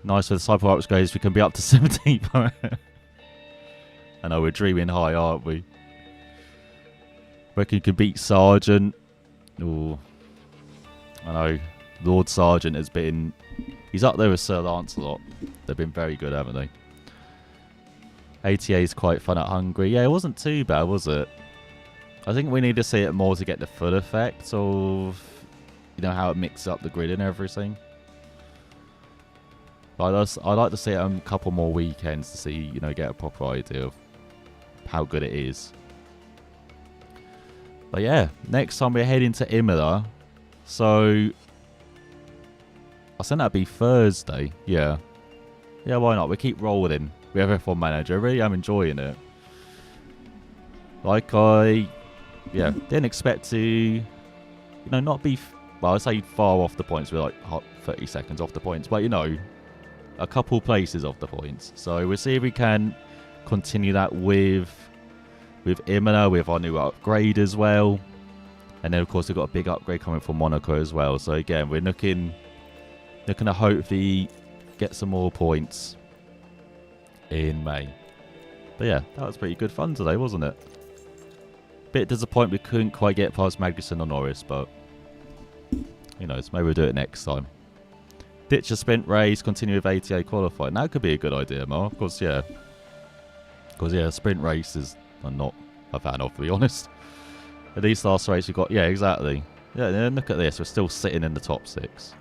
Nice with the cycle upgrades. We can be up to 17th. I know we're dreaming high, aren't we? Reckon you can beat Sargent. Ooh. I know. Lord Sargent has been... He's up there with Sir Lancelot. They've been very good, haven't they? ATA is quite fun at Hungary. Yeah, it wasn't too bad, was it? I think we need to see it more to get the full effect of... You know, how it mixes up the grid and everything. I'd like to see it on a couple more weekends to see, you know, get a proper idea of how good it is. But yeah, next time we're heading to Imola. So, I think that'd be Thursday. Yeah. Yeah, why not? We keep rolling. We have F1 Manager. I really am enjoying it. Like didn't expect to, you know, not be, well, I'd say far off the points. We're like 30 seconds off the points. But, you know, a couple places off the points. So we'll see if we can continue that with Imola, with our new upgrade as well. And then, of course, we've got a big upgrade coming from Monaco as well. So, again, we're looking to hopefully get some more points in May. But, yeah, that was pretty good fun today, wasn't it? Bit disappointed we couldn't quite get past Magnussen or Norris, but, you know, maybe we'll do it next time. Ditch a sprint race, continue with ATA qualifying. That could be a good idea, Mark. Of course, yeah. Because, yeah, sprint races I'm not a fan of, to be honest. At these last race we've got... Yeah, exactly. Yeah, look at this. We're still sitting in the top 6.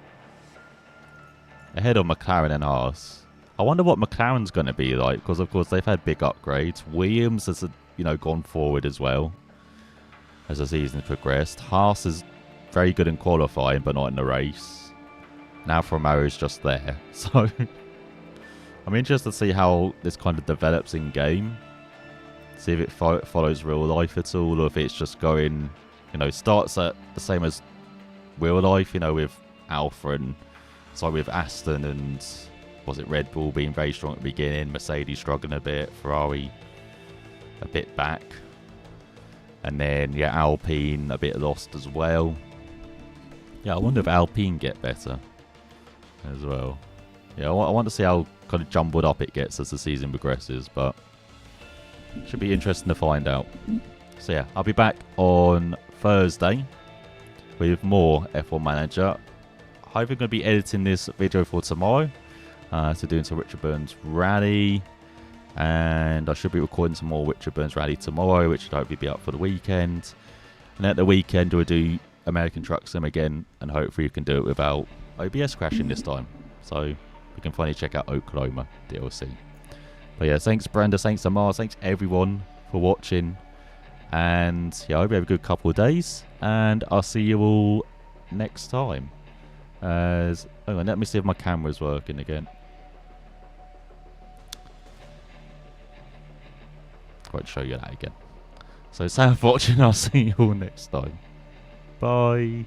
Ahead of McLaren and Haas. I wonder what McLaren's going to be like. Because, of course, they've had big upgrades. Williams has, you know, gone forward as well. As the season progressed. Haas is very good in qualifying, but not in the race. Now Romero is just there. So, I'm interested to see how this kind of develops in game. See if it follows real life at all, or if it's just going, you know, starts at the same as real life, you know, with Alpha and, sorry, with Aston and, was it Red Bull being very strong at the beginning, Mercedes struggling a bit, Ferrari a bit back, and then, yeah, Alpine a bit lost as well. Yeah, I wonder if Alpine get better as well. Yeah, I want to see how kind of jumbled up it gets as the season progresses, but should be interesting to find out. So yeah, I'll be back on Thursday with more F1 Manager. I'm going to be editing this video for tomorrow. So doing some Richard Burns Rally. And I should be recording some more Richard Burns Rally tomorrow, which should hopefully be up for the weekend. And at the weekend we'll do American Truck Sim again, and hopefully you can do it without OBS crashing this time. So we can finally check out Oklahoma DLC. But yeah, thanks Brenda, thanks Amar, thanks everyone for watching. And yeah, I hope you have a good couple of days. And I'll see you all next time. Hang on, let me see if my camera's working again. I'll show you that again. So thanks for watching, I'll see you all next time. Bye.